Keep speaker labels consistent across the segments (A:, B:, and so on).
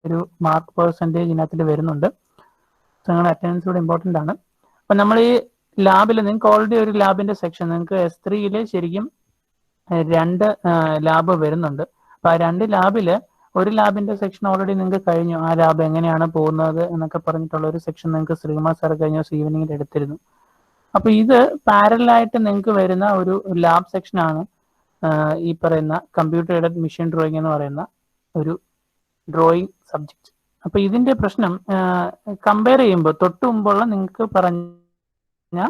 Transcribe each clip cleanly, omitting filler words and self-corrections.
A: ഒരു mark percentage ഇതിനകത്തിൽ വരുന്നുണ്ട്. So നിങ്ങളുടെ അറ്റൻഡൻസ് കൂടെ ഇമ്പോർട്ടൻ്റ് ആണ്. അപ്പം നമ്മൾ ഈ ലാബിൽ നിങ്ങൾക്ക് ഓൾറെഡി ഒരു ലാബിന്റെ സെക്ഷൻ നിങ്ങൾക്ക് S3 ശരിക്കും 2 ലാബ് വരുന്നുണ്ട്. അപ്പോൾ ആ 2 ലാബിൽ ഒരു ലാബിന്റെ സെക്ഷൻ ഓൾറെഡി നിങ്ങൾക്ക് കഴിഞ്ഞു. ആ ലാബ് എങ്ങനെയാണ് പോകുന്നത് എന്നൊക്കെ പറഞ്ഞിട്ടുള്ള ഒരു സെക്ഷൻ നിങ്ങൾക്ക് ശ്രീകുമാർ സാർ കഴിഞ്ഞ ദിവസം ഈവനിങ്ങിൽ എടുത്തിരുന്നു. അപ്പോൾ ഇത് പാരലായിട്ട് നിങ്ങൾക്ക് വരുന്ന ഒരു ലാബ് സെക്ഷനാണ് ഈ പറയുന്ന കമ്പ്യൂട്ടർ എയ്ഡഡ് മെഷീൻ ഡ്രോയിങ് എന്ന് പറയുന്ന ഒരു ഡ്രോയിങ് സബ്ജക്റ്റ്. അപ്പൊ ഇതിന്റെ പ്രശ്നം കമ്പയർ ചെയ്യുമ്പോൾ തൊട്ട് മുമ്പുള്ള നിങ്ങൾക്ക് പറഞ്ഞ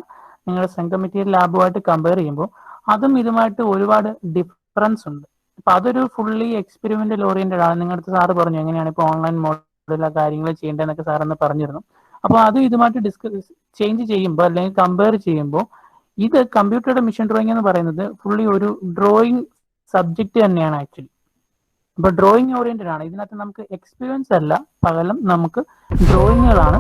A: നിങ്ങളുടെ സെൻട്രൽ മെറ്റീരിയൽ ലാബുമായിട്ട് കമ്പയർ ചെയ്യുമ്പോൾ അതും ഇതുമായിട്ട് ഒരുപാട് ഡിഫറൻസ് ഉണ്ട്. അപ്പൊ അതൊരു ഫുള്ളി എക്സ്പെരിമെന്റൽ ഓറിയന്റഡ് ആണ്. നിങ്ങളുടെ സാറ് പറഞ്ഞു എങ്ങനെയാണ് ഇപ്പോൾ ഓൺലൈൻ മോഡലുള്ള കാര്യങ്ങൾ ചെയ്യേണ്ടതെന്നൊക്കെ സാറെന്ന് പറഞ്ഞിരുന്നു. അപ്പോൾ അത് ഇതുമായിട്ട് ചേഞ്ച് ചെയ്യുമ്പോൾ അല്ലെങ്കിൽ കമ്പയർ ചെയ്യുമ്പോൾ ഇത് കമ്പ്യൂട്ടറുടെ മെഷീൻ ഡ്രോയിങ് എന്ന് പറയുന്നത് ഫുള്ളി ഒരു ഡ്രോയിങ് സബ്ജക്റ്റ് തന്നെയാണ് ആക്ച്വലി. അപ്പൊ ഡ്രോയിങ് ഓറിയന്റഡ് ആണ്. ഇതിനകത്ത് നമുക്ക് എക്സ്പീരിയൻസ് അല്ല, പകരം നമുക്ക് ഡ്രോയിങ്ങുകളാണ്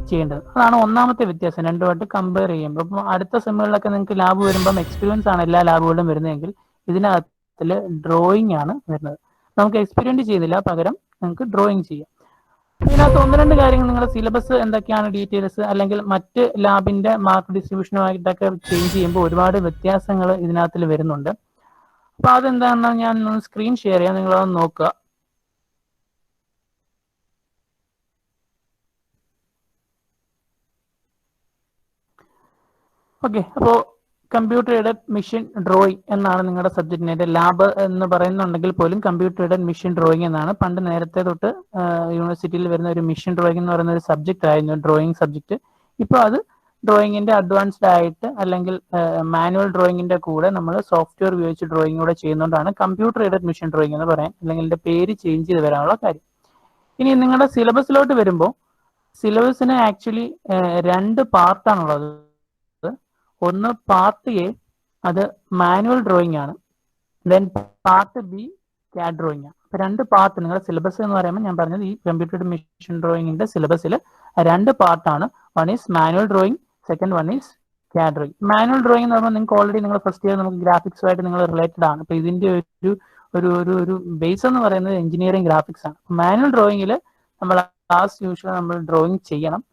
A: ചെയ്യേണ്ടത്. അതാണ് ഒന്നാമത്തെ വ്യത്യാസം രണ്ടുമായിട്ട് കമ്പയർ ചെയ്യുമ്പോൾ. ഇപ്പം അടുത്ത സെമ്മുകളിലൊക്കെ നിങ്ങൾക്ക് ലാബ് വരുമ്പം എക്സ്പീരിയൻസ് ആണ് എല്ലാ ലാബുകളിലും വരുന്നതെങ്കിൽ ഇതിനകത്തിൽ ഡ്രോയിങ് ആണ് വരുന്നത്. നമുക്ക് എക്സ്പീരിയൻസ് ചെയ്യുന്നില്ല, പകരം നിങ്ങൾക്ക് ഡ്രോയിങ് ചെയ്യാം. ഇതിനകത്ത് 1-2 കാര്യങ്ങൾ നിങ്ങളുടെ സിലബസ് എന്തൊക്കെയാണ് ഡീറ്റെയിൽസ് അല്ലെങ്കിൽ മറ്റ് ലാബിന്റെ മാർക്ക് ഡിസ്ട്രിബ്യൂഷനുമായിട്ടൊക്കെ ചേഞ്ച് ചെയ്യുമ്പോൾ ഒരുപാട് വ്യത്യാസങ്ങൾ ഇതിനകത്തിൽ വരുന്നുണ്ട്. അപ്പൊ അതെന്താണെന്ന് ഞാൻ സ്ക്രീൻ ഷെയർ ചെയ്യാം, നിങ്ങളത് നോക്കുക. ഓക്കെ, അപ്പോൾ കമ്പ്യൂട്ടർ എയ്ഡഡ് മെഷീൻ ഡ്രോയിങ് എന്നാണ് നിങ്ങളുടെ സബ്ജക്റ്റിന്റെ ലാബ് എന്ന് പറയുന്നുണ്ടെങ്കിൽ പോലും കമ്പ്യൂട്ടർ എയ്ഡഡ് മെഷീൻ ഡ്രോയിങ് എന്നാണ്. പണ്ട് നേരത്തെ തൊട്ട് യൂണിവേഴ്സിറ്റിയിൽ വരുന്ന ഒരു മെഷീൻ ഡ്രോയിങ് എന്ന് പറയുന്ന ഒരു സബ്ജക്റ്റ് ആയിരുന്നു, ഡ്രോയിങ് സബ്ജക്റ്റ്. ഇപ്പോൾ അത് ഡ്രോയിങ്ങിന്റെ അഡ്വാൻസ്ഡ് ആയിട്ട് അല്ലെങ്കിൽ മാനുവൽ ഡ്രോയിങ്ങിന്റെ കൂടെ നമ്മൾ സോഫ്റ്റ്വെയർ ഉപയോഗിച്ച് ഡ്രോയിങ് കൂടെ ചെയ്യുന്നതുകൊണ്ടാണ് കമ്പ്യൂട്ടർ എയ്ഡഡ് മെഷീൻ ഡ്രോയിങ് എന്ന് പറയാൻ അല്ലെങ്കിൽ ഇതിന്റെ പേര് ചേഞ്ച് ചെയ്ത് വരാനുള്ള കാര്യം. ഇനി നിങ്ങളുടെ സിലബസിലോട്ട് വരുമ്പോൾ സിലബസിന് ആക്ച്വലി 2 പാർട്ടാണുള്ളത്. ഒന്ന് പാർട്ട് എ, അത് മാനുവൽ ഡ്രോയിങ് ആണ്. Then part B CAD drawing ആണ്. അപ്പൊ 2 പാർട്ട് നിങ്ങളുടെ സിലബസ് എന്ന് പറയുമ്പോൾ ഞാൻ പറഞ്ഞത് ഈ കമ്പ്യൂട്ടർ മെഷീൻ ഡ്രോയിങ്ങിന്റെ സിലബസിൽ 2 പാർട്ടാണ്. One is manual drawing, second one is CAD drawing. Manual drawing എന്ന് പറയുമ്പോൾ നിങ്ങൾക്ക് ഓൾറെഡി നിങ്ങൾ ഫസ്റ്റ് ഇയർ നമുക്ക് ഗ്രാഫിക്സുമായിട്ട് നിങ്ങൾ റിലേറ്റഡ് ആണ്. അപ്പൊ ഇതിന്റെ ഒരു ബേസ് എന്ന് പറയുന്നത് എഞ്ചിനീയറിംഗ് ഗ്രാഫിക്സ് ആണ്. മാനുവൽ ഡ്രോയിങ്ങിൽ നമ്മൾ ആസ് യൂഷ്വൽ നമ്മൾ ഡ്രോയിങ് ചെയ്യണം.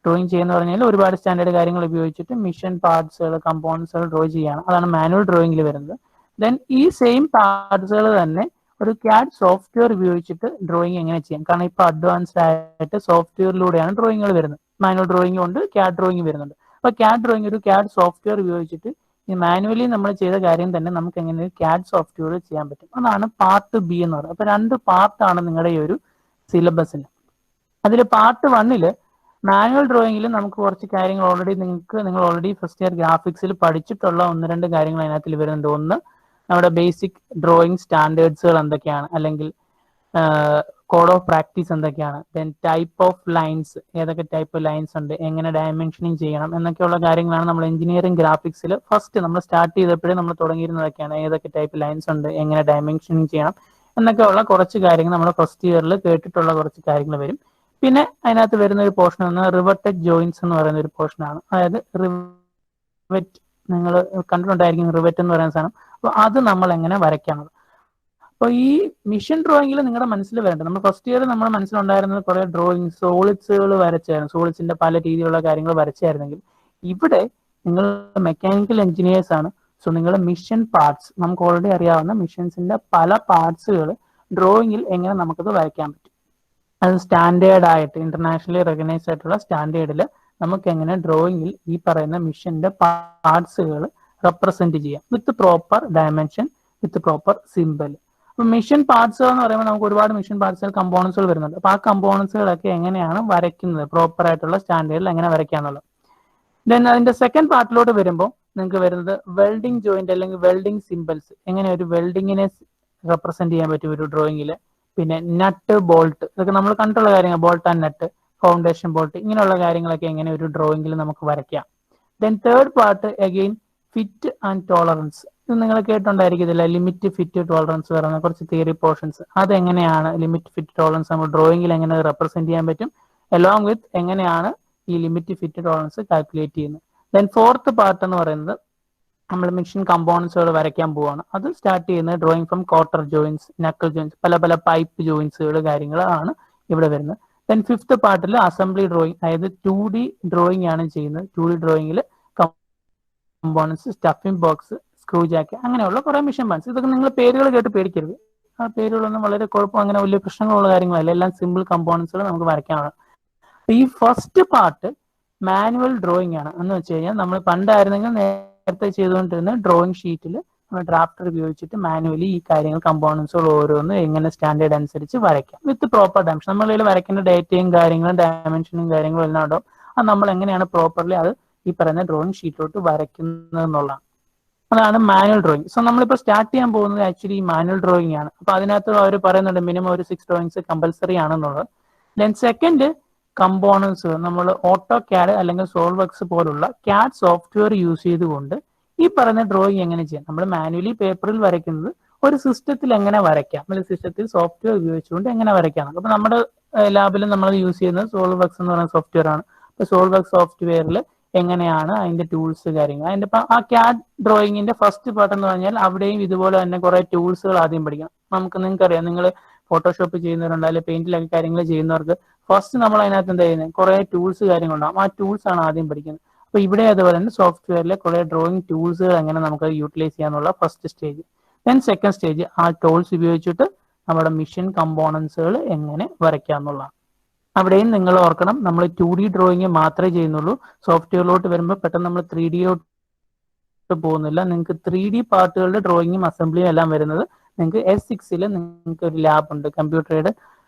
A: ഡ്രോയിങ് ചെയ്യുന്ന പറഞ്ഞാൽ ഒരുപാട് സ്റ്റാൻഡേർഡ് കാര്യങ്ങൾ ഉപയോഗിച്ചിട്ട് മിഷൻ പാർട്സുകൾ കമ്പോണൻസുകൾ ഡ്രോ ചെയ്യാണ്. അതാണ് മാനുവൽ ഡ്രോയിങ്ങിൽ വരുന്നത്. ദെൻ ഈ സെയിം പാർട്സുകൾ തന്നെ ഒരു CAD സോഫ്റ്റ്വെയർ ഉപയോഗിച്ചിട്ട് ഡ്രോയിങ് എങ്ങനെ ചെയ്യാം. കാരണം ഇപ്പോൾ അഡ്വാൻസ്ഡ് ആയിട്ട് സോഫ്റ്റ്വെയറിലൂടെയാണ് ഡ്രോയിങ്ങുകൾ വരുന്നത്. മാനുവൽ ഡ്രോയിങ് ഉണ്ട്, CAD ഡ്രോയിങ് വരുന്നുണ്ട്. അപ്പോൾ CAD ഡ്രോയിങ് ഒരു CAD സോഫ്റ്റ്വെയർ ഉപയോഗിച്ചിട്ട് ഈ മാനുവലി നമ്മൾ ചെയ്ത കാര്യം തന്നെ നമുക്ക് എങ്ങനെ ഒരു CAD സോഫ്റ്റ്വെയർ ചെയ്യാൻ പറ്റും. അതാണ് പാർട്ട് ബി എന്ന് പറയുന്നത്. അപ്പോൾ 2 പാർട്ടാണ് നിങ്ങളുടെ ഈ ഒരു സിലബസിന്. അതിൽ പാർട്ട് 1 മാനുവൽ ഡ്രോയിങ്ങിൽ നമുക്ക് കുറച്ച് കാര്യങ്ങൾ നിങ്ങൾ ഓൾറെഡി ഫസ്റ്റ് ഇയർ ഗ്രാഫിക്സിൽ പഠിച്ചിട്ടുള്ള 1-2 കാര്യങ്ങൾ അതിനകത്തിൽ വരുന്നുണ്ട്. ഒന്ന്, നമ്മുടെ ബേസിക് ഡ്രോയിങ് സ്റ്റാൻഡേർഡ്സുകൾ എന്തൊക്കെയാണ്, അല്ലെങ്കിൽ കോഡ് ഓഫ് പ്രാക്ടീസ് എന്തൊക്കെയാണ്, ദെൻ ടൈപ്പ് ഓഫ് ലൈൻസ്, ഏതൊക്കെ ടൈപ്പ് ലൈൻസ് ഉണ്ട്, എങ്ങനെ ഡയമെൻഷനിങ് ചെയ്യണം എന്നൊക്കെയുള്ള കാര്യങ്ങളാണ് നമ്മൾ എഞ്ചിനീയറിംഗ് ഗ്രാഫിക്സിൽ ഫസ്റ്റ് നമ്മൾ സ്റ്റാർട്ട് ചെയ്തപ്പോഴേ നമ്മൾ തുടങ്ങിയിരുന്നതൊക്കെയാണ്. ഏതൊക്കെ ടൈപ്പ് ലൈൻസ് ഉണ്ട്, എങ്ങനെ ഡയമെൻഷനിങ് ചെയ്യണം എന്നൊക്കെയുള്ള കുറച്ച് കാര്യങ്ങൾ നമ്മൾ ഫസ്റ്റ് ഇയറിൽ കേട്ടിട്ടുള്ള കുറച്ച് കാര്യങ്ങൾ വരും. പിന്നെ അതിനകത്ത് വരുന്ന ഒരു പോർഷൻ എന്ന് റിവറ്റഡ് ജോയിന്റ്സ് എന്ന് പറയുന്ന ഒരു പോർഷനാണ്. അതായത് റിവറ്റ് നിങ്ങൾ കണ്ടിട്ടുണ്ടായിരിക്കും, റിവറ്റ് എന്ന് പറയുന്ന സാധനം. അപ്പോൾ അത് നമ്മൾ എങ്ങനെ വരയ്ക്കാനുള്ളത്. അപ്പോൾ ഈ മിഷൻ ഡ്രോയിങ്ങിൽ നിങ്ങളുടെ മനസ്സിൽ വരേണ്ടത്, നമ്മൾ ഫസ്റ്റ് ഇയർ നമ്മുടെ മനസ്സിലുണ്ടായിരുന്നത് കുറെ ഡ്രോയിങ് സോളിഡ്സുകൾ വരച്ചായിരുന്നു, സോളിഡ്സിന്റെ പല രീതിയിലുള്ള കാര്യങ്ങൾ വരച്ചായിരുന്നെങ്കിൽ ഇവിടെ നിങ്ങൾ മെക്കാനിക്കൽ എഞ്ചിനീയേഴ്സ് ആണ്. സോ നിങ്ങളുടെ മിഷൻ പാർട്സ്, നമുക്ക് ഓൾറെഡി അറിയാവുന്ന മിഷൻസിന്റെ പല പാർട്സുകൾ ഡ്രോയിങ്ങിൽ എങ്ങനെ നമുക്കത് വരയ്ക്കാൻ പറ്റും. അത് സ്റ്റാൻഡേർഡ് ആയിട്ട് ഇന്റർനാഷണലി റെക്കഗ്നൈസ്ഡ് ആയിട്ടുള്ള സ്റ്റാൻഡേർഡിൽ നമുക്ക് എങ്ങനെ ഡ്രോയിങ്ങിൽ ഈ പറയുന്ന മിഷന്റെ പാർട്സുകൾ റെപ്രസെന്റ് ചെയ്യാം with proper dimension, with proper symbol. അപ്പൊ മിഷൻ പാർട്സുകൾ എന്ന് പറയുമ്പോൾ നമുക്ക് ഒരുപാട് മിഷൻ പാർട്സുകൾ കമ്പോണൻസുകൾ വരുന്നുണ്ട്. അപ്പൊ ആ കമ്പോണൻസുകളൊക്കെ എങ്ങനെയാണ് വരയ്ക്കുന്നത്, പ്രോപ്പർ ആയിട്ടുള്ള സ്റ്റാൻഡേർഡിൽ എങ്ങനെ വരയ്ക്കാന്നുള്ളത്. ദെൻ അതിന്റെ സെക്കൻഡ് പാർട്ടിലോട്ട് വരുമ്പോൾ നിങ്ങൾക്ക് വരുന്നത് വെൽഡിംഗ് ജോയിന്റ് അല്ലെങ്കിൽ വെൽഡിംഗ് സിംബൽസ്, എങ്ങനെ ഒരു വെൽഡിങ്ങിനെ റെപ്രസെന്റ് ചെയ്യാൻ പറ്റും ഒരു ഡ്രോയിങ്ങിൽ. പിന്നെ നട്ട്, ബോൾട്ട്, ഇതൊക്കെ നമ്മൾ കണ്ടുള്ള കാര്യങ്ങൾ, bolt and nut, foundation bolt, ഇങ്ങനെയുള്ള കാര്യങ്ങളൊക്കെ എങ്ങനെ ഒരു ഡ്രോയിങ്ങിൽ നമുക്ക് വരയ്ക്കാം. Then third part again fit and tolerance. ഇത് നിങ്ങൾ കേട്ടുണ്ടായിരിക്കത്തില്ല, ലിമിറ്റ്, ഫിറ്റ്, ടോളറൻസ് പറയുന്ന കുറച്ച് തിയറി പോർഷൻസ്. അതെങ്ങനെയാണ് ലിമിറ്റ്, ഫിറ്റ്, ടോളറൻസ് നമ്മൾ ഡ്രോയിങ്ങിൽ എങ്ങനെ റെപ്രസെന്റ് ചെയ്യാൻ പറ്റും, അലോങ് വിത്ത് എങ്ങനെയാണ് ഈ ലിമിറ്റ്, ഫിറ്റ്, ടോളറൻസ് കാൽക്കുലേറ്റ് ചെയ്യുന്നത്. ദെൻ ഫോർത്ത് പാർട്ട് എന്ന് പറയുന്നത് നമ്മൾ മെഷീൻ കമ്പോണൻസുകൾ വരയ്ക്കാൻ പോവാണ്. അത് സ്റ്റാർട്ട് ചെയ്യുന്നത് drawing from quarter joints, knuckle joints, പല പൈപ്പ് ജോയിന്റ്സുകൾ കാര്യങ്ങളാണ് ഇവിടെ വരുന്നത്. ദെൻ ഫിഫ്ത്ത് പാർട്ടിൽ അസംബ്ലി ഡ്രോയിങ്, അതായത് 2D ഡ്രോയിങ് ആണ് ചെയ്യുന്നത്. 2D ഡ്രോയിങ്ങിൽ components, stuffing box, screw jack, അങ്ങനെയുള്ള കുറെ മിഷൻ പാർട്സ്. ഇതൊക്കെ നിങ്ങൾ പേരുകൾ കേട്ട് പേടിക്കരുത്. ആ പേരുകളൊന്നും വളരെ കുഴപ്പം അങ്ങനെ വലിയ പ്രശ്നങ്ങളുള്ള കാര്യങ്ങളല്ല. എല്ലാം സിമ്പിൾ കമ്പോണൻസുകൾ നമുക്ക് വരയ്ക്കാനാണ്. ഈ ഫസ്റ്റ് പാർട്ട് മാനുവൽ ഡ്രോയിങ് ആണ്. എന്ന് വെച്ച് കഴിഞ്ഞാൽ നമ്മൾ പണ്ടായിരുന്നെങ്കിൽ നേരത്തെ ചെയ്തുകൊണ്ടിരുന്ന ഡ്രോയിങ് ഷീറ്റിൽ ഡ്രാഫ്റ്റർ ഉപയോഗിച്ചിട്ട് മാനുവലി ഈ കാര്യങ്ങൾ കമ്പോണൻസുകൾ ഓരോന്ന് എങ്ങനെ സ്റ്റാൻഡേർഡ് അനുസരിച്ച് വരയ്ക്കാം വിത്ത് പ്രോപ്പർ ഡയമെൻഷൻ. നമ്മളിൽ വരയ്ക്കേണ്ട ഡേറ്റയും കാര്യങ്ങളും ഡയമെൻഷനും കാര്യങ്ങളും എല്ലാം ഉണ്ടാവും. അത് നമ്മൾ എങ്ങനെയാണ് പ്രോപ്പർലി അത് ഈ പറയുന്ന ഡ്രോയിങ് ഷീറ്റിലോട്ട് വരയ്ക്കുന്നത് എന്നുള്ളതാണ്. അതാണ് മാനുവൽ ഡ്രോയിങ്. സോ നമ്മളിപ്പോൾ സ്റ്റാർട്ട് ചെയ്യാൻ പോകുന്നത് ആക്ച്വലി മാനുവൽ ഡ്രോയിങ് ആണ്. അപ്പൊ അതിനകത്ത് അവർ പറയുന്നുണ്ട് മിനിമം ഒരു 6 ഡ്രോയിങ്സ് കമ്പൽസറി ആണെന്നുള്ളത്. ദെൻ സെക്കൻഡ് കമ്പോണൻസ്, നമ്മൾ ഓട്ടോ ക്യാഡ് അല്ലെങ്കിൽ സോൾവെക്സ് പോലുള്ള ക്യാഡ് സോഫ്റ്റ്വെയർ യൂസ് ചെയ്തുകൊണ്ട് ഈ പറയുന്ന ഡ്രോയിങ് എങ്ങനെ ചെയ്യാം. നമ്മൾ മാനുവലി പേപ്പറിൽ വരയ്ക്കുന്നത് ഒരു സിസ്റ്റത്തിൽ എങ്ങനെ വരയ്ക്കാം, അല്ലെങ്കിൽ സിസ്റ്റത്തിൽ സോഫ്റ്റ്വെയർ ഉപയോഗിച്ചുകൊണ്ട് എങ്ങനെ വരയ്ക്കാം. അപ്പൊ നമ്മുടെ ലാബിൽ നമ്മൾ യൂസ് ചെയ്യുന്നത് സോൾവെക്സ് എന്ന് പറയുന്ന സോഫ്റ്റ്വെയർ ആണ്. അപ്പൊ സോൾവെക്സ് സോഫ്റ്റ്വെയറിൽ എങ്ങനെയാണ് അതിന്റെ ടൂൾസ് കാര്യങ്ങൾ, അതിന്റെ ആ ക്യാഡ് ഡ്രോയിങ്ങിന്റെ ഫസ്റ്റ് പാർട്ട് എന്ന് പറഞ്ഞാൽ അവിടെയും ഇതുപോലെ തന്നെ കുറെ ടൂൾസുകൾ ആദ്യം പഠിക്കണം. നിങ്ങൾക്കറിയാം, നിങ്ങൾ ഫോട്ടോഷോപ്പ് ചെയ്യുന്നവരുണ്ട്, അല്ലെങ്കിൽ പെയിന്റിലൊക്കെ കാര്യങ്ങൾ ചെയ്യുന്നവർക്ക് ഫസ്റ്റ് നമ്മൾ അതിനകത്ത് എന്താ ചെയ്യുന്നത്, കുറെ ടൂൾസ് കാര്യങ്ങളുണ്ടാവും. ആ ടൂൾസ് ആണ് ആദ്യം പഠിക്കുന്നത്. അപ്പൊ ഇവിടെ അതുപോലെ തന്നെ സോഫ്റ്റ്വെയറിലെ കുറെ ഡ്രോയിങ് ടൂൾസുകൾ എങ്ങനെ നമുക്ക് യൂട്ടിലൈസ് ചെയ്യാന്നുള്ള first stage. Then second stage ആ ടൂൾസ് ഉപയോഗിച്ചിട്ട് നമ്മുടെ മിഷൻ കമ്പോണൻസുകൾ എങ്ങനെ വരയ്ക്കാന്നുള്ളതാണ്. അവിടെയും നിങ്ങൾ ഓർക്കണം, നമ്മൾ 2D ഡ്രോയിങ് മാത്രമേ ചെയ്യുന്നുള്ളൂ. സോഫ്റ്റ്വെയറിലോട്ട് വരുമ്പോൾ പെട്ടെന്ന് നമ്മൾ 3Dയോട്ട് പോകുന്നില്ല. നിങ്ങൾക്ക് 3D പാർട്ടുകളുടെ ഡ്രോയിങ്ങും അസംബ്ലിയും എല്ലാം വരുന്നത് നിങ്ങൾക്ക് S6 നിങ്ങൾക്ക് ഒരു ലാബ് ഉണ്ട്, കമ്പ്യൂട്ടറുടെ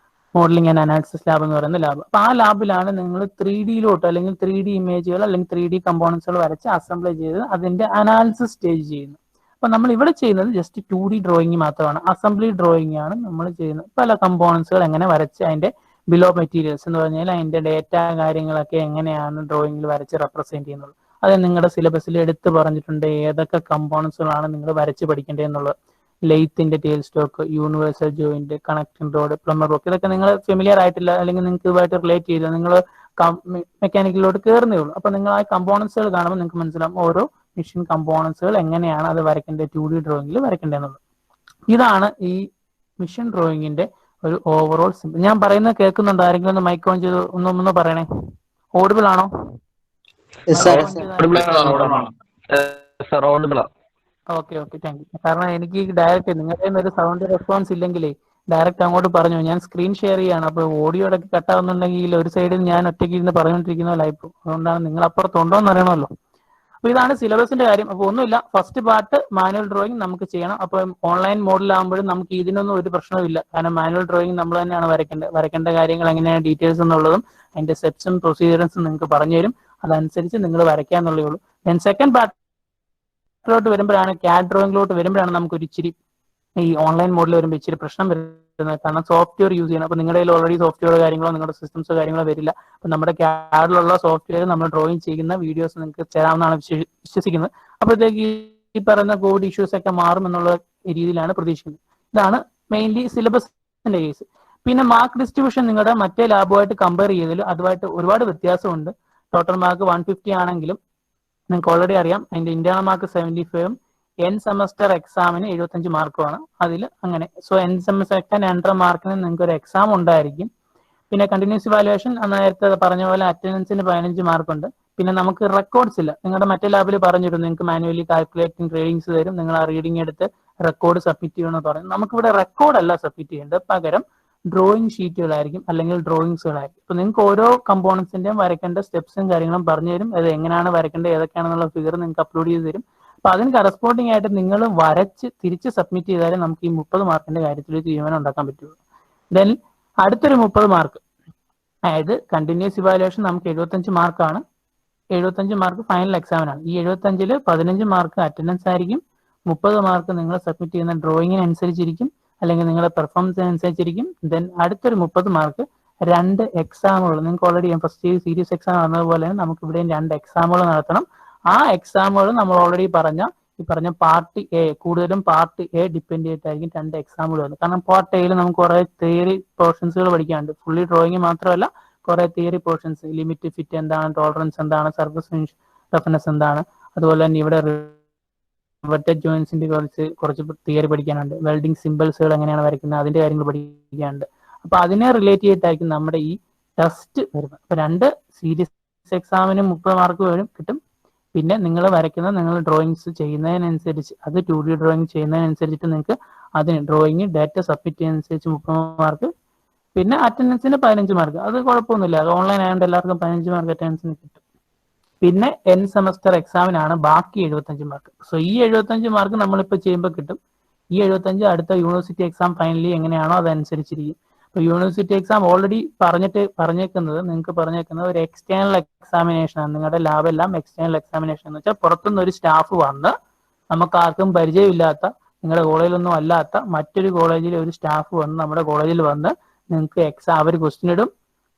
A: മോഡലിംഗ് ആൻഡ് അനാലിസിസ് ലാബ് എന്ന് പറയുന്ന ലാബ്. അപ്പൊ ആ ലാബിലാണ് നിങ്ങൾ 3Dയിലോട്ട് അല്ലെങ്കിൽ 3D ഇമേജുകൾ അല്ലെങ്കിൽ 3D കമ്പോണൻസുകൾ വരച്ച് അസംബ്ലി ചെയ്ത് അതിന്റെ അനാലിസിസ് സ്റ്റേജ് ചെയ്യുന്നത്. അപ്പൊ നമ്മൾ ഇവിടെ ചെയ്യുന്നത് ജസ്റ്റ് 2D ഡ്രോയിങ് മാത്രമാണ്. അസംബ്ലി ഡ്രോയിങ് ആണ് നമ്മൾ ചെയ്യുന്നത്. പല കമ്പോണൻസുകൾ എങ്ങനെ വരച്ച് അതിന്റെ ബിലോ മെറ്റീരിയൽസ് എന്ന് പറഞ്ഞാൽ അതിന്റെ ഡേറ്റ കാര്യങ്ങളൊക്കെ എങ്ങനെയാണ് ഡ്രോയിങ്ങിൽ വരച്ച് റെപ്രസെന്റ് ചെയ്യുന്നത്. അത് നിങ്ങളുടെ സിലബസിൽ എടുത്ത് പറഞ്ഞിട്ടുണ്ട് ഏതൊക്കെ കമ്പോണൻസുകളാണ് നിങ്ങൾ വരച്ച് പഠിക്കേണ്ടത് എന്നുള്ളത്. ലെയ്ത്തിന്റെ tail stock, universal joint, connecting rod, plummer block, ഇതൊക്കെ നിങ്ങൾ ഫെമിലിയർ ആയിട്ടില്ല അല്ലെങ്കിൽ നിങ്ങൾക്ക് ഇതുമായിട്ട് റിലേറ്റ് ചെയ്യില്ല. നിങ്ങൾ മെക്കാനിക്കലിലോട്ട് കയറുന്നേ ഉള്ളൂ. അപ്പൊ നിങ്ങൾ ആ കമ്പോണൻസുകൾ കാണുമ്പോൾ നിങ്ങൾക്ക് മനസ്സിലാവും ഓരോ മെഷീൻ കമ്പോണൻസുകൾ എങ്ങനെയാണ് അത് വരയ്ക്കേണ്ടത് 2D ഡ്രോയിങ്ങിൽ വരയ്ക്കേണ്ടതെന്നുള്ളത്. ഇതാണ് ഈ മിഷൻ ഡ്രോയിങ്ങിന്റെ ഒരു ഓവറോൾ സിമ്പിൾ. ഞാൻ പറയുന്നത് കേൾക്കുന്നുണ്ടോ? ആരെങ്കിലും ഒന്ന് മൈക്ക് ഓൺ ചെയ്ത് ഒന്ന് പറയണേ. ഓഡിബിൾ ആണോ? Okay okay, thank you. കാരണം എനിക്ക് ഡയറക്റ്റ് നിങ്ങളുടെ ഒരു സൗണ്ട് റെസ്പോൺസ് ഇല്ലെങ്കിലേ ഡയറക്റ്റ് അങ്ങോട്ട് പറഞ്ഞു. ഞാൻ സ്ക്രീൻ ഷെയർ ചെയ്യാണ്. അപ്പൊ ഓഡിയോ ഇടയ്ക്ക് കട്ടാവുന്നുണ്ടെങ്കിൽ ഒരു സൈഡിൽ ഞാൻ ഒറ്റയ്ക്ക് ഇരുന്ന് പറഞ്ഞുകൊണ്ടിരിക്കുന്ന ലൈഫ്. അതുകൊണ്ടാണ് നിങ്ങൾ അപ്പുറത്തുണ്ടോ എന്ന് അറിയണമല്ലോ. അപ്പൊ ഇതാണ് സിലബസിന്റെ കാര്യം. അപ്പൊ ഒന്നുമില്ല, ഫസ്റ്റ് പാർട്ട് മാനുവൽ ഡ്രോയിങ് നമുക്ക് ചെയ്യണം. അപ്പൊ ഓൺലൈൻ മോഡിലാകുമ്പോഴും നമുക്ക് ഇതിനൊന്നും ഒരു പ്രശ്നമില്ല. കാരണം മാനുവൽ ഡ്രോയിങ് നമ്മൾ തന്നെയാണ് വരയ്ക്കേണ്ട കാര്യങ്ങൾ എങ്ങനെയാണ് ഡീറ്റെയിൽസ് എന്നുള്ളതും അതിന്റെ സ്റ്റെപ്സും പ്രൊസീജിയർസും നിങ്ങൾക്ക് പറഞ്ഞു തരും. അതനുസരിച്ച് നിങ്ങൾ വരയ്ക്കാന്നുള്ളേ ഉള്ളൂ. ദെൻ സെക്കൻഡ് പാർട്ടിലോട്ട് വരുമ്പോഴാണ്, ക്യാഡ് ഡ്രോയിങ്ങിലോട്ട് വരുമ്പോഴാണ് നമുക്ക് ഒരു ഇച്ചിരി ഈ ഓൺലൈൻ മോഡിൽ വരുമ്പോൾ ഇച്ചിരി പ്രശ്നം വരുന്നത്. കാരണം സോഫ്റ്റ്വെയർ യൂസ് ചെയ്യണം. അപ്പൊ നിങ്ങളുടെ കയ്യിൽ ഓൾറെഡി സോഫ്റ്റ്വെയർ കാര്യങ്ങളോ നിങ്ങളുടെ സിസ്റ്റംസോ കാര്യങ്ങളോ വരില്ല. അപ്പൊ നമ്മുടെ ക്യാഡിലുള്ള സോഫ്റ്റ്വെയർ നമ്മൾ ഡ്രോയിങ് ചെയ്യുന്ന വീഡിയോസ് നിങ്ങൾക്ക് തരാമെന്നാണ് വിശ്വസിക്കുന്നത്. അപ്പോഴത്തേക്ക് ഈ പറയുന്ന കോഡ് ഇഷ്യൂസ് ഒക്കെ മാറും എന്നുള്ള രീതിയിലാണ് പ്രതീക്ഷിക്കുന്നത്. ഇതാണ് മെയിൻലി സിലബസിന്റെ കേസ്. പിന്നെ മാർക്ക് ഡിസ്ട്രിബ്യൂഷൻ നിങ്ങളുടെ മറ്റേ ലാബുമായിട്ട് കമ്പയർ ചെയ്തതിൽ അതുമായിട്ട് ഒരുപാട് വ്യത്യാസമുണ്ട്. ടോട്ടൽ മാർക്ക് 150 ആണെങ്കിലും നിങ്ങൾക്ക് ഓൾറെഡി അറിയാം അതിന്റെ ഇന്റേണൽ മാർക്ക് 75ഉം എൻ സെമസ്റ്റർ എക്സാമിന് 75 മാർക്കുമാണ് അതിൽ. അങ്ങനെ സോ എൻ സെമസ്റ്റർ 2.5 മാർക്കിന് നിങ്ങൾക്ക് ഒരു എക്സാം ഉണ്ടായിരിക്കും. പിന്നെ കണ്ടിന്യൂസ് ഇവാലുവേഷൻ നേരത്തെ പറഞ്ഞ പോലെ അറ്റൻഡൻസിന് 15 മാർക്കുണ്ട്. പിന്നെ നമുക്ക് റെക്കോർഡ്സ് ഇല്ല. നിങ്ങളുടെ മറ്റേ ലാബിൽ പറഞ്ഞിരുന്നു നിങ്ങൾക്ക് മാനുവലി കാൽക്കുലേറ്റിംഗ് റീഡിങ്സ് തരും, നിങ്ങൾ ആ റീഡിംഗ് എടുത്ത് റെക്കോർഡ് സബ്മിറ്റ് ചെയ്യണമെന്ന് പറയും. നമുക്കിവിടെ റെക്കോർഡല്ല സബ്മിറ്റ് ചെയ്യേണ്ടത്, പകരം ഡ്രോയിങ് ഷീറ്റുകളായിരിക്കും അല്ലെങ്കിൽ ഡ്രോയിങ്സുകളായിരിക്കും. അപ്പൊ നിങ്ങൾക്ക് ഓരോ കമ്പോണൻസിന്റെയും വരയ്ക്കേണ്ട സ്റ്റെപ്സും കാര്യങ്ങളും പറഞ്ഞു തരും. അത് എങ്ങനെയാണ് വരയ്ക്കേണ്ടത് ഏതൊക്കെയാണെന്നുള്ള ഫിഗർ നിങ്ങൾക്ക് അപ്ലോഡ് ചെയ്ത് തരും. അപ്പൊ അതിന് കറസ്പോണ്ടിങ് ആയിട്ട് നിങ്ങൾ വരച്ച് തിരിച്ച് സബ്മിറ്റ് ചെയ്താലേ നമുക്ക് ഈ 30 മാർക്കിന്റെ കാര്യത്തിൽ തീരുമാനം ഉണ്ടാക്കാൻ പറ്റുള്ളൂ. ദെൻ അടുത്തൊരു 30 മാർക്ക്, അതായത് കണ്ടിന്യൂസ് ഇവാലുവേഷൻ നമുക്ക് 75 മാർക്കാണ്. 75 മാർക്ക് ഫൈനൽ എക്സാമിനാണ്. ഈ 75-ൽ 15 മാർക്ക് അറ്റൻഡൻസ് ആയിരിക്കും. 30 മാർക്ക് നിങ്ങൾ സബ്മിറ്റ് ചെയ്യുന്ന ഡ്രോയിങ്ങിനനുസരിച്ചിരിക്കും അല്ലെങ്കിൽ നിങ്ങളുടെ പെർഫോമൻസിന് അനുസരിച്ചിരിക്കും. ദെൻ അടുത്തൊരു 30 മാർക്ക് 2 എക്സാമുകൾ. നിങ്ങൾക്ക് ഓൾറെഡി ഫസ്റ്റ് സീരീസ് എക്സാം നടന്നതുപോലെ തന്നെ നമുക്ക് ഇവിടെയും 2 എക്സാമുകൾ നടത്തണം. ആ എക്സാമുകൾ നമ്മൾ ഓൾറെഡി ഈ പറഞ്ഞ പാർട്ട് എ, കൂടുതലും പാർട്ട് എ ഡിപ്പെൻഡ് ചെയ്തിട്ടായിരിക്കും 2 എക്സാമുകൾ വരുന്നത്. കാരണം പാർട്ട് എയിൽ നമുക്ക് കുറെ തിയറി പോർഷൻസുകൾ പഠിക്കാനുണ്ട്. ഫുള്ളി ഡ്രോയിങ് മാത്രമല്ല കുറെ തിയറി പോർഷൻസ്, ലിമിറ്റ്, ഫിറ്റ് എന്താണ്, ടോളറൻസ് എന്താണ്, സർഫസ് റഫ്നെസ് എന്താണ്, അതുപോലെ തന്നെ ഇവിടെ റിവറ്റഡ് ജോയിൻസിന്റെ കുറച്ച് തിയറി പഠിക്കാനുണ്ട്. വെൽഡിംഗ് സിമ്പിൾസുകൾ എങ്ങനെയാണ് വരയ്ക്കുന്നത് അതിന്റെ കാര്യങ്ങൾ പഠിക്കാനുണ്ട്. അപ്പൊ അതിനെ റിലേറ്റ് ചെയ്തിട്ടായിരിക്കും നമ്മുടെ ഈ ടെസ്റ്റ് വരുന്നത്. അപ്പൊ 2 സീരീസ് എക്സാമിന് 30 മാർക്ക് വരും കിട്ടും. പിന്നെ നിങ്ങൾ വരയ്ക്കുന്ന നിങ്ങൾ ഡ്രോയിങ്സ് ചെയ്യുന്നതിനനുസരിച്ച് അത് 2D ഡ്രോയിങ് ചെയ്യുന്നതിനനുസരിച്ചിട്ട് നിങ്ങൾക്ക് അതിന് ഡ്രോയിങ് ഡാറ്റ സബ്മിറ്റ് ചെയ്യുന്നതനുസരിച്ച് 30 മാർക്ക്. പിന്നെ അറ്റൻഡൻസിന് 15 മാർക്ക്. അത് കുഴപ്പമൊന്നുമില്ല, അത് ഓൺലൈൻ ആയതുകൊണ്ട് എല്ലാവർക്കും 15 മാർക്ക് അറ്റൻഡൻസിന് കിട്ടും. പിന്നെ എൻ സെമസ്റ്റർ എക്സാമിനാണ് ബാക്കി 75 മാർക്ക്. സോ ഈ 75 മാർക്ക് നമ്മളിപ്പോൾ ചെയ്യുമ്പോൾ കിട്ടും. ഈ 75 അടുത്ത യൂണിവേഴ്സിറ്റി എക്സാം ഫൈനലി എങ്ങനെയാണോ അതനുസരിച്ചിരിക്കും. ഇപ്പൊ യൂണിവേഴ്സിറ്റി എക്സാം ഓൾറെഡി നിങ്ങൾക്ക് പറഞ്ഞേക്കുന്നത് ഒരു എക്സ്റ്റേണൽ എക്സാമിനേഷൻ ആണ്. നിങ്ങളുടെ ലാബെല്ലാം എക്സ്റ്റേണൽ എക്സാമിനേഷൻ എന്ന് വെച്ചാൽ പുറത്തുനിന്ന് ഒരു സ്റ്റാഫ് വന്ന് നമുക്ക് ആർക്കും പരിചയമില്ലാത്ത, നിങ്ങളുടെ കോളേജിലൊന്നും അല്ലാത്ത മറ്റൊരു കോളേജിലെ ഒരു സ്റ്റാഫ് വന്ന് നമ്മുടെ കോളേജിൽ വന്ന് നിങ്ങൾക്ക് എക്സാം, അവർ ക്വസ്റ്റ്യൻ ഇടും,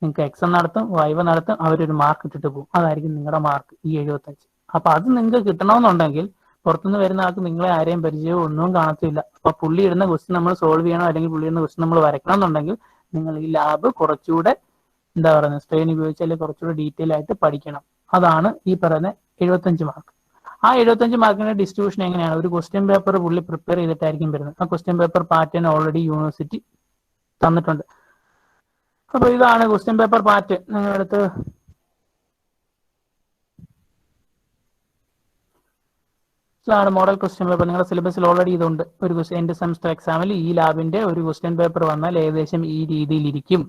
A: നിങ്ങൾക്ക് എക്സാം നടത്തും, വൈവ നടത്തും, അവരൊരു മാർക്ക് ഇട്ടിട്ട് പോകും. അതായിരിക്കും നിങ്ങളുടെ മാർക്ക് ഈ 75. അപ്പൊ അത് നിങ്ങൾക്ക് കിട്ടണമെന്നുണ്ടെങ്കിൽ പുറത്തുനിന്ന് വരുന്ന ആൾക്ക് നിങ്ങളെ ആരെയും പരിചയവും ഒന്നും കാണത്തില്ല. അപ്പൊ പുള്ളി ഇടുന്ന ക്വസ്റ്റ്യൻ നമ്മൾ സോൾവ് ചെയ്യണം, അല്ലെങ്കിൽ പുള്ളി ഇടുന്ന ക്വസ്റ്റ്യൻ നമ്മൾ വരയ്ക്കണം എന്നുണ്ടെങ്കിൽ നിങ്ങൾ ഈ ലാബ് കുറച്ചുകൂടെ എന്താ പറയുന്നത് സ്ട്രെയിൻ ഉപയോഗിച്ച് അല്ലെങ്കിൽ കുറച്ചുകൂടെ ഡീറ്റെയിൽ ആയിട്ട് പഠിക്കണം. അതാണ് ഈ പറയുന്ന 75 മാർക്ക്. ആ 75 മാർക്കിന്റെ ഡിസ്ട്രിബ്യൂഷൻ എങ്ങനെയാണ്? ഒരു ക്വസ്റ്റ്യൻ പേപ്പർ പുള്ളി പ്രിപ്പയർ ചെയ്തിട്ടായിരിക്കും വരുന്നത്. ആ question paper pattern already university തന്നിട്ടുണ്ട്. അപ്പൊ ഇതാണ് ക്വസ്റ്റ്യൻ പേപ്പർ പാറ്റേൺ. നിങ്ങളടുത്ത് ഇതാണ് മോഡൽ ക്വസ്റ്റ്യൻ പേപ്പർ. നിങ്ങളുടെ സിലബസിൽ ഓൾറെഡി ഇതുണ്ട്. ഒരു എൻഡ് സെമസ്റ്റർ എക്സാമിൽ ഈ ലാബിന്റെ ഒരു ക്വസ്റ്റ്യൻ പേപ്പർ വന്നാൽ ഏകദേശം ഈ രീതിയിലിരിക്കും.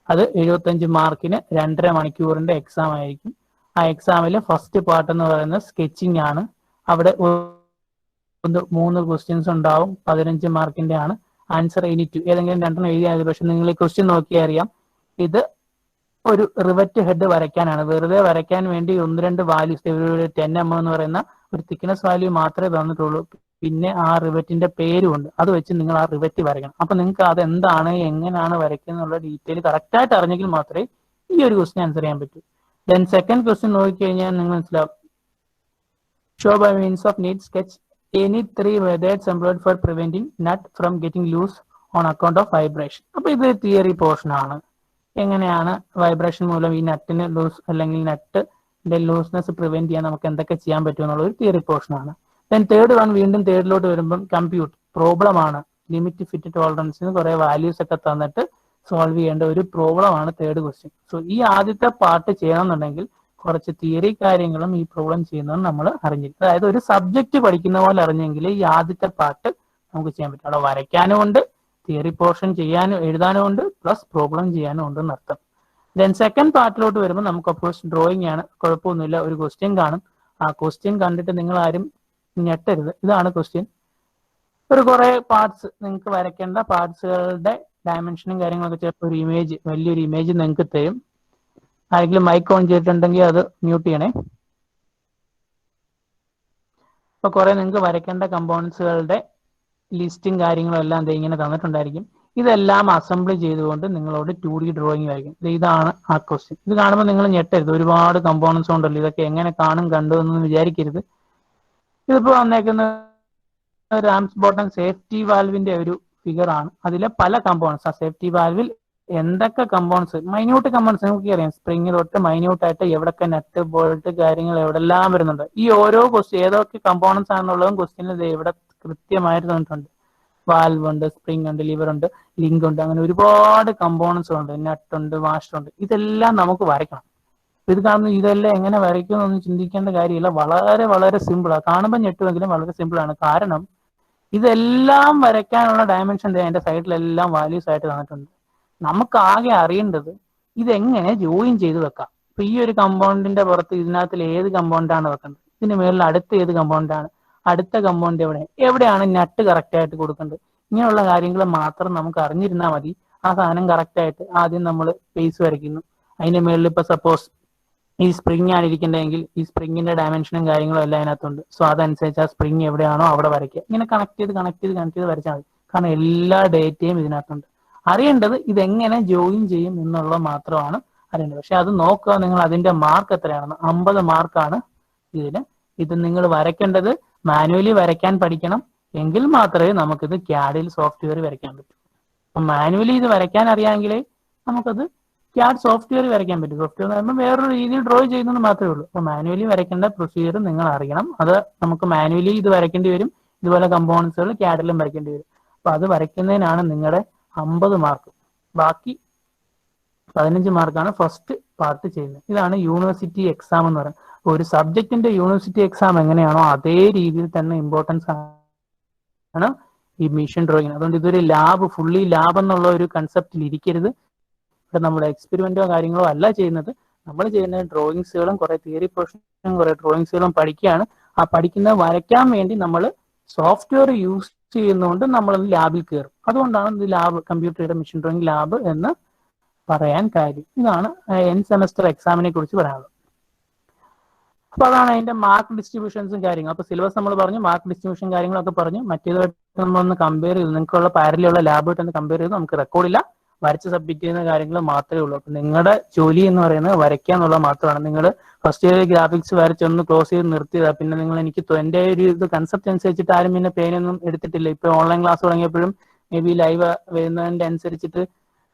A: അത് 75 മാർക്കിന് 2.5 മണിക്കൂറിന്റെ എക്സാം ആയിരിക്കും. ആ എക്സാമിൽ ഫസ്റ്റ് പാർട്ട് എന്ന് പറയുന്നത് സ്കെച്ചിങ് ആണ്. അവിടെ 3 ക്വസ്റ്റ്യൻസ് ഉണ്ടാവും. 15 മാർക്കിന്റെ ആണ്. ആൻസർ എനി2 ഏതെങ്കിലും 2 എഴുതിയാൽ. പക്ഷെ നിങ്ങൾ ഈ ക്വസ്റ്റ്യൻ നോക്കിയാൽ അറിയാം, ഇത് ഒരു റിവറ്റ് ഹെഡ് വരയ്ക്കാനാണ്. വെറുതെ വരയ്ക്കാൻ വേണ്ടി 1-2 വാല്യൂസ്, 10mm എന്ന് പറയുന്ന ഒരു തിക്നെസ് വാല്യൂ മാത്രമേ തന്നിട്ടുള്ളൂ. പിന്നെ ആ റിവറ്റിന്റെ പേരുമുണ്ട്. അത് വെച്ച് നിങ്ങൾ ആ റിവറ്റ് വരയ്ക്കണം. അപ്പൊ നിങ്ങൾക്ക് അത് എന്താണ്, എങ്ങനെയാണ് വരയ്ക്കുന്നത് എന്നുള്ള ഡീറ്റെയിൽ കറക്റ്റ് ആയിട്ട് അറിഞ്ഞെങ്കിൽ മാത്രമേ ഈ ഒരു ക്വസ്റ്റ്യൻ ആൻസർ ചെയ്യാൻ പറ്റൂ. ദെൻ സെക്കൻഡ് ക്വസ്റ്റ്യൻ നോക്കിക്കഴിഞ്ഞാൽ നിങ്ങൾ മനസ്സിലാവും. Show by means of neat sketch any 3 methods employed for preventing nut from getting loose on account of vibration. അപ്പൊ ഇത് തിയറി പോർഷൻ ആണ്. എങ്ങനെയാണ് വൈബ്രേഷൻ മൂലം ഈ നട്ടിന് ലൂസ് അല്ലെങ്കിൽ നട്ടിന്റെ ലൂസ്നെസ് പ്രിവെന്റ് ചെയ്യാൻ നമുക്ക് എന്തൊക്കെ ചെയ്യാൻ പറ്റും എന്നുള്ള ഒരു തിയറി പോർഷൻ ആണ്. ദെൻ തേർഡ് വൺ, വീണ്ടും തേർഡിലോട്ട് വരുമ്പം കമ്പ്യൂട്ട് പ്രോബ്ലം ആണ്. ലിമിറ്റ് ഫിറ്റ് ടോളറൻസിന് കുറെ വാല്യൂസ് ഒക്കെ തന്നിട്ട് സോൾവ് ചെയ്യേണ്ട ഒരു പ്രോബ്ലം ആണ് തേർഡ് ക്വസ്റ്റ്യൻ. സോ ഈ ആദ്യത്തെ പാർട്ട് ചെയ്യണമെന്നുണ്ടെങ്കിൽ കുറച്ച് തിയറി കാര്യങ്ങളും ഈ പ്രോബ്ലം ചെയ്യുന്നത് നമ്മൾ അറിഞ്ഞിരിക്കും. അതായത് ഒരു സബ്ജക്ട് പഠിക്കുന്ന പോലെ അറിഞ്ഞെങ്കിൽ ഈ ആദ്യത്തെ പാർട്ട് നമുക്ക് ചെയ്യാൻ പറ്റും. അവിടെ വരയ്ക്കാനും ഉണ്ട്, തിയറി പോർഷൻ ചെയ്യാനും എഴുതാനും ഉണ്ട്, പ്ലസ് പ്രോബ്ലം ചെയ്യാനും ഉണ്ട് എന്നർത്ഥം. ദെൻ സെക്കൻഡ് പാർട്ടിലോട്ട് വരുമ്പോൾ നമുക്ക് അപ്പോഴ്സ് ഡ്രോയിങ് ആണ്. കുഴപ്പമൊന്നുമില്ല, ഒരു ക്വസ്റ്റ്യൻ കാണും. ആ ക്വസ്റ്റ്യൻ കണ്ടിട്ട് നിങ്ങൾ ആരും ഞെട്ടരുത്. ഇതാണ് ക്വസ്റ്റ്യൻ. ഒരു കുറെ പാർട്സ് നിങ്ങൾക്ക് വരയ്ക്കേണ്ട പാർട്സുകളുടെ ഡയമെൻഷനും കാര്യങ്ങളൊക്കെ ചിലപ്പോൾ ഒരു ഇമേജ്, വലിയൊരു ഇമേജ് നിങ്ങൾക്ക് തരും. ആരെങ്കിലും മൈക്ക് ഓൺ ചെയ്തിട്ടുണ്ടെങ്കിൽ അത് മ്യൂട്ട് ചെയ്യണേ. അപ്പൊ കുറെ നിങ്ങൾക്ക് വരയ്ക്കേണ്ട കമ്പോണൻസുകളുടെ ലിസ്റ്റും കാര്യങ്ങളും എല്ലാം ഇങ്ങനെ തന്നിട്ടുണ്ടായിരിക്കും. ഇതെല്ലാം അസംബിൾ ചെയ്തുകൊണ്ട് നിങ്ങളോട് 2D ഡ്രോയിങ് വരയ്ക്കും. ഇതാണ് ആ ക്വസ്റ്റ്യൻ. ഇത് കാണുമ്പോൾ നിങ്ങൾ ഞെട്ടരുത്, ഒരുപാട് കമ്പോണൻസ് ഉണ്ടല്ലോ, ഇതൊക്കെ എങ്ങനെ കാണും കണ്ടു എന്നൊന്നും വിചാരിക്കരുത്. ഇതിപ്പോ വന്നേക്കുന്ന റാംസ് ബോട്ടം സേഫ്റ്റി വാൽവിന്റെ ഒരു ഫിഗർ ആണ്. അതിലെ പല കമ്പോണൻസ്, ആ സേഫ്റ്റി വാൽവിൽ എന്തൊക്കെ കമ്പോണൻസ്, മൈന്യൂട്ട് കമ്പോണൻസ് നമുക്കറിയാം. സ്പ്രിങ് തൊട്ട് മൈന്യൂട്ട് ആയിട്ട് എവിടൊക്കെ നട്ട് ബോൾട്ട് കാര്യങ്ങൾ എവിടെല്ലാം വരുന്നുണ്ട്. ഈ ഓരോ ക്വസ്റ്റ്യൻ ഏതൊക്കെ കമ്പോണൻസ് ആണെന്നുള്ളതും ക്വസ്റ്റ്യനിൽ ഇവിടെ കൃത്യമായിട്ട് തന്നിട്ടുണ്ട്. വാൽവ് ഉണ്ട്, സ്പ്രിംഗ് ഉണ്ട്, ലിവർ ഉണ്ട്, ലിങ്ക് ഉണ്ട്, അങ്ങനെ ഒരുപാട് കമ്പോണൻസ് ഉണ്ട്, നട്ട് ഉണ്ട്, വാഷർ ഉണ്ട്. ഇതെല്ലാം നമുക്ക് വരയ്ക്കണം. ഇത് കാണുന്നു, ഇതെല്ലാം എങ്ങനെ വരയ്ക്കും എന്നൊന്നും ചിന്തിക്കേണ്ട കാര്യമില്ല. വളരെ വളരെ സിമ്പിളാണ്. കാണുമ്പോൾ ഞെട്ടുമെങ്കിലും വളരെ സിമ്പിളാണ്. കാരണം ഇതെല്ലാം വരയ്ക്കാനുള്ള ഡയമെൻഷൻ അതിന്റെ സൈഡിലെല്ലാം വാല്യൂസ് ആയിട്ട് തന്നിട്ടുണ്ട്. നമുക്ക് ആകെ അറിയേണ്ടത് ഇതെങ്ങനെ ജോയിൻ ചെയ്ത് വെക്കാം. ഇപ്പൊ ഈ ഒരു കമ്പൗണ്ടിന്റെ പുറത്ത് ഇതിനകത്തിൽ ഏത് കമ്പൗണ്ടാണ് വെക്കേണ്ടത്, ഇതിന് മേളിൽ അടുത്ത ഏത് കമ്പൗണ്ടാണ്, അടുത്ത കമ്പൗണ്ട് എവിടെയാണ് നട്ട് കറക്റ്റ് ആയിട്ട് കൊടുക്കേണ്ടത്, ഇങ്ങനെയുള്ള കാര്യങ്ങൾ മാത്രം നമുക്ക് അറിഞ്ഞിരുന്നാൽ മതി. ആ സാധനം കറക്റ്റ് ആയിട്ട് ആദ്യം നമ്മൾ ഫേസ് വരയ്ക്കുന്നു. അതിന്റെ മേളിൽ ഇപ്പൊ സപ്പോസ് ഈ സ്പ്രിംഗ് ആണ് ഇരിക്കേണ്ടതെങ്കിൽ ഈ സ്പ്രിങ്ങിന്റെ ഡയമെൻഷനും കാര്യങ്ങളും എല്ലാം അതിനകത്തുണ്ട്. സോ അതനുസരിച്ച് ആ സ്പ്രിംഗ് എവിടെയാണോ അവിടെ വരയ്ക്കുക. ഇങ്ങനെ കണക്ട് ചെയ്ത് വരച്ചാൽ മതി. കാരണം എല്ലാ ഡേറ്റയും ഇതിനകത്തുണ്ട്. അറിയേണ്ടത് ഇതെങ്ങനെ ജോയിൻ ചെയ്യും എന്നുള്ളത് മാത്രമാണ് അറിയേണ്ടത്. പക്ഷെ അത് നോക്കുക നിങ്ങൾ, അതിന്റെ മാർക്ക് എത്രയാണെന്ന്. 50 മാർക്കാണ് ഇതിന്. ഇത് നിങ്ങൾ വരയ്ക്കേണ്ടത് മാനുവലി വരയ്ക്കാൻ പഠിക്കണം. എങ്കിൽ മാത്രമേ നമുക്കിത് ക്യാഡിൽ സോഫ്റ്റ്വെയർ വരയ്ക്കാൻ പറ്റൂ. അപ്പൊ മാനുവലി ഇത് വരയ്ക്കാൻ അറിയാമെങ്കിലേ നമുക്കത് ക്യാഡ് സോഫ്റ്റ്വെയർ വരയ്ക്കാൻ പറ്റും. സോഫ്റ്റ്വെയർ എന്ന് പറയുമ്പോൾ വേറൊരു രീതിയിൽ ഡ്രോ ചെയ്യുന്നത് മാത്രമേ ഉള്ളൂ. അപ്പൊ മാനുവലി വരയ്ക്കേണ്ട പ്രൊസീജിയർ നിങ്ങൾ അറിയണം. അത് നമുക്ക് മാനുവലി ഇത് വരയ്ക്കേണ്ടി വരും. ഇതുപോലെ കമ്പോണൻസുകൾ ക്യാഡിലും വരയ്ക്കേണ്ടി വരും. അപ്പൊ അത് വരയ്ക്കുന്നതിനാണ് നിങ്ങളുടെ 50 മാർക്ക്. ബാക്കി 15 മാർക്കാണ് ഫസ്റ്റ് പാർട്ട് ചെയ്യുന്നത്. ഇതാണ് യൂണിവേഴ്സിറ്റി എക്സാം എന്ന് പറയുന്നത്. ഒരു സബ്ജക്റ്റിന്റെ യൂണിവേഴ്സിറ്റി എക്സാം എങ്ങനെയാണോ അതേ രീതിയിൽ തന്നെ ഇമ്പോർട്ടൻസ് ആണ് ഈ മിഷൻ ഡ്രോയിങ്. അതുകൊണ്ട് ഇതൊരു ലാബ്, ഫുള്ളി ലാബ് എന്നുള്ള ഒരു കൺസെപ്റ്റിൽ ഇരിക്കരുത്. ഇവിടെ നമ്മുടെ എക്സ്പെരിമെന്റോ കാര്യങ്ങളോ അല്ല ചെയ്യുന്നത്. നമ്മൾ ചെയ്യുന്ന ഡ്രോയിങ്സുകളും കുറെ തിയറി പോർഷനും കുറെ ഡ്രോയിങ്സുകളും പഠിക്കുകയാണ്. ആ പഠിക്കുന്നത് വരയ്ക്കാൻ വേണ്ടി നമ്മൾ സോഫ്റ്റ്വെയർ യൂസ് ചെയ്യുന്നതുകൊണ്ട് നമ്മൾ ലാബിൽ കയറും. അതുകൊണ്ടാണ് ഇത് lab, computer mission drawing lab എന്ന് പറയാൻ കാര്യം. ഇതാണ് എൻഡ് സെമസ്റ്റർ എക്സാമിനെ കുറിച്ച് പറയാനുള്ളത്. അപ്പൊ അതാണ് അതിന്റെ മാർക്ക് ഡിസ്ട്രിബ്യൂഷൻസും കാര്യങ്ങളും. അപ്പൊ സിലബസ് നമ്മൾ പറഞ്ഞു, മാർക്ക് ഡിസ്ട്രിബ്യൂഷൻ കാര്യങ്ങളൊക്കെ പറഞ്ഞു. മറ്റേതായിട്ട് നമ്മളൊന്ന് കമ്പയർ ചെയ്തു, നിങ്ങൾക്കുള്ള പാരലുള്ള ലാബായിട്ട് ഒന്ന് കമ്പയർ ചെയ്തു. നമുക്ക് റെക്കോർഡില്ല, വരച്ച് സബ്മിറ്റ് ചെയ്യുന്ന കാര്യങ്ങൾ മാത്രമേ ഉള്ളൂ. അപ്പൊ നിങ്ങളുടെ ജോലി എന്ന് പറയുന്നത് വരയ്ക്കുക എന്നുള്ളത് മാത്രമാണ്. നിങ്ങൾ ഫസ്റ്റ് ഇയർ ഗ്രാഫിക്സ് വരച്ചൊന്ന് ക്ലോസ് ചെയ്ത് നിർത്തിയതാ. പിന്നെ നിങ്ങൾ എനിക്ക് എന്റെ ഒരു ഇത് കൺസെപ്റ്റ് അനുസരിച്ചിട്ട് ആരും പിന്നെ പേനൊന്നും എടുത്തിട്ടില്ല. ഇപ്പൊ ഓൺലൈൻ ക്ലാസ് തുടങ്ങിയപ്പോഴും മേ ബി ലൈവ് വരുന്നതിന്റെ അനുസരിച്ചിട്ട്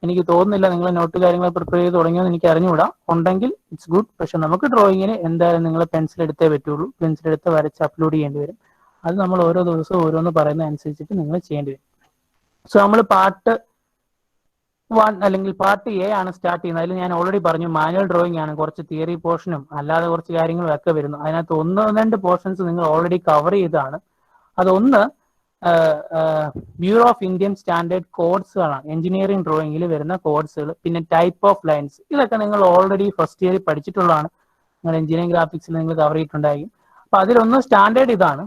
A: എനിക്ക് തോന്നുന്നില്ല നിങ്ങൾ നോട്ട് കാര്യങ്ങൾ പ്രിപ്പയർ ചെയ്ത് തുടങ്ങിയെന്ന് എനിക്ക് അറിഞ്ഞുകൂടാ. ഉണ്ടെങ്കിൽ ഇറ്റ്സ് ഗുഡ്. പക്ഷെ നമുക്ക് ഡ്രോയിങ്ങിന് എന്തായാലും നിങ്ങൾ പെൻസിൽ എടുത്തേ പറ്റുള്ളൂ. പെൻസിൽ എടുത്ത് വരച്ച് അപ്ലോഡ് ചെയ്യേണ്ടി വരും. അത് നമ്മൾ ഓരോ ദിവസവും ഓരോന്ന് പറയുന്ന അനുസരിച്ചിട്ട് നിങ്ങൾ ചെയ്യേണ്ടി വരും. സോ നമ്മൾ പാർട്ട് 1 അല്ലെങ്കിൽ പാർട്ട് എ ആണ് സ്റ്റാർട്ട് ചെയ്യുന്നത്. അതിൽ ഞാൻ ഓൾറെഡി പറഞ്ഞു മാനുവൽ ഡ്രോയിങ് ആണ്. കുറച്ച് തിയറി പോർഷനും അല്ലാതെ കുറച്ച് കാര്യങ്ങളും ഒക്കെ വരുന്നു. അതിനകത്ത് 1-2 പോർഷൻസ് നിങ്ങൾ ഓൾറെഡി കവർ ചെയ്തതാണ്. അതൊന്ന് ബ്യൂറോ ഓഫ് ഇന്ത്യൻ സ്റ്റാൻഡേർഡ് കോഡ്സുകളാണ്, എഞ്ചിനീയറിംഗ് ഡ്രോയിങ്ങിൽ വരുന്ന കോഡ്സുകൾ. പിന്നെ ടൈപ്പ് ഓഫ് ലൈൻസ്, ഇതൊക്കെ നിങ്ങൾ ഓൾറെഡി ഫസ്റ്റ് ഇയറിൽ പഠിച്ചിട്ടുള്ളതാണ്. നിങ്ങൾ എഞ്ചിനീയറിംഗ് ഗ്രാഫിക്സിൽ നിങ്ങൾ കവർ ചെയ്തിട്ടുണ്ടായിരിക്കും. അപ്പൊ അതിലൊന്ന് സ്റ്റാൻഡേർഡ് ഇതാണ്,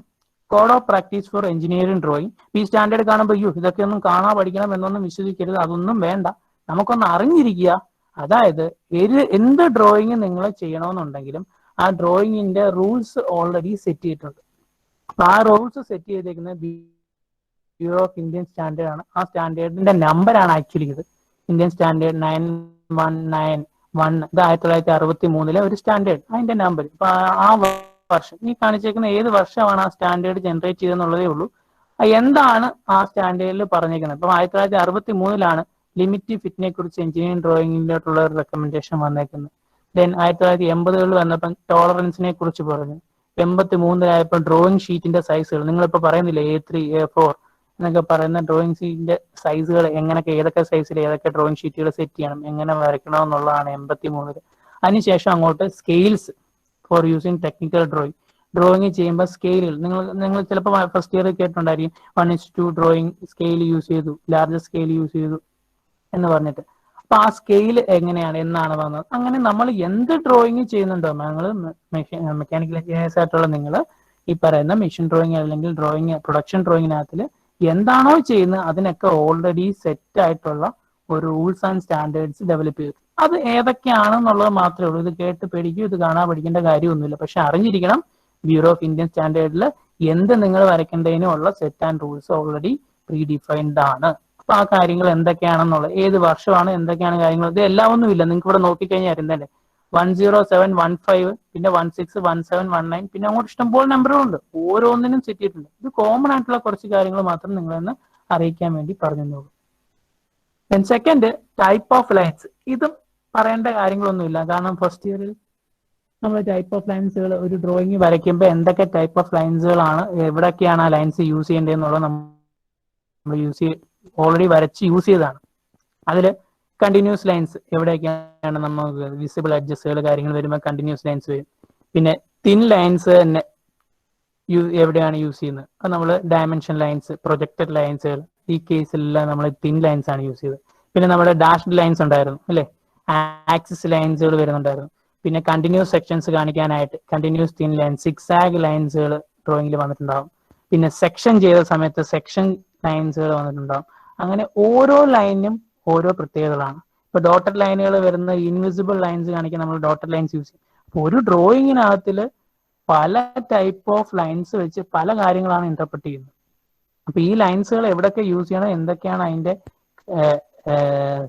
A: code of practice for engineering drawing. ഈ സ്റ്റാൻഡേർഡ് കാണുമ്പോൾ ഇതൊക്കെ ഒന്നും കാണാൻ പഠിക്കണം എന്നൊന്നും വിശ്വസിക്കരുത്. അതൊന്നും വേണ്ട, നമുക്കൊന്ന് അറിഞ്ഞിരിക്കുക. അതായത് എന്ത് ഡ്രോയിങ് നിങ്ങൾ ചെയ്യണമെന്നുണ്ടെങ്കിലും ആ ഡ്രോയിങ്ങിന്റെ റൂൾസ് ഓൾറെഡി സെറ്റ് ചെയ്തിട്ടുണ്ട്. അപ്പൊ ആ റൂൾസ് സെറ്റ് ചെയ്തേക്കുന്നത് ബ്യൂറോ ഓഫ് ഇന്ത്യൻ സ്റ്റാൻഡേർഡ് ആണ്. ആ സ്റ്റാൻഡേർഡിന്റെ നമ്പറാണ് ആക്ച്വലി ഇത്. Indian standard 9191. ഇത് 1963 ഒരു സ്റ്റാൻഡേർഡ്, അതിന്റെ നമ്പർ. ഇപ്പൊ ആ വർഷം ഈ കാണിച്ചേക്കുന്ന ഏത് വർഷമാണ് ആ സ്റ്റാൻഡേർഡ് ജനറേറ്റ് ചെയ്തെന്നുള്ളതേ ഉള്ളൂ. എന്താണ് ആ സ്റ്റാൻഡേർഡിൽ പറഞ്ഞേക്കുന്നത്? ഇപ്പം 1963 ലിമിറ്റ് ഫിറ്റിനെ കുറിച്ച് എഞ്ചിനീയറിംഗ് ഡ്രോയിങ്ങിലോട്ടുള്ള ഒരു റെക്കമെൻഡേഷൻ വന്നേക്കുന്നത്. ദെൻ 1980 വന്നപ്പം ടോളറൻസിനെ കുറിച്ച് പറഞ്ഞു. 83 ഡ്രോയിങ് ഷീറ്റിന്റെ സൈസുകൾ, നിങ്ങളിപ്പോ പറയുന്നില്ലേ A3 A4 എന്നൊക്കെ പറയുന്ന ഡ്രോയിങ് ഷീറ്റിന്റെ സൈസുകൾ എങ്ങനെയൊക്കെ, ഏതൊക്കെ സൈസിൽ ഏതൊക്കെ ഡ്രോയിങ് ഷീറ്റുകൾ സെറ്റ് ചെയ്യണം, എങ്ങനെ വരയ്ക്കണം എന്നുള്ളതാണ് 83. അതിനുശേഷം അങ്ങോട്ട് scales for using technical drawing ചെയ്യുമ്പോൾ സ്കെയിലുകൾ നിങ്ങൾ ചിലപ്പോൾ ഫസ്റ്റ് ഇയർ കേട്ടിട്ടുണ്ടായിരിക്കും 1:2 ഡ്രോയിങ് സ്കെയിൽ യൂസ് ചെയ്തു, ലാർജ് സ്കെയിൽ യൂസ് ചെയ്തു എന്ന് പറഞ്ഞിട്ട്. അപ്പൊ ആ സ്കെയിൽ എങ്ങനെയാണ്, എന്നാണ് വന്നത്. അങ്ങനെ നമ്മൾ എന്ത് ഡ്രോയിങ് ചെയ്യുന്നുണ്ടോ, നിങ്ങൾ മെക്കാനിക്കൽ എഞ്ചിനീയേഴ്സ് ആയിട്ടുള്ള നിങ്ങൾ ഈ പറയുന്ന മെഷീൻ ഡ്രോയിങ് അല്ലെങ്കിൽ പ്രൊഡക്ഷൻ ഡ്രോയിങ്ങിനകത്തിൽ എന്താണോ ചെയ്യുന്നത് അതിനൊക്കെ ഓൾറെഡി സെറ്റ് ആയിട്ടുള്ള ഒരു റൂൾസ് ആൻഡ് സ്റ്റാൻഡേർഡ്സ് ഡെവലപ്പ് ചെയ്തു. അത് ഏതൊക്കെയാണെന്നുള്ളത് മാത്രമേ ഉള്ളൂ. ഇത് കേട്ട് പേടിക്കും, ഇത് കാണാൻ പഠിക്കേണ്ട കാര്യമൊന്നുമില്ല. പക്ഷെ അറിഞ്ഞിരിക്കണം, ബ്യൂറോ ഓഫ് ഇന്ത്യൻ സ്റ്റാൻഡേർഡിൽ എന്ത് നിങ്ങൾ വരയ്ക്കേണ്ടതിനുള്ള set and rules already pre defined ആണ്. അപ്പൊ ആ കാര്യങ്ങൾ എന്തൊക്കെയാണെന്നുള്ളത്, ഏത് വർഷമാണ്, എന്തൊക്കെയാണ് കാര്യങ്ങൾ, ഇത് എല്ലാം ഒന്നുമില്ല. നിങ്ങൾക്ക് ഇവിടെ നോക്കിക്കഴിഞ്ഞാൽ അറിയുന്നതല്ലേ. 10715 പിന്നെ 161719 പിന്നെ അങ്ങോട്ട് ഇഷ്ടംപോലെ നമ്പറുകളുണ്ട്. ഓരോന്നിനും സെറ്റ് ചെയ്തിട്ടുണ്ട്. ഇത് കോമൺ ആയിട്ടുള്ള കുറച്ച് കാര്യങ്ങൾ മാത്രം നിങ്ങളെന്ന് അറിയിക്കാൻ വേണ്ടി പറഞ്ഞുള്ളൂ. Second, type of lines. ഇതും പറയേണ്ട കാര്യങ്ങളൊന്നുമില്ല. കാരണം ഫസ്റ്റ് ഇയറിൽ നമ്മൾ ടൈപ്പ് ഓഫ് ലൈൻസുകൾ ഒരു ഡ്രോയിങ് വരയ്ക്കുമ്പോൾ എന്തൊക്കെ ടൈപ്പ് ഓഫ് ലൈൻസുകളാണ്, എവിടെയൊക്കെയാണ് ആ ലൈൻസ് യൂസ് ചെയ്യേണ്ടതെന്നുള്ളത് നമ്മൾ ഓൾറെഡി വരച്ച് യൂസ് ചെയ്തതാണ്. അതിൽ കണ്ടിന്യൂസ് ലൈൻസ് എവിടെയൊക്കെയാണ് നമുക്ക് വിസിബിൾ അഡ്ജസ്റ്റുകൾ കാര്യങ്ങൾ വരുമ്പോൾ കണ്ടിന്യൂസ് ലൈൻസ് വരും. പിന്നെ തിൻ ലൈൻസ് തന്നെ എവിടെയാണ് യൂസ് ചെയ്യുന്നത്, അത് നമ്മൾ ഡയമെൻഷൻ ലൈൻസ്, പ്രൊജക്റ്റഡ് ലൈൻസുകൾ, ഈ കേസിലെല്ലാം നമ്മൾ തിൻ ലൈൻസ് ആണ് യൂസ് ചെയ്തത്. പിന്നെ നമ്മുടെ ഡാഷ്ഡ് ലൈൻസ് ഉണ്ടായിരുന്നു അല്ലെ, ആക്സിസ് ലൈൻസുകൾ വരുന്നുണ്ടായിരുന്നു. പിന്നെ കണ്ടിന്യൂസ് സെക്ഷൻസ് കാണിക്കാനായിട്ട് കണ്ടിന്യൂസ് തിൻ ലൈൻ, സിക്സാഗ് ലൈൻസുകൾ ഡ്രോയിങ്ങിൽ വന്നിട്ടുണ്ടാവും. പിന്നെ സെക്ഷൻ ചെയ്ത സമയത്ത് സെക്ഷൻ ലൈൻസുകൾ വന്നിട്ടുണ്ടാവും. അങ്ങനെ ഓരോ ലൈനിനും ഓരോ പ്രത്യേകതകളാണ്. ഇപ്പൊ ഡോട്ടഡ് ലൈനുകൾ വരുന്ന ഇൻവിസിബിൾ ലൈൻസ് കാണിക്കാൻ നമ്മൾ ഡോട്ടഡ് ലൈൻസ് യൂസ് ചെയ്യും. അപ്പൊ ഒരു ഡ്രോയിങ്ങിനകത്തില് പല ടൈപ്പ് ഓഫ് ലൈൻസ് വെച്ച് പല കാര്യങ്ങളാണ് ഇന്റർപ്രറ്റ് ചെയ്യുന്നത്. അപ്പൊ ഈ ലൈൻസുകൾ എവിടെയൊക്കെ യൂസ് ചെയ്യണം, എന്തൊക്കെയാണ് അതിന്റെ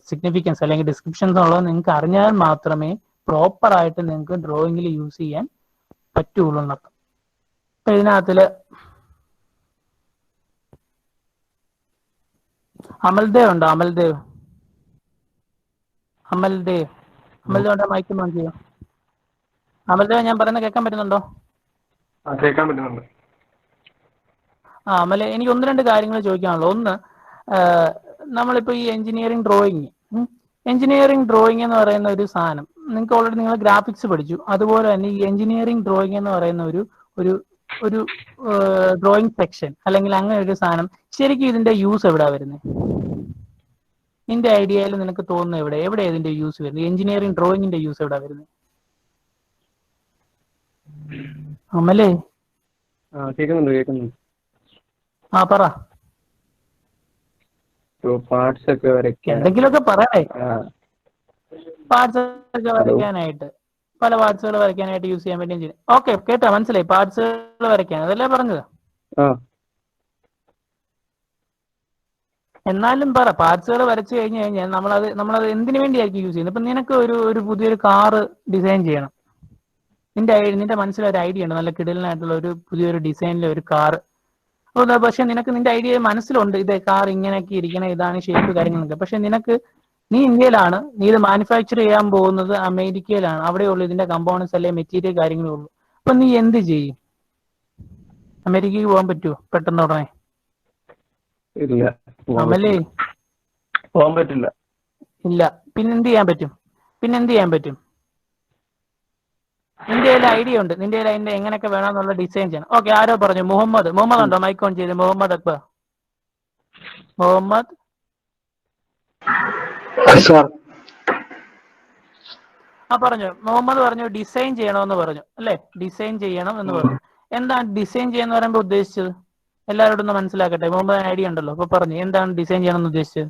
A: സിഗ്നിഫിക്കൻസ് അല്ലെങ്കിൽ ഡിസ്ക്രിപ്ഷൻസ് ഉള്ളത് നിങ്ങൾക്ക് അറിഞ്ഞാൽ മാത്രമേ പ്രോപ്പർ ആയിട്ട് നിങ്ങൾക്ക് ഡ്രോയിങ്ങിൽ യൂസ് ചെയ്യാൻ പറ്റുള്ളൂ എന്നർത്ഥം. അപ്പൊ ഇതിനകത്തില് അമൽദേവ് ഉണ്ടോ? അമൽദേവ് ഉണ്ടോ? മൈക്ക് ഓൺ ചെയ്യോ? അമൽദേവ്, ഞാൻ പറയുന്നത് കേൾക്കാൻ പറ്റുന്നുണ്ടോ?
B: കേൾക്കാൻ പറ്റുന്നുണ്ട്.
A: അമലെ, എനിക്ക് 1-2 കാര്യങ്ങൾ ചോദിക്കാനുള്ളൂ. ഒന്ന്, നമ്മളിപ്പോ ഈ എഞ്ചിനീയറിംഗ് ഡ്രോയിങ് എഞ്ചിനീയറിംഗ് ഡ്രോയിങ് എന്ന് പറയുന്ന ഒരു സാധനം നിങ്ങൾക്ക് ഓൾറെഡി നിങ്ങൾ ഗ്രാഫിക്സ് പഠിച്ചു. അതുപോലെ തന്നെ ഈ എഞ്ചിനീയറിംഗ് ഡ്രോയിങ് എന്ന് പറയുന്ന ഒരു ഒരു ഒരു ഡ്രോയിങ് സെക്ഷൻ അല്ലെങ്കിൽ അങ്ങനെ ഒരു സാധനം ശരിക്കും ഇതിന്റെ യൂസ് എവിടെയാ വരുന്നത്? നിന്റെ ഐഡിയയിൽ നിനക്ക് തോന്നുന്നത് എവിടെ ഇതിന്റെ യൂസ് വരുന്നത്? എഞ്ചിനീയറിംഗ് ഡ്രോയിങ്ങിന്റെ യൂസ് എവിടെ വരുന്നത്? അമലേ
B: കേൾക്കുന്നുണ്ട്.
A: ആ പറ.
B: പാർട്സ് ഒക്കെ വരയ്ക്കാൻ.
A: എന്തെങ്കിലുമൊക്കെ പറയണേ. പാർട്സ് ഒക്കെ വരയ്ക്കാനായിട്ട്, പല പാർട്സുകൾ വരയ്ക്കാനായിട്ട് യൂസ് ചെയ്യാൻ വേണ്ടി. ഓക്കെ, കേട്ടോ, മനസ്സിലായി. പാർട്സുകൾ വരയ്ക്കാൻ, അതല്ലേ പറഞ്ഞത്? എന്നാലും പറ, പാർട്സുകൾ വരച്ചു കഴിഞ്ഞു കഴിഞ്ഞാൽ നമ്മളത് എന്തിനു വേണ്ടിയായിരിക്കും യൂസ് ചെയ്യുന്നത്? ഇപ്പൊ നിനക്ക് ഒരു പുതിയൊരു കാറ് ഡിസൈൻ ചെയ്യണം. നിന്റെ മനസ്സിലൊരു ഐഡിയ ഉണ്ട്, നല്ല കിടലിനായിട്ടുള്ള ഒരു പുതിയൊരു ഡിസൈനിലെ ഒരു കാറ്. പക്ഷെ നിന്റെ ഐഡിയ മനസ്സിലുണ്ട്, ഇത് കാർ ഇങ്ങനെയൊക്കെ ഇരിക്കണം, ഇതാണ് ഷേപ്പ്, കാര്യങ്ങളൊക്കെ. പക്ഷെ നീ ഇന്ത്യയിലാണ്, നീ ഇത് മാനുഫാക്ചർ ചെയ്യാൻ പോകുന്നത് അമേരിക്കയിലാണ്. അവിടെയുള്ളൂ ഇതിന്റെ കമ്പോണൻസ് അല്ലെ മെറ്റീരിയൽ കാര്യങ്ങളേ ഉള്ളൂ. അപ്പൊ നീ എന്ത് ചെയ്യും? അമേരിക്കക്ക് പോകാൻ പറ്റുമോ പെട്ടെന്ന് ഉടനെ?
B: ഇല്ല,
A: അമലേ,
B: പോകാൻ പറ്റില്ല.
A: ഇല്ല. പിന്നെന്ത് ചെയ്യാൻ പറ്റും? നിന്റെ കയ്യിൽ ഐഡിയ ഉണ്ട്, നിന്റെ കയ്യിൽ അതിന്റെ എങ്ങനെയൊക്കെ വേണമെന്നുള്ള ഡിസൈൻ ചെയ്യണം. ഓക്കെ, ആരോ പറഞ്ഞു? മുഹമ്മദ് ഉണ്ടോ? മൈക്ക് ഓൺ ചെയ്ത്. മുഹമ്മദ് അക്ബർ. മുഹമ്മദ് പറഞ്ഞു. മുഹമ്മദ് പറഞ്ഞു ഡിസൈൻ ചെയ്യണമെന്ന് പറഞ്ഞു, അല്ലെ? ഡിസൈൻ ചെയ്യണം എന്ന് പറഞ്ഞു. എന്താണ് ഡിസൈൻ ചെയ്യാന്ന് പറയുമ്പോൾ ഉദ്ദേശിച്ചത്? എല്ലാവരോടും ഒന്ന് മനസ്സിലാക്കട്ടെ. മുഹമ്മദ് ഐഡിയ ഉണ്ടല്ലോ, അപ്പൊ പറഞ്ഞു എന്താണ് ഡിസൈൻ ചെയ്യണം എന്ന് ഉദ്ദേശിച്ചത്?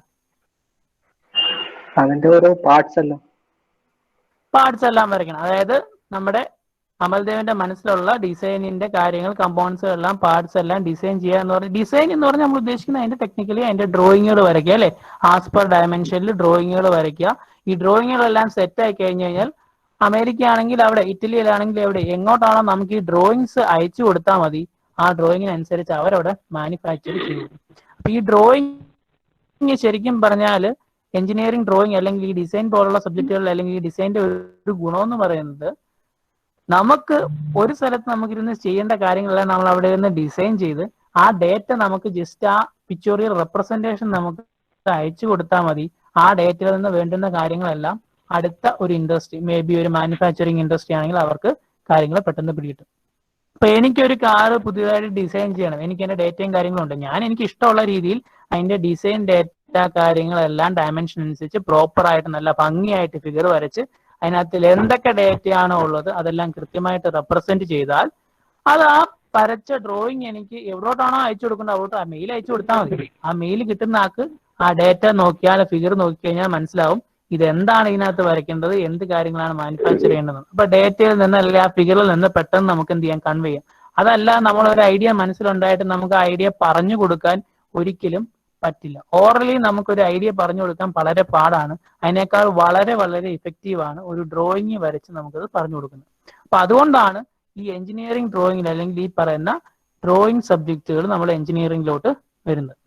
C: അതിന്റെ ഓരോ പാർട്സ്
A: എല്ലാം വരയ്ക്കണം. അതായത് നമ്മുടെ അമൽദേവന്റെ മനസ്സിലുള്ള ഡിസൈനിന്റെ കാര്യങ്ങൾ, കമ്പോണൻസുകൾ എല്ലാം, പാർട്സ് എല്ലാം ഡിസൈൻ ചെയ്യുക എന്ന് പറഞ്ഞാൽ, ഡിസൈൻ എന്ന് പറഞ്ഞാൽ നമ്മൾ ഉദ്ദേശിക്കുന്നത് അതിന്റെ ടെക്നിക്കലി അതിന്റെ ഡ്രോയിങ്ങുകൾ വരയ്ക്കുക, അല്ലെ? ആസ് പെർ ഡയമെൻഷനിൽ ഡ്രോയിങ്ങുകൾ വരയ്ക്കുക. ഈ ഡ്രോയിങ്ങുകളെല്ലാം സെറ്റ് ആയി കഴിഞ്ഞു കഴിഞ്ഞാൽ അമേരിക്ക ആണെങ്കിൽ അവിടെ, ഇറ്റലിയിലാണെങ്കിൽ എവിടെ, എങ്ങോട്ടാണോ നമുക്ക് ഈ ഡ്രോയിങ്സ് അയച്ചു കൊടുത്താൽ മതി. ആ ഡ്രോയിങ്ങിനനുസരിച്ച് അവരവിടെ മാനുഫാക്ചർ ചെയ്യും. അപ്പൊ ഈ ഡ്രോയിങ് ശരിക്കും പറഞ്ഞാൽ എഞ്ചിനീയറിംഗ് ഡ്രോയിങ് അല്ലെങ്കിൽ ഈ ഡിസൈൻ പോലുള്ള സബ്ജക്റ്റുകളിൽ അല്ലെങ്കിൽ ഈ ഡിസൈൻ്റെ ഒരു ഗുണമെന്ന് പറയുന്നത്, നമുക്ക് ഒരു സ്ഥലത്ത് നമുക്കിരുന്ന് ചെയ്യേണ്ട കാര്യങ്ങളെല്ലാം നമ്മൾ അവിടെ നിന്ന് ഡിസൈൻ ചെയ്ത് ആ ഡേറ്റ നമുക്ക് ജസ്റ്റ് ആ പിക്ചോറിയൽ റെപ്രസെന്റേഷൻ നമുക്ക് അയച്ചു കൊടുത്താൽ മതി. ആ ഡേറ്റയിൽ നിന്ന് വേണ്ടുന്ന കാര്യങ്ങളെല്ലാം അടുത്ത ഒരു ഇൻഡസ്ട്രി, മേ ബി ഒരു മാനുഫാക്ചറിങ് ഇൻഡസ്ട്രി ആണെങ്കിൽ അവർക്ക് കാര്യങ്ങൾ പെട്ടെന്ന് പിടികിട്ടും. അപ്പൊ എനിക്കൊരു കാറ് പുതിയതായിട്ട് ഡിസൈൻ ചെയ്യണം, എനിക്ക് എന്റെ ഡേറ്റയും കാര്യങ്ങളും ഉണ്ട്. എനിക്ക് ഇഷ്ടമുള്ള രീതിയിൽ അതിന്റെ ഡിസൈൻ ഡേറ്റ കാര്യങ്ങളെല്ലാം ഡയമെൻഷൻ അനുസരിച്ച് പ്രോപ്പർ ആയിട്ട് നല്ല ഭംഗിയായിട്ട് ഫിഗർ വരച്ച് അതിനകത്തിൽ എന്തൊക്കെ ഡേറ്റയാണോ ഉള്ളത് അതെല്ലാം കൃത്യമായിട്ട് റെപ്രസെന്റ് ചെയ്താൽ അത് ആ വരച്ച ഡ്രോയിങ് എനിക്ക് എവിടോട്ടാണോ അയച്ചു കൊടുക്കേണ്ടത് അവിടോട്ട് ആ മെയിൽ അയച്ചു കൊടുത്താൽ മതി. ആ മെയിൽ കിട്ടുന്ന ആൾക്ക് ആ ഡേറ്റ നോക്കിയാൽ, ഫിഗർ നോക്കി കഴിഞ്ഞാൽ മനസ്സിലാവും ഇതെന്താണ് ഇതിനകത്ത് വരയ്ക്കേണ്ടത്, എന്ത് കാര്യങ്ങളാണ് മാനുഫാക്ചർ ചെയ്യേണ്ടത്. അപ്പൊ ഡേറ്റയിൽ നിന്ന് അല്ലെങ്കിൽ ആ ഫിഗറിൽ നിന്ന് പെട്ടെന്ന് നമുക്ക് എന്ത് ചെയ്യാൻ, കൺവേ ചെയ്യാം. അതല്ല നമ്മളൊരു ഐഡിയ മനസ്സിലുണ്ടായിട്ട് നമുക്ക് ആ ഐഡിയ പറഞ്ഞു കൊടുക്കാൻ ഒരിക്കലും പറ്റില്ല. ഓറലി നമുക്കൊരു ഐഡിയ പറഞ്ഞു കൊടുക്കാൻ വളരെ പാടാണ്. അതിനേക്കാൾ വളരെ വളരെ ഇഫക്റ്റീവാണ് ഒരു ഡ്രോയിങ് വരച്ച് നമുക്കത് പറഞ്ഞു കൊടുക്കുന്നത്. അപ്പൊ അതുകൊണ്ടാണ് ഈ എഞ്ചിനീയറിംഗ് ഡ്രോയിങ്ങിൽ അല്ലെങ്കിൽ ഈ പറയുന്ന ഡ്രോയിങ് സബ്ജക്റ്റുകൾ നമ്മൾ എഞ്ചിനീയറിംഗിലോട്ട് വരുന്നത്.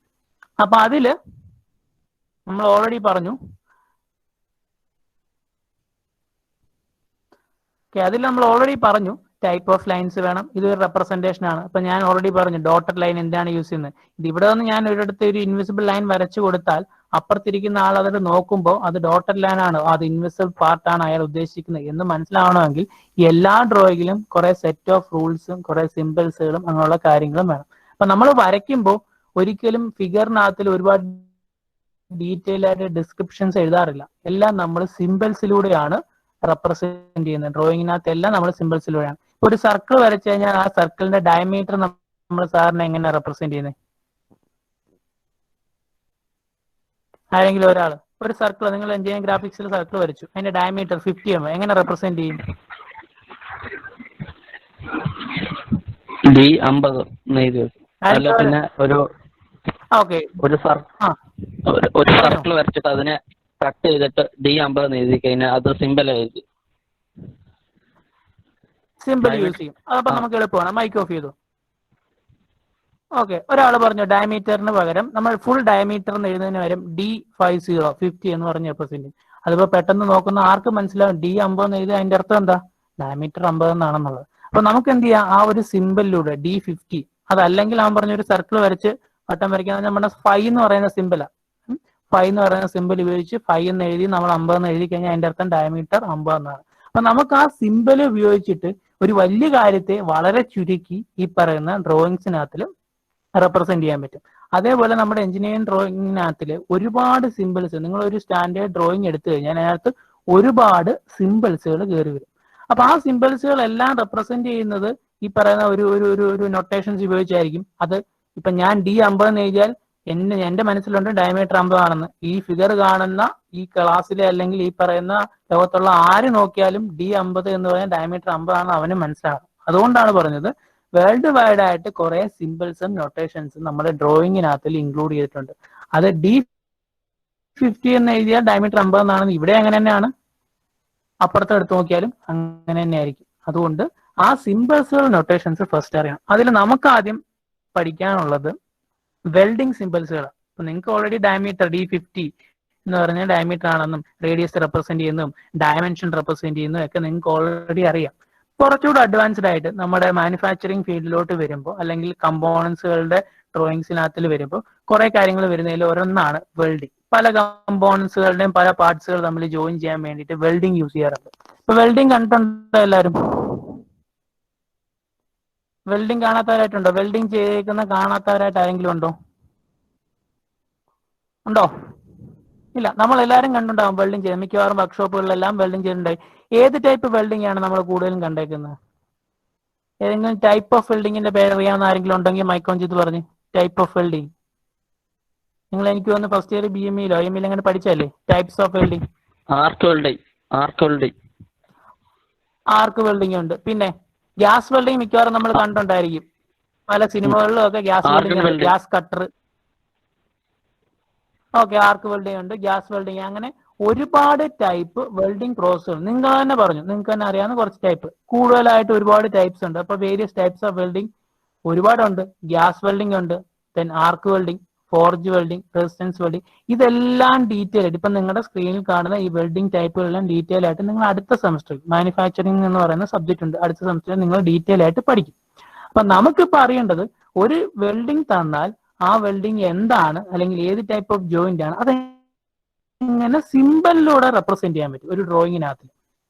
A: അപ്പൊ അതില് നമ്മൾ ഓൾറെഡി പറഞ്ഞു, ടൈപ്പ് ഓഫ് ലൈൻസ് വേണം. ഇതൊരു റെപ്രസെന്റേഷൻ ആണ്. അപ്പൊ ഞാൻ ഓൾറെഡി പറഞ്ഞു ഡോട്ടഡ് ലൈൻ എന്താണ് യൂസ് ചെയ്യുന്നത്. ഇത് ഇവിടെ നിന്ന് ഞാൻ ഒരിടത്ത് ഒരു ഇൻവിസിബിൾ ലൈൻ വരച്ചു കൊടുത്താൽ അപ്പുറത്തിരിക്കുന്ന ആൾ അതിൽ നോക്കുമ്പോൾ അത് ഡോട്ടഡ് ലൈൻ ആണ്, അത് ഇൻവിസിബിൾ പാർട്ടാണ് അയാൾ ഉദ്ദേശിക്കുന്നത് എന്ന് മനസ്സിലാവണമെങ്കിൽ എല്ലാ ഡ്രോയിങ്ങിലും കുറെ സെറ്റ് ഓഫ് റൂൾസും കുറെ സിമ്പിൾസുകളും അങ്ങനെയുള്ള കാര്യങ്ങളും വേണം. അപ്പൊ നമ്മൾ വരയ്ക്കുമ്പോൾ ഒരിക്കലും ഫിഗറിനകത്തിൽ ഒരുപാട് ഡീറ്റെയിൽ ആയിട്ട് ഡിസ്ക്രിപ്ഷൻസ് എഴുതാറില്ല. എല്ലാം നമ്മൾ സിമ്പിൾസിലൂടെയാണ് റെപ്രസെന്റ് ചെയ്യുന്നത്. ഡ്രോയിങ്ങിനകത്ത് എല്ലാം നമ്മൾ സിമ്പിൾസിലൂടെയാണ്. ഒരു സർക്കിൾ വരച്ചു കഴിഞ്ഞാൽ ആ സർക്കിളിന്റെ ഡയമീറ്റർ നമ്മൾ സാറിന് എങ്ങനെ റെപ്രസെന്റ് ചെയ്യുന്നത്? ആരെങ്കിലും ഒരാൾ ഒരു സർക്കിൾ, നിങ്ങൾ എഞ്ചിനീയറിംഗ് ഗ്രാഫിക്സിൽ സർക്കിൾ വരച്ചു, അതിന്റെ ഡയമീറ്റർ 50 mm, എങ്ങനെ റെപ്രസെന്റ് ചെയ്യും?
C: പിന്നെ ഒരു സർക്കിൾ വരച്ചിട്ട് അതിനെ കട്ട് ചെയ്തിട്ട് D50 എഴുതി കഴിഞ്ഞാൽ അത് സിമ്പിൾ യൂസ്
A: ചെയ്യും. അതപ്പോ നമുക്ക് എളുപ്പമാണ്. മൈക്ക് ഓഫ് ചെയ്തു. ഓക്കെ, ഒരാൾ പറഞ്ഞു ഡയമീറ്ററിന് പകരം നമ്മൾ ഫുൾ ഡയമീറ്റർ എന്ന് എഴുതുന്നതിന് പകരം D50 എന്ന് പറഞ്ഞ് റെപ്രസെന്റ് ചെയ്യും. അതിപ്പോ പെട്ടെന്ന് നോക്കുന്ന ആർക്ക് മനസ്സിലാവും D50 എന്ന് എഴുതി അതിന്റെ അർത്ഥം എന്താ? ഡയമീറ്റർ 50 എന്നാണെന്നുള്ളത്. അപ്പൊ നമുക്ക് എന്ത് ചെയ്യാം, ആ ഒരു സിമ്പിളിലൂടെ D50, അതല്ലെങ്കിൽ അവൻ പറഞ്ഞ ഒരു സർക്കിൾ വരച്ച് വട്ടം വരയ്ക്കാൻ നമ്മുടെ 5 എന്ന് പറയുന്ന സിമ്പിളാ. ഫൈ എന്ന് പറയുന്ന സിമ്പിൾ ഉപയോഗിച്ച് ഫൈ എന്ന് എഴുതി നമ്മൾ 50 എന്ന് എഴുതി കഴിഞ്ഞാൽ അതിന്റെ അർത്ഥം ഡയമീറ്റർ 50 എന്നാണ്. അപ്പൊ നമുക്ക് ആ സിമ്പിൾ ഉപയോഗിച്ചിട്ട് ഒരു വലിയ കാര്യത്തെ വളരെ ചുരുക്കി ഈ പറയുന്ന ഡ്രോയിങ്സിനകത്തിൽ റെപ്രസെന്റ് ചെയ്യാൻ പറ്റും. അതേപോലെ നമ്മുടെ എഞ്ചിനീയറിംഗ് ഡ്രോയിങ്ങിനകത്തിൽ ഒരുപാട് സിമ്പിൾസ്, നിങ്ങൾ ഒരു സ്റ്റാൻഡേർഡ് ഡ്രോയിങ് എടുത്തു കഴിഞ്ഞാൽ അതിനകത്ത് ഒരുപാട് സിമ്പിൾസുകൾ കയറി വരും. അപ്പൊ ആ സിമ്പിൾസുകൾ എല്ലാം റെപ്രസെന്റ് ചെയ്യുന്നത് ഈ പറയുന്ന ഒരു നൊട്ടേഷൻസ് ഉപയോഗിച്ചായിരിക്കും. അത് ഇപ്പൊ ഞാൻ D50 എന്ന് എഴുതിയാൽ എന്റെ മനസ്സിലുണ്ട് ഡയമീറ്റർ 50 ആണെന്ന്. ഈ ഫിഗർ കാണുന്ന ഈ ക്ലാസ്സിലെ അല്ലെങ്കിൽ ഈ പറയുന്ന ലോകത്തുള്ള ആര് നോക്കിയാലും D50 എന്ന് പറഞ്ഞാൽ ഡയമീറ്റർ 50 ആണെന്ന് അവന് മനസ്സിലാകും. അതുകൊണ്ടാണ് പറഞ്ഞത് വേൾഡ് വൈഡ് ആയിട്ട് കുറെ സിമ്പിൾസും നൊട്ടേഷൻസും നമ്മുടെ ഡ്രോയിങ്ങിനകത്തിൽ ഇൻക്ലൂഡ് ചെയ്തിട്ടുണ്ട്. അത് D50 എന്ന് എഴുതിയാൽ ഡയമീറ്റർ 50 എന്നാണെന്ന് ഇവിടെ അങ്ങനെ തന്നെയാണ്, അപ്പുറത്തെ എടുത്ത് നോക്കിയാലും അങ്ങനെ തന്നെ ആയിരിക്കും. അതുകൊണ്ട് ആ സിമ്പിൾസുകൾ നൊട്ടേഷൻസ് ഫസ്റ്റ് അറിയണം. അതിൽ നമുക്ക് ആദ്യം പഠിക്കാനുള്ളത് വെൽഡിംഗ് സിമ്പിൾസുകൾ. അപ്പൊ നിങ്ങൾക്ക് ഓൾറെഡി ഡയമീറ്റർ D50 എന്ന് പറഞ്ഞാൽ ഡയമീറ്റർ ആണെന്നും റേഡിയസ് റെപ്രസെന്റ് ചെയ്യുന്നതും ഡയമെൻഷൻ റെപ്രസെന്റ് ചെയ്യുന്നതും ഒക്കെ നിങ്ങൾക്ക് ഓൾറെഡി അറിയാം. കുറച്ചുകൂടെ അഡ്വാൻസ്ഡ് ആയിട്ട് നമ്മുടെ മാനുഫാക്ചറിങ് ഫീൽഡിലോട്ട് വരുമ്പോൾ അല്ലെങ്കിൽ കമ്പോണൻസുകളുടെ ഡ്രോയിങ്സിനകത്തിൽ വരുമ്പോൾ കുറെ കാര്യങ്ങൾ വരുന്നതിൽ ഒരെണ്ണമാണ് വെൽഡിങ്. പല കമ്പോണൻസുകളുടെയും പല പാർട്സുകൾ നമ്മൾ ജോയിൻ ചെയ്യാൻ വേണ്ടിയിട്ട് വെൽഡിങ് യൂസ് ചെയ്യാറുണ്ട്. ഇപ്പൊ വെൽഡിങ് കണ്ടിട്ടുണ്ടോ എല്ലാവരും? വെൽഡിങ് കാണാത്തവരായിട്ടുണ്ടോ? വെൽഡിങ് ചെയ്തേക്കുന്ന കാണാത്തവരായിട്ട് ആരെങ്കിലും ഉണ്ടോ? ഇല്ല, നമ്മൾ എല്ലാവരും കണ്ടുണ്ടാവും വെൽഡിങ് ചെയ്ത്. മിക്കവാറും വർക്ക്ഷോപ്പുകളിലെല്ലാം വെൽഡിങ് ചെയ്തിട്ടുണ്ടായി. ഏത് ടൈപ്പ് വെൽഡിംഗ് ആണ് നമ്മൾ കൂടുതലും കണ്ടേക്കുന്നത്? ഏതെങ്കിലും ടൈപ്പ് ഓഫ് വെൽഡിങ്ങിന്റെ പേര് അറിയാവുന്ന ആരെങ്കിലും ഉണ്ടെങ്കിൽ മൈക്കോൺ ചെയ്ത് പറഞ്ഞ്. ടൈപ്പ് ഓഫ് വെൽഡിങ് നിങ്ങൾ എനിക്ക് വന്ന് ഫസ്റ്റ് ഇയർ BME ലോ IME അങ്ങനെ പഠിച്ചല്ലേ? Types of welding. Arc welding ഉണ്ട്. പിന്നെ ഗ്യാസ് വെൽഡിങ് മിക്കവാറും നമ്മൾ കണ്ടുണ്ടായിരിക്കും. പല സിനിമകളിലും ഒക്കെ ഗ്യാസ് വെൽഡിങ് ഉണ്ട്. Gas cutter. ഓക്കെ, ആർക്ക് വെൽഡിങ് ഉണ്ട്, ഗ്യാസ് വെൽഡിങ്, അങ്ങനെ ഒരുപാട് ടൈപ്പ് വെൽഡിങ് പ്രോസസ്സുകൾ നിങ്ങൾ തന്നെ പറഞ്ഞു. നിങ്ങൾക്ക് തന്നെ അറിയാവുന്ന കുറച്ച് ടൈപ്പ്, കൂടുതലായിട്ട് ഒരുപാട് ടൈപ്സ് ഉണ്ട്. അപ്പൊ വേരിയസ് ടൈപ്സ് ഓഫ് വെൽഡിങ് ഒരുപാടുണ്ട്. ഗ്യാസ് വെൽഡിങ് ഉണ്ട്, ദെൻ ആർക്ക് welding, forge welding, resistance welding. ഇതെല്ലാം ഡീറ്റെയിൽ ആയിട്ട് ഇപ്പൊ നിങ്ങളുടെ സ്ക്രീനിൽ കാണുന്ന ഈ വെൽഡിങ് ടൈപ്പുകളെല്ലാം ഡീറ്റെയിൽ ആയിട്ട് നിങ്ങൾ അടുത്ത സെമസ്റ്ററിൽ മാനുഫാക്ചറിങ് എന്ന് പറയുന്ന സബ്ജക്ട് ഉണ്ട്, അടുത്ത സെമസ്റ്ററിൽ നിങ്ങൾ ഡീറ്റെയിൽ ആയിട്ട് പഠിക്കും. അപ്പൊ നമുക്കിപ്പോ അറിയേണ്ടത് ഒരു വെൽഡിങ് തന്നാൽ ആ വെൽഡിങ് എന്താണ് അല്ലെങ്കിൽ ഏത് ടൈപ്പ് ഓഫ് ജോയിന്റ് ആണ്, അത് എങ്ങനെ സിമ്പിളിലൂടെ റെപ്രസെന്റ് ചെയ്യാൻ പറ്റും ഒരു ഡ്രോയിങ്ങിനകത്ത്.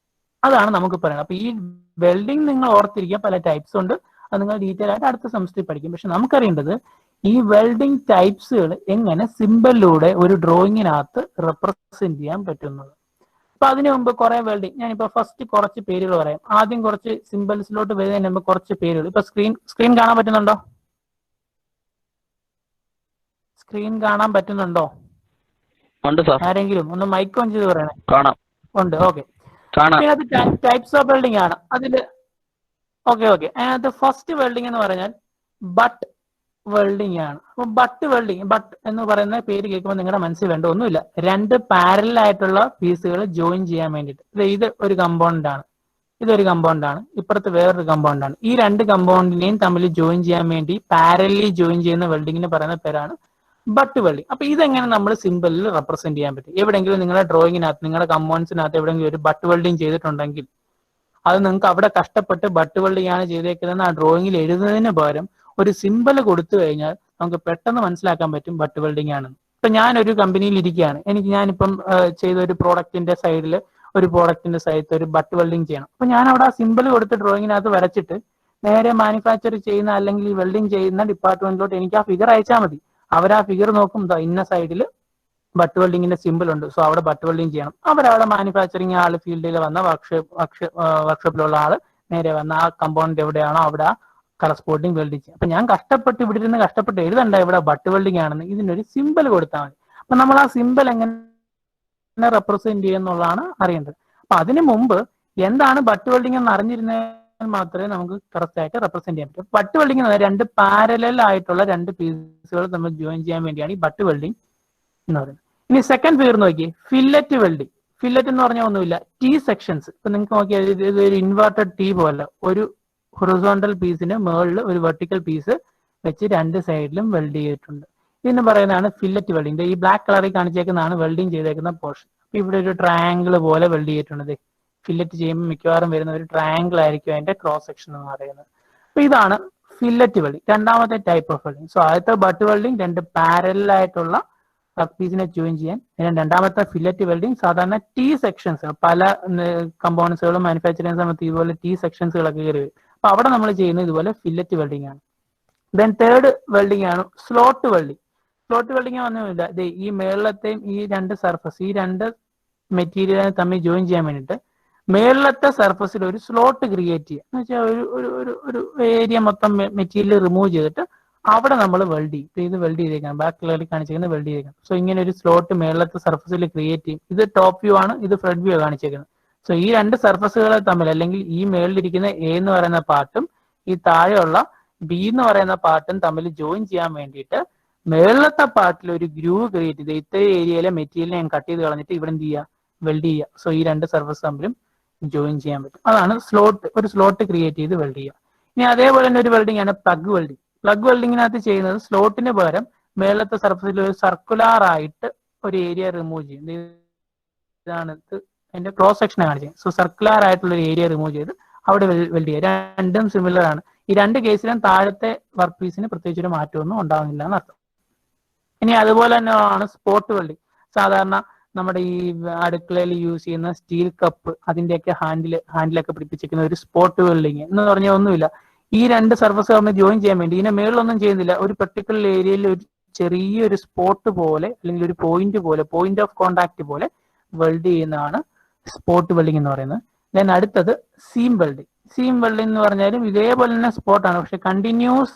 A: അതാണ് നമുക്ക് പറയുന്നത്. അപ്പൊ ഈ വെൽഡിങ് നിങ്ങൾ ഓർത്തിരിക്കുക, പല ടൈപ്സ് ഉണ്ട്, അത് നിങ്ങൾ ഡീറ്റെയിൽ ആയിട്ട് അടുത്ത സെമസ്റ്ററിൽ പഠിക്കും. പക്ഷെ നമുക്കറിയേണ്ടത് ഈ വെൽഡിങ് ടൈപ്സുകൾ എങ്ങനെ സിമ്പിളിലൂടെ ഒരു ഡ്രോയിങ്ങിനകത്ത് റെപ്രസെന്റ് ചെയ്യാൻ പറ്റുന്നത്. അപ്പൊ അതിനു മുമ്പ് കുറെ വെൽഡിങ്, ഞാനിപ്പോ ഫസ്റ്റ് കുറച്ച് പേരുകൾ പറയാം. ആദ്യം കുറച്ച് സിമ്പിൾസിലോട്ട് വരുന്നതിന് മുമ്പ് കുറച്ച് പേരുകൾ. ഇപ്പൊ സ്ക്രീൻ കാണാൻ പറ്റുന്നുണ്ടോ? സ്ക്രീൻ കാണാൻ പറ്റുന്നുണ്ടോ? ആരെങ്കിലും ഒന്ന് മൈക്ക് ഓൺ ചെയ്ത് പറയണേ. ഉണ്ട്. ഓക്കെ. അതിനകത്ത് ടൈപ്സ് ഓഫ് വെൽഡിങ് ആണ് അതില്. ഓക്കെ. അതിനകത്ത് ഫസ്റ്റ് വെൽഡിങ് എന്ന് പറഞ്ഞാൽ ബട്ട് വെൽഡിങ് ആണ്. അപ്പൊ ബട്ട് വെൽഡിങ്, ബട്ട് എന്ന് പറയുന്ന പേര് കേൾക്കുമ്പോൾ നിങ്ങളുടെ മനസ്സിൽ വേണ്ട ഒന്നുമില്ല, രണ്ട് പാരലൽ ആയിട്ടുള്ള പീസുകൾ ജോയിൻ ചെയ്യാൻ വേണ്ടിയിട്ട്. ഇത് ഒരു കമ്പോണന്റ് ആണ്, ഇതൊരു കമ്പോണന്റ് ആണ്, ഇപ്പുറത്ത് വേറൊരു കമ്പോണന്റ് ആണ്. ഈ രണ്ട് കമ്പോണന്റിനെയും തമ്മിൽ ജോയിൻ ചെയ്യാൻ വേണ്ടി പാരലി ജോയിൻ ചെയ്യുന്ന വെൽഡിങ്ങിന് പറയുന്ന പേരാണ് ബട്ട് വെൽഡിങ്. അപ്പൊ ഇതെങ്ങനെ നമ്മൾ സിമ്പിളിൽ റെപ്രസെന്റ് ചെയ്യാൻ പറ്റും? എവിടെയെങ്കിലും നിങ്ങളുടെ ഡ്രോയിങ്ങിനകത്ത് നിങ്ങളുടെ കമ്പോണൻസിനകത്ത് എവിടെയെങ്കിലും ഒരു ബട്ട് വെൽഡിങ് ചെയ്തിട്ടുണ്ടെങ്കിൽ അത് നിങ്ങൾക്ക് അവിടെ കഷ്ടപ്പെട്ട് ബട്ട് വെൽഡിങ് ആണ് ചെയ്തേക്കുന്നതെന്ന് ആ ഡ്രോയിങ്ങിൽ എഴുതുന്നതിന് പകരം ഒരു സിമ്പിൾ കൊടുത്തു കഴിഞ്ഞാൽ നമുക്ക് പെട്ടെന്ന് മനസ്സിലാക്കാൻ പറ്റും ബട്ട് വെൽഡിങ് ആണെന്ന്. ഇപ്പൊ ഞാനൊരു കമ്പനിയിൽ ഇരിക്കുകയാണ്, ഞാനിപ്പം ചെയ്ത ഒരു പ്രോഡക്റ്റിന്റെ സൈഡിൽ ഒരു പ്രോഡക്റ്റിന്റെ സൈഡിൽ ഒരു ബട്ട് വെൽഡിങ് ചെയ്യണം. അപ്പൊ ഞാൻ അവിടെ ആ സിമ്പിൾ കൊടുത്ത് ഡ്രോയിങ്ങിനകത്ത് വരച്ചിട്ട് നേരെ മാനുഫാക്ചർ ചെയ്യുന്ന അല്ലെങ്കിൽ വെൽഡിങ് ചെയ്യുന്ന ഡിപ്പാർട്ട്മെന്റിലോട്ട് എനിക്ക് ആ ഫിഗർ അയച്ചാൽ മതി. അവർ ആ ഫിഗർ നോക്കും, ഇന്ന സൈഡിൽ ബട്ട് വെൽഡിങ്ങിന്റെ സിമ്പിൾ ഉണ്ട്, സോ അവിടെ ബട്ട് വെൽഡിങ് ചെയ്യണം. അവരവിടെ മാനുഫാക്ചറിങ് ആള് ഫീൽഡിൽ വന്ന വർക്ക്ഷോപ്പിലുള്ള ആള് നേരെ വന്ന ആ കമ്പോണന്റ് എവിടെയാണോ അവിടെ കറസ്പോണ്ടിങ് വെൽഡിങ് ചെയ്യും. അപ്പൊ ഞാൻ ഇവിടെ ഇരുന്ന് കഷ്ടപ്പെട്ട് എഴുതണ്ട ഇവിടെ ബട്ട് വെൽഡിങ് ആണെന്ന്, ഇതിനൊരു സിമ്പിൾ കൊടുത്താൽ മതി. അപ്പൊ നമ്മൾ ആ സിമ്പിൾ എങ്ങനെ റെപ്രസെന്റ് ചെയ്യുന്നുള്ളതാണ് അറിയേണ്ടത്. അപ്പൊ അതിനു മുമ്പ് എന്താണ് ബട്ട് വെൽഡിങ് എന്ന് അറിഞ്ഞിരുന്നാൽ മാത്രമേ നമുക്ക് കറക്റ്റ് ആയിട്ട് റെപ്രസെന്റ് ചെയ്യാൻ പറ്റും. ബട്ട് വെൽഡിങ് എന്ന് പറഞ്ഞാൽ രണ്ട് പാരലൽ ആയിട്ടുള്ള രണ്ട് പീസുകൾ നമ്മൾ ജോയിൻ ചെയ്യാൻ വേണ്ടിയാണ് ഈ ബട്ട് വെൽഡിങ് എന്ന് പറയുന്നത്. ഇനി സെക്കൻഡ് ഫിഗർ നോക്കിയേ, ഫില്ലറ്റ് വെൽഡിങ്. ഫില്ലറ്റ് എന്ന് പറഞ്ഞാൽ ഒന്നുമില്ല, T സെക്ഷൻസ്. ഇപ്പൊ നിങ്ങൾക്ക് നോക്കിയാൽ ഇത് ഒരു ഇൻവേർട്ടഡ് T പോലെ ഒരു ഹൊറിസോണ്ടൽ പീസിന് മുകളിൽ ഒരു വെർട്ടിക്കൽ പീസ് വെച്ച് രണ്ട് സൈഡിലും വെൽഡ് ചെയ്തിട്ടുണ്ട്. ഇതിന് പറയുന്നതാണ് ഫില്ലറ്റ് വെൽഡിങ്. ഈ ബ്ലാക്ക് കളറിൽ കാണിച്ചേക്കുന്നതാണ് വെൽഡിങ് ചെയ്തേക്കുന്ന പോർഷൻ. അപ്പൊ ഇവിടെ ഒരു ട്രയാങ്കിൾ പോലെ വെൽഡ് ചെയ്തിട്ടുണ്ട്. ഫില്ലറ്റ് ചെയ്യുമ്പോൾ മിക്കവാറും വരുന്ന ഒരു ട്രയാങ്കിൾ ആയിരിക്കും അതിന്റെ ക്രോസ് സെക്ഷൻ എന്ന് പറയുന്നത്. അപ്പൊ ഇതാണ് ഫില്ലറ്റ് വെൽഡിങ്, രണ്ടാമത്തെ ടൈപ്പ് ഓഫ് വെൽഡിങ്. സോ ആദ്യത്തെ ബട്ട് വെൽഡിങ് രണ്ട് പാരലൽ ആയിട്ടുള്ള വർക്ക് പീസിനെ ജോയിൻ ചെയ്യാൻ. രണ്ടാമത്തെ ഫില്ലറ്റ് വെൽഡിങ് സാധാരണ ടി സെക്ഷൻസ് പല കമ്പോണൻസുകളും മാനുഫാക്ചർ ചെയ്യുന്ന സമയത്ത് ഇതുപോലെ ടി സെക്ഷൻസുകളൊക്കെ കയറി വരും. അപ്പൊ അവിടെ നമ്മൾ ചെയ്യുന്നത് ഇതുപോലെ ഫില്ലറ്റ് വെൽഡിംഗ് ആണ്. ദെൻ തേർഡ് വെൽഡിംഗ് ആണ് സ്ലോട്ട് വെൽഡിംഗ്. സ്ലോട്ട് വെൽഡിംഗ് ഒന്നുമില്ല, ഈ മേളത്തെയും ഈ രണ്ട് സർഫസ് ഈ രണ്ട് മെറ്റീരിയലിനെ തമ്മിൽ ജോയിൻ ചെയ്യാൻ വേണ്ടിയിട്ട് മേളത്തെ സർഫസിൽ ഒരു സ്ലോട്ട് ക്രിയേറ്റ് ചെയ്യുക എന്ന് വെച്ചാൽ ഒരു ഏരിയ മൊത്തം മെറ്റീരിയൽ റിമൂവ് ചെയ്തിട്ട് അവിടെ നമ്മൾ വെൽഡ് ചെയ്യും. ഇത് വെൽഡ് ചെയ്തേക്കാം, ബാക്ക് കളറിൽ കാണിച്ചേക്കുന്നത് വെൽഡ് ചെയ്തേക്കാം. സോ ഇങ്ങനെ ഒരു സ്ലോട്ട് മേളത്തെ സർഫസിൽ ക്രിയേറ്റ് ചെയ്യും. ഇത് ടോപ്പ് വ്യൂ ആണ്, ഇത് ഫ്രണ്ട് വ്യൂ കാണിച്ചേക്കുന്നത്. സോ ഈ രണ്ട് സർഫസുകളെ തമ്മിൽ അല്ലെങ്കിൽ ഈ മേളിലിരിക്കുന്ന എ എന്ന് പറയുന്ന പാർട്ടും ഈ താഴെയുള്ള ബി എന്ന് പറയുന്ന പാർട്ടും തമ്മിൽ ജോയിൻ ചെയ്യാൻ വേണ്ടിയിട്ട് മേളത്തെ പാർട്ടിൽ ഒരു ഗ്രൂവ് ക്രിയേറ്റ് ചെയ്ത് ഇത്രയും ഏരിയയിലെ മെറ്റീരിയൽ ഞാൻ കട്ട് ചെയ്ത് കളഞ്ഞിട്ട് ഇവിടെ എന്ത് ചെയ്യുക, വെൽഡ് ചെയ്യുക. സോ ഈ രണ്ട് സർഫസ് തമ്മിലും ജോയിൻ ചെയ്യാൻ പറ്റും. അതാണ് ഒരു സ്ലോട്ട് ക്രിയേറ്റ് ചെയ്ത് വെൽഡ് ചെയ്യുക. ഇനി അതേപോലെ തന്നെ ഒരു വെൽഡിംഗ് ആണ് പ്ലഗ് വെൽഡിംഗ്. പ്ലഗ് വെൽഡിങ്ങിനകത്ത് ചെയ്യുന്നത് സ്ലോട്ടിന് പകരം മേളത്തെ സർഫസിൽ ഒരു സർക്കുലർ ആയിട്ട് ഒരു ഏരിയ റിമൂവ് ചെയ്യും. ഇതാണ് അതിന്റെ ക്രോസ് സെക്ഷൻ കാണിച്ചത്. സോ സർക്കുലർ ആയിട്ടുള്ള ഒരു ഏരിയ റിമൂവ് ചെയ്ത് അവിടെ വെൽഡ് ചെയ്യുക. രണ്ടും സിമിലർ ആണ്. ഈ രണ്ട് കേസിലും താഴത്തെ വർക്ക് പീസിന് പ്രത്യേകിച്ച് ഒരു മാറ്റമൊന്നും ഉണ്ടാകുന്നില്ല എന്നർത്ഥം. ഇനി അതുപോലെ തന്നെ ആണ് സ്പോട്ട് വെൽഡിംഗ്. സാധാരണ നമ്മുടെ ഈ അടുക്കളയിൽ യൂസ് ചെയ്യുന്ന സ്റ്റീൽ കപ്പ് അതിന്റെയൊക്കെ ഹാൻഡിലൊക്കെ പിടിപ്പിച്ചിരിക്കുന്ന ഒരു സ്പോട്ട് വെൽഡിങ് എന്ന് പറഞ്ഞാൽ ഒന്നുമില്ല, ഈ രണ്ട് സർഫസ് തമ്മിൽ ജോയിൻ ചെയ്യാൻ വേണ്ടി ഇതിനെ മേളിലൊന്നും ചെയ്യുന്നില്ല, ഒരു പെർട്ടിക്കുലർ ഏരിയയിൽ ഒരു ചെറിയൊരു സ്പോട്ട് പോലെ അല്ലെങ്കിൽ ഒരു പോയിന്റ് ഓഫ് കോണ്ടാക്ട് പോലെ വെൽഡ് ചെയ്യുന്നതാണ് സ്പോട്ട് വെൽഡിംഗ് എന്ന് പറയുന്നത്. ദെൻ അടുത്തത് സീം വെൽഡിംഗ്. സീം വെൽഡിംഗ് എന്ന് പറഞ്ഞാലും ഇതേപോലെ തന്നെ സ്പോട്ടാണ്, പക്ഷെ കണ്ടിന്യൂസ്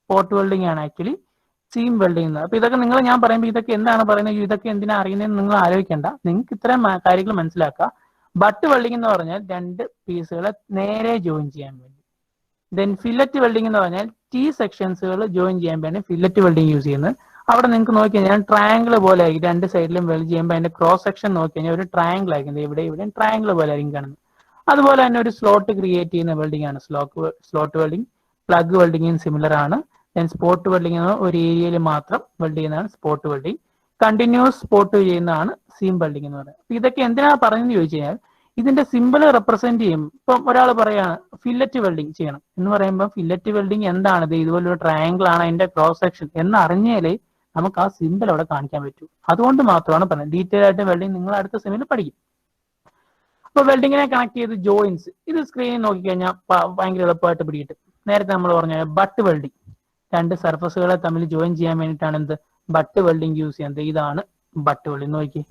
A: സ്പോട്ട് വെൽഡിംഗ് ആണ് ആക്ച്വലി സീം വെൽഡിംഗ്. അപ്പൊ ഇതൊക്കെ ഞാൻ പറയുമ്പോൾ ഇതൊക്കെ എന്താണ് പറയുന്നത്, ഇതൊക്കെ എന്തിനാ അറിയുന്നതെന്ന് നിങ്ങൾ ആലോചിക്കേണ്ട, നിങ്ങൾക്ക് ഇത്രയും കാര്യങ്ങൾ മനസ്സിലാക്കുക. ബട്ട് വെൽഡിംഗ് എന്ന് പറഞ്ഞാൽ രണ്ട് പീസുകളെ നേരെ ജോയിൻ ചെയ്യാൻ വേണ്ടി. ദെൻ ഫില്ലറ്റ് വെൽഡിംഗ് എന്ന് പറഞ്ഞാൽ ടി സെക്ഷൻസുകൾ ജോയിൻ ചെയ്യാൻ വേണ്ടി ഫില്ലറ്റ് വെൽഡിംഗ് യൂസ് ചെയ്യുന്നത്. അവിടെ നിങ്ങൾക്ക് നോക്കി കഴിഞ്ഞാൽ ട്രയാങ്കിൾ പോലെ ആയിരിക്കും, രണ്ട് സൈഡിലും വെൽഡ് ചെയ്യുമ്പോൾ അതിന്റെ ക്രോസ് സെക്ഷൻ നോക്കി കഴിഞ്ഞാൽ ഒരു ട്രയാങ്കിൾ ആയിരിക്കും, ഇവിടെയും ട്രയാങ്കിൾ പോലെ ആയിരിക്കും കാണുന്നത്. അതുപോലെ തന്നെ ഒരു സ്ലോട്ട് ക്രിയേറ്റ് ചെയ്യുന്ന വെൽഡിംഗ് ആണ് സ്ലോട്ട് വെൽഡിംഗ്. പ്ലഗ് വെൽഡിംഗും സിമിലർ ആണ്. ദെൻ സ്പോട്ട് വെൽഡിംഗ് ഒരു ഏരിയയിൽ മാത്രം വെൽഡ് ചെയ്യുന്നതാണ് സ്പോട്ട് വെൽഡിംഗ്. കണ്ടിന്യൂസ് സ്പോട്ട് ചെയ്യുന്നതാണ് സീം വെൽഡിംഗ് എന്ന് പറയുന്നത്. അപ്പൊ ഇതൊക്കെ എന്തിനാ പറയുന്നത് ചോദിച്ചു കഴിഞ്ഞാൽ ഇതിന്റെ സിമ്പിൾ റെപ്രസെന്റ് ചെയ്യും. ഇപ്പം ഒരാൾ പറയാണ് ഫില്ലറ്റ് വെൽഡിംഗ് ചെയ്യണം എന്ന് പറയുമ്പോൾ ഫില്ലറ്റ് വെൽഡിംഗ് എന്താണിത്, ഇതുപോലൊരു ട്രയാങ്കിൾ ആണ് അതിന്റെ ക്രോസ് സെക്ഷൻ എന്ന് അറിഞ്ഞാലേ നമുക്ക് ആ സിമ്പിൾ അവിടെ കാണിക്കാൻ പറ്റൂ. അതുകൊണ്ട് മാത്രമാണ് പറയുന്നത്. ഡീറ്റെയിൽ ആയിട്ട് വെൽഡിംഗ് നിങ്ങൾ അടുത്ത സെമിയിൽ പഠിക്കും. അപ്പൊ വെൽഡിങ്ങിനെ കണക്ട് ചെയ്ത് ജോയിന്റ്സ് ഇത് സ്ക്രീനിൽ നോക്കിക്കഴിഞ്ഞാൽ ഭയങ്കര എളുപ്പമായിട്ട് പിടികിട്ടും. നേരത്തെ നമ്മൾ പറഞ്ഞ ബട്ട് വെൽഡിംഗ്, രണ്ട് സർഫസുകളെ തമ്മിൽ ജോയിൻ ചെയ്യാൻ വേണ്ടിയിട്ടാണ് എന്ത് ബട്ട് വെൽഡിംഗ് യൂസ് ചെയ്യുന്നത്. ഇതാണ് ബട്ട് വെൽഡിംഗ്. നോക്കി,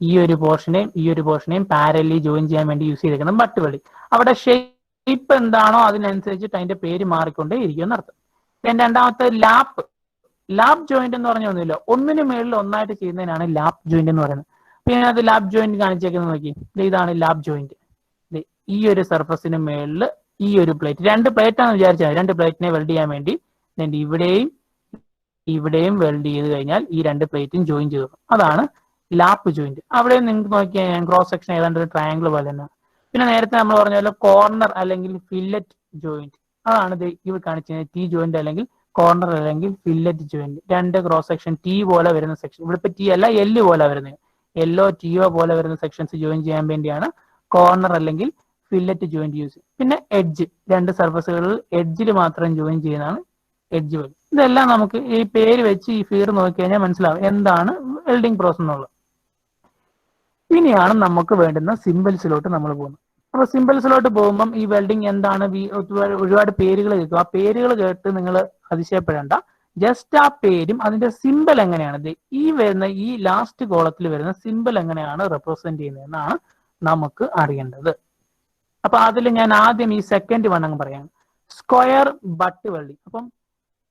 A: ഈ ഒരു പോർഷനെയും പാരലി ജോയിൻ ചെയ്യാൻ വേണ്ടി യൂസ് ചെയ്തിരിക്കുന്നത് ബട്ട് വെൽഡിംഗ്. അവിടെ ഷേപ്പ് എന്താണോ അതിനനുസരിച്ചിട്ട് അതിന്റെ പേര് മാറിക്കൊണ്ടേ ഇരിക്കും എന്നർത്ഥം. രണ്ടാമത്തെ ലാപ്പ് ജോയിന്റ് എന്ന് പറഞ്ഞ ഒന്നുമില്ല, ഒന്നിന് മേളിൽ ഒന്നായിട്ട് ചെയ്യുന്നതിനാണ് ലാപ്പ് ജോയിന്റ് എന്ന് പറയുന്നത്. പിന്നെ അത് ലാപ്പ് ജോയിന്റ് കാണിച്ചേക്കുന്നത് നോക്കി, ഇതാണ് ലാപ്പ് ജോയിന്റ്. ഈ ഒരു സർഫസിന് മേളിൽ ഈ ഒരു പ്ലേറ്റ്, രണ്ട് പ്ലേറ്റ് ആണെന്ന് വിചാരിച്ചാൽ രണ്ട് പ്ലേറ്റിനെ വെൽഡ് ചെയ്യാൻ വേണ്ടി ഇവിടെയും വെൽഡ് ചെയ്ത് കഴിഞ്ഞാൽ ഈ രണ്ട് പ്ലേറ്റും ജോയിൻ ചെയ്തു. അതാണ് ലാപ്പ് ജോയിന്റ്. അവിടെ നിങ്ങൾക്ക് നോക്കിയാൽ ക്രോസ് സെക്ഷൻ ഏതാണ്ട് ഒരു ട്രയാങ്കിൾ പോലെ തന്നെ. പിന്നെ നേരത്തെ നമ്മൾ പറഞ്ഞ പോലെ കോർണർ അല്ലെങ്കിൽ ഫില്ലറ്റ് ജോയിന്റ്, അതാണ് ഇത് കാണിച്ചത്. ടി ജോയിന്റ് അല്ലെങ്കിൽ കോർണർ അല്ലെങ്കിൽ ഫില്ലറ്റ് ജോയിന്റ്. രണ്ട് ക്രോസ് സെക്ഷൻ ടി പോലെ വരുന്ന സെക്ഷൻ, ഇവിടെ ഇപ്പൊ ടി അല്ല എല്ല് പോലെ വരുന്നത്, യെല്ലോ ടിയോ പോലെ വരുന്ന സെക്ഷൻസ് ജോയിൻ ചെയ്യാൻ വേണ്ടിയാണ് കോർണർ അല്ലെങ്കിൽ ഫില്ലറ്റ് ജോയിന്റ് യൂസ്. പിന്നെ എഡ്ജ്, രണ്ട് സർഫസുകളിൽ എഡ്ജിൽ മാത്രം ജോയിൻ ചെയ്യുന്നതാണ് എഡ്ജ് വെൽഡിംഗ്. ഇതെല്ലാം നമുക്ക് ഈ പേര് വെച്ച് ഈ ഫിഗർ നോക്കി കഴിഞ്ഞാൽ മനസ്സിലാവും എന്താണ് വെൽഡിംഗ് പ്രോസസ് എന്നുള്ളത്. ഇനിയാണ് നമുക്ക് വേണ്ടുന്ന സിമ്പിൾസിലോട്ട് നമ്മൾ പോകുന്നത്. അപ്പൊ സിമ്പിൾസിലോട്ട് പോകുമ്പം ഈ വെൽഡിംഗ് എന്താണ്, ഒരുപാട് പേരുകൾ കേൾക്കും. ആ പേരുകൾ കേട്ട് നിങ്ങൾ അതിശയപ്പെടേണ്ട, ജസ്റ്റ് ആ പേരും അതിന്റെ സിമ്പിൾ എങ്ങനെയാണ് ഈ ലാസ്റ്റ് കോളത്തിൽ വരുന്ന സിമ്പിൾ എങ്ങനെയാണ് റെപ്രസെന്റ് ചെയ്യുന്നതെന്നാണ് നമുക്ക് അറിയേണ്ടത്. അപ്പൊ അതിൽ ഞാൻ ആദ്യം ഈ സെക്കൻഡ് വൺ അങ്ങ് പറയാം, സ്ക്വയർ ബട്ട് വെൽഡിംഗ്. അപ്പം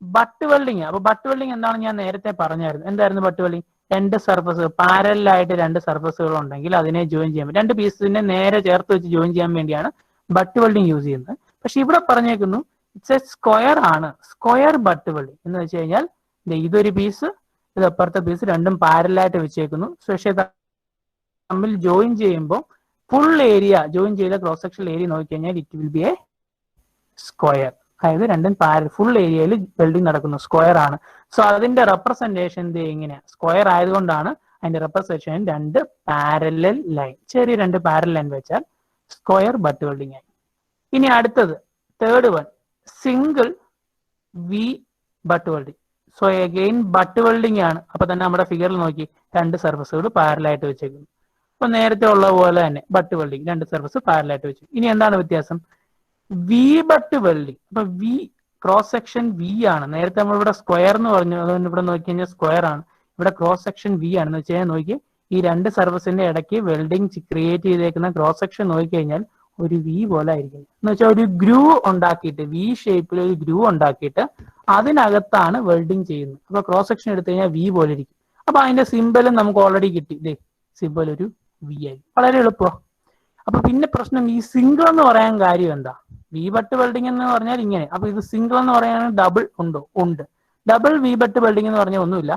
A: ബട്ട് വെൽഡിംഗ്, അപ്പൊ ബട്ട് വെൽഡിംഗ് എന്താണ് ഞാൻ നേരത്തെ പറഞ്ഞായിരുന്നു. എന്തായിരുന്നു ബട്ട് വെൽഡിംഗ്? രണ്ട് സർഫസ് പാരലായിട്ട് രണ്ട് സർഫസുകൾ ഉണ്ടെങ്കിൽ അതിനെ ജോയിൻ ചെയ്യാൻ, രണ്ട് പീസിനെ നേരെ ചേർത്ത് വെച്ച് ജോയിൻ ചെയ്യാൻ വേണ്ടിയാണ് ബട്ട് വെൽഡിംഗ് യൂസ് ചെയ്യുന്നത്. പക്ഷെ ഇവിടെ പറഞ്ഞേക്കുന്നു ഇറ്റ്സ് എ സ്ക്വയർ ആണ്, സ്ക്വയർ ബട്ട് വെൽഡിംഗ് എന്ന് വെച്ച് കഴിഞ്ഞാൽ ഇതൊരു പീസ്, ഇത് അപ്പുറത്തെ പീസ് രണ്ടും പാരലായിട്ട് വെച്ചേക്കുന്നു. പക്ഷെ തമ്മിൽ ജോയിൻ ചെയ്യുമ്പോൾ ഫുൾ ഏരിയ ജോയിൻ ചെയ്ത ക്രോസ് സെക്ഷൻ ഏരിയ നോക്കിക്കഴിഞ്ഞാൽ it will be A square. അതായത് രണ്ടും ഫുൾ ഏരിയയിൽ വെൽഡിംഗ് നടക്കുന്നു, സ്ക്വയർ ആണ്. സോ അതിന്റെ റെപ്രസെന്റേഷൻ എങ്ങനെയാണ്? സ്ക്വയർ ആയതുകൊണ്ടാണ് അതിന്റെ റെപ്രസെന്റേഷൻ രണ്ട് പാരലൽ ലൈൻ, ചെറിയ രണ്ട് പാരലൽ ലൈൻ വെച്ചാൽ സ്ക്വയർ ബട്ട് വെൽഡിംഗ് ആയി. ഇനി അടുത്തത് third one, single V butt welding. So again butt welding ആണ്. അപ്പൊ തന്നെ നമ്മുടെ ഫിഗറിൽ നോക്കി രണ്ട് സർഫസുകൾ പാരലായിട്ട് വെച്ചേക്കുന്നു. അപ്പൊ നേരത്തെ ഉള്ള പോലെ തന്നെ ബട്ട് വെൽഡിംഗ്, രണ്ട് സർഫസ് പാരലായിട്ട് വെച്ചു. ഇനി എന്താണ് വ്യത്യാസം? V butt welding. അപ്പൊ വി ക്രോസ് സെക്ഷൻ വി ആണ്. നേരത്തെ നമ്മൾ ഇവിടെ സ്ക്വയർ എന്ന് പറഞ്ഞു, അതുകൊണ്ട് ഇവിടെ നോക്കി കഴിഞ്ഞാൽ സ്ക്വയർ ആണ്. ഇവിടെ ക്രോസ് സെക്ഷൻ വി ആണെന്ന് വെച്ച് കഴിഞ്ഞാൽ നോക്കി ഈ രണ്ട് സർഫസിന്റെ ഇടയ്ക്ക് വെൽഡിംഗ് ക്രിയേറ്റ് ചെയ്തേക്കുന്ന ക്രോസ് സെക്ഷൻ നോക്കിക്കഴിഞ്ഞാൽ ഒരു വി പോലെ ആയിരിക്കും. എന്ന് വെച്ചാൽ ഒരു ഗ്രൂ ഉണ്ടാക്കിയിട്ട്, വി ഷേപ്പിൽ ഒരു ഗ്രൂ ഉണ്ടാക്കിയിട്ട് അതിനകത്താണ് വെൽഡിംഗ് ചെയ്യുന്നത്. അപ്പൊ ക്രോസ് സെക്ഷൻ എടുത്തു കഴിഞ്ഞാൽ വി പോലെ ഇരിക്കും. അപ്പൊ അതിന്റെ സിമ്പലും നമുക്ക് ഓൾറെഡി കിട്ടി. ഇതേ സിമ്പൽ ഒരു വി ആയി. വളരെ എളുപ്പമാണ്. അപ്പൊ പിന്നെ പ്രശ്നം ഈ സിംഗിൾ എന്ന് പറയാൻ കാര്യം എന്താ? വി ബട്ട് വെൽഡിംഗ് എന്ന് പറഞ്ഞാൽ ഇങ്ങനെ. അപ്പൊ ഇത് സിംഗിൾ എന്ന് പറയാൻ ഡബിൾ ഉണ്ടോ? ഉണ്ട്. ഡബിൾ വി ബട്ട് വെൽഡിംഗ് എന്ന് പറഞ്ഞാൽ ഒന്നുമില്ല,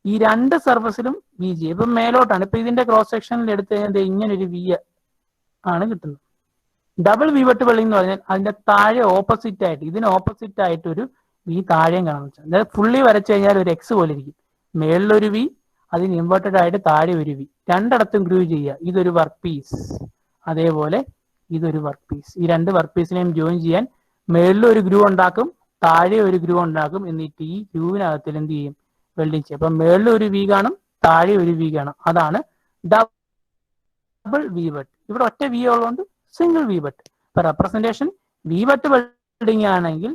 A: ഈ രണ്ട് സർഫസിലും വി ജി. ഇപ്പൊ മേലോട്ടാണ്. ഇപ്പൊ ഇതിന്റെ ക്രോസ് സെക്ഷനിൽ എടുത്ത് കഴിഞ്ഞാൽ ഇങ്ങനെ ഒരു വി ആണ് കിട്ടുന്നത്. ഡബിൾ വി ബട്ട് വെൽഡിംഗ് എന്ന് പറഞ്ഞാൽ അതിന്റെ താഴെ ഓപ്പോസിറ്റ് ആയിട്ട്, ഇതിന് ഓപ്പോസിറ്റ് ആയിട്ട് ഒരു വി താഴെയും കാണാൻ. അതായത് ഫുള്ളി വരച്ചു കഴിഞ്ഞാൽ ഒരു എക്സ് പോലെ ഇരിക്കും. മേളിലൊരു വി, അതിന് ഇൻവേർട്ടഡ് ആയിട്ട് താഴെ ഒരു വി, രണ്ടിടത്തും ഗ്രൂ ചെയ്യുക. ഇതൊരു വർക്ക് പീസ്, അതേപോലെ ഇതൊരു വർക്ക് പീസ്. ഈ രണ്ട് വർക്ക് പീസിനെയും ജോയിൻ ചെയ്യാൻ മേളിൽ ഒരു ഗ്രൂ ഉണ്ടാക്കും, താഴെ ഒരു ഗ്രൂ ഉണ്ടാക്കും. എന്നിട്ട് ഈ ഗ്രൂവിനകത്തിൽ എന്ത് ചെയ്യും? വെൽഡിങ് ചെയ്യും. അപ്പൊ മേളിൽ ഒരു വി കാണും, താഴെ ഒരു വി കാണും. അതാണ് ഡബിൾ വി ബട്ട്. ഇവിടെ ഒറ്റ വി ഉള്ളതുകൊണ്ട് സിംഗിൾ വി ബട്ട്. ഇപ്പൊ റെപ്രസെന്റേഷൻ വി ബട്ട് വെൽഡിങ് ആണെങ്കിൽ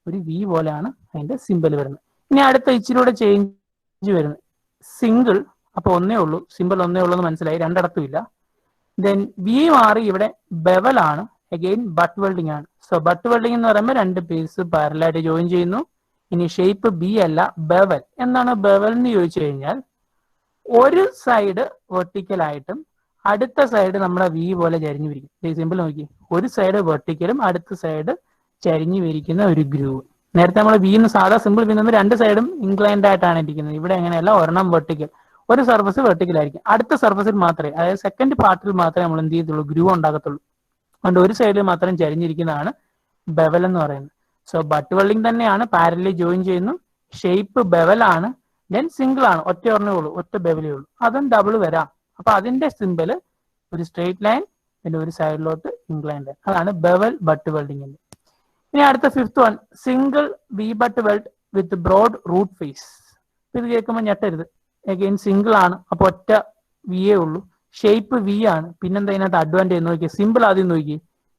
A: ഒരു വി പോലെയാണ് അതിന്റെ സിമ്പിൾ വരുന്നത്. ഇനി അടുത്ത ഇച്ചിലൂടെ ചേഞ്ച് വരുന്നത് സിംഗിൾ. അപ്പൊ ഒന്നേ ഉള്ളൂ, സിമ്പിൾ ഒന്നേ ഉള്ളൂ എന്ന് മനസ്സിലായി, രണ്ടിടത്തും ഇല്ല. ദെൻ വി മാറി ഇവിടെ ബെവൽ ആണ്. അഗെയിൻ ബട്ട് വെൽഡിംഗ് ആണ്. സോ ബട്ട് വെൽഡിംഗ് എന്ന് പറയുമ്പോൾ രണ്ട് പീസ് പാരലായിട്ട് ജോയിൻ ചെയ്യുന്നു. ഇനി ഷേപ്പ് ബി അല്ല, ബെവൽ. എന്താണ് ബെവൽ എന്ന് ചോദിച്ചു കഴിഞ്ഞാൽ ഒരു സൈഡ് വെർട്ടിക്കൽ ആയിട്ടും അടുത്ത സൈഡ് നമ്മുടെ വി പോലെ ചരിഞ്ഞു വിരിക്കും. സിമ്പിൾ നോക്കി, ഒരു സൈഡ് വെർട്ടിക്കലും അടുത്ത സൈഡ് ചരിഞ്ഞു വിരിക്കുന്ന ഒരു ഗ്രൂവ്. നേരത്തെ നമ്മൾ വി എന്ന് സാധാ സിമ്പിൾ വി രണ്ട് സൈഡും ഇൻക്ലൈൻഡ് ആയിട്ടാണ് ഇരിക്കുന്നത്. ഇവിടെ എങ്ങനെയല്ല, ഒരെണ്ണം വെർട്ടിക്കൽ, ഒരു സർഫസ് വെർട്ടിക്കൽ ആയിരിക്കും. അടുത്ത സർഫസിൽ മാത്രമേ, അതായത് സെക്കൻഡ് പാർട്ടിൽ മാത്രമേ നമ്മൾ എന്ത് ചെയ്യത്തുള്ളൂ? ഗ്രൂ ഉണ്ടാകത്തുള്ളൂ. അതുകൊണ്ട് ഒരു സൈഡിൽ മാത്രം ചരിഞ്ഞിരിക്കുന്നതാണ് ബെവൽ എന്ന് പറയുന്നത്. സോ ബട്ട് വെൽഡിംഗ് തന്നെയാണ്, പാരലി ജോയിൻ ചെയ്യുന്നു, ഷേപ്പ് ബെവൽ ആണ്. ദെൻ സിംഗിൾ ആണ്, ഒറ്റ ഒരെണ്ണേ ഉള്ളൂ, ഒറ്റ ബെവലേ ഉള്ളൂ. അതും ഡബിൾ വരാം. അപ്പൊ അതിന്റെ സിമ്പിൾ ഒരു സ്ട്രെയിറ്റ് ലൈൻ, പിന്നെ ഒരു സൈഡിലോട്ട് ഇൻക്ലൈൻഡ് ലൈൻ. അതാണ് ബെവൽ ബട്ട് വെൽഡിംഗിന്റെ. ഇനി അടുത്ത fifth one, single V butt weld with broad root face. ഇത് കേൾക്കുമ്പോൾ ഞെട്ടരുത്. അഗെയിൻ സിംഗിൾ ആണ്, അപ്പൊ ഒറ്റ വിയേ ഉള്ളൂ, ഷേപ്പ് വി ആണ്. പിന്നെന്താ ഇതിനകത്ത് അഡ്വാൻറ്റേജ് നോക്കിയേ? സിമ്പിൾ ആദ്യം നോക്കി,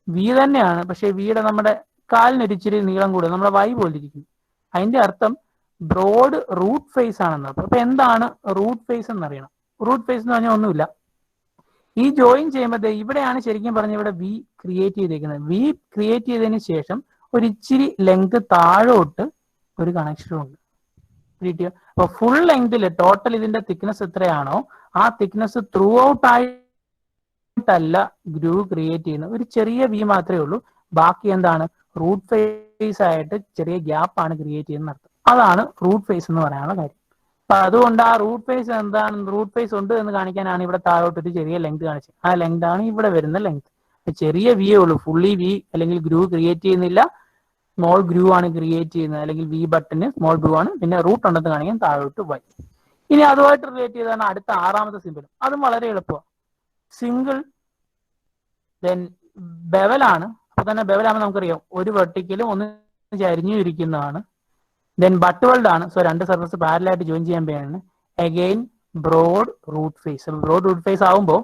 A: വി തന്നെയാണ്, പക്ഷെ വിയുടെ നമ്മുടെ കാലിനൊരു ഇച്ചിരി നീളം കൂടുതൽ, നമ്മുടെ വൈ പോലെ ഇരിക്കും. അതിന്റെ അർത്ഥം ബ്രോഡ് റൂട്ട് ഫേസ് ആണെന്ന്. അപ്പൊ എന്താണ് റൂട്ട് ഫേസ് എന്നറിയണം. റൂട്ട് ഫേസ് എന്ന് പറഞ്ഞാൽ ഒന്നുമില്ല, ഈ ജോയിൻ ചെയ്യുമ്പോൾ ഇവിടെയാണ് ശരിക്കും പറഞ്ഞ ഇവിടെ വി ക്രിയേറ്റ് ചെയ്തേക്കുന്നത്. വി ക്രിയേറ്റ് ചെയ്തതിന് ശേഷം ഒരു ഇച്ചിരി ലെങ്ത് താഴോട്ട് ഒരു കണക്ഷനും ഉണ്ട്. കിട്ടിയോ? അപ്പൊ ഫുൾ ലെങ്തിൽ ടോട്ടൽ ഇതിന്റെ തിക്നെസ് എത്രയാണോ ആ തിക്നെസ് ത്രൂ ഔട്ട് ആയിട്ടല്ല ഗ്രൂ ക്രിയേറ്റ് ചെയ്യുന്നത്. ഒരു ചെറിയ വി മാത്രമേ ഉള്ളൂ, ബാക്കി എന്താണ് റൂട്ട് ഫേസ് ആയിട്ട് ചെറിയ ഗ്യാപ്പ് ആണ് ക്രിയേറ്റ് ചെയ്യുന്ന അർത്ഥം. അതാണ് റൂട്ട് ഫേസ് എന്ന് പറയാനുള്ള കാര്യം. അപ്പൊ അതുകൊണ്ട് ആ റൂട്ട് ഫേസ് എന്താണ്, റൂട്ട് ഫേസ് ഉണ്ട് എന്ന് കാണിക്കാനാണ് ഇവിടെ താഴോട്ട് ഒരു ചെറിയ ലെങ്ത് കാണിച്ചത്. ആ ലെങ്ത് ആണ് ഇവിടെ വരുന്ന ലെങ്ത്. ചെറിയ വിയേ ഉള്ളൂ, ഫുള്ളി വി അല്ലെങ്കിൽ ഗ്രൂ ക്രിയേറ്റ് ചെയ്യുന്നില്ല, സ്മോൾ ഗ്രൂ ആണ് ക്രിയേറ്റ് ചെയ്യുന്നത്. അല്ലെങ്കിൽ വി ബട്ടന് സ്മോൾ ഗ്രൂ ആണ്, പിന്നെ റൂട്ട് ഉണ്ടെന്ന് കാണിക്കാൻ താഴോട്ട് വൈ. ഇനി അതുമായിട്ട് റിലേറ്റ് ചെയ്താണ് അടുത്ത ആറാമത്തെ സിമ്പിൾ. അതും വളരെ എളുപ്പമാണ്. സിംഗിൾ ദെൻ ബെവലാണ്. അപ്പൊ തന്നെ ബെവലാകുമ്പോൾ നമുക്കറിയാം ഒരു വെർട്ടിക്കലും ഒന്ന് ചരിഞ്ഞു ഇരിക്കുന്നതാണ്. ദെൻ ബട്ട് വെൽഡ് ആണ്. സോ രണ്ട് സർഫസ് പാരലായിട്ട് ജോയിൻ ചെയ്യാൻ വേണ്ടിയാണ്. Again broad root face. Broad root face ആകുമ്പോൾ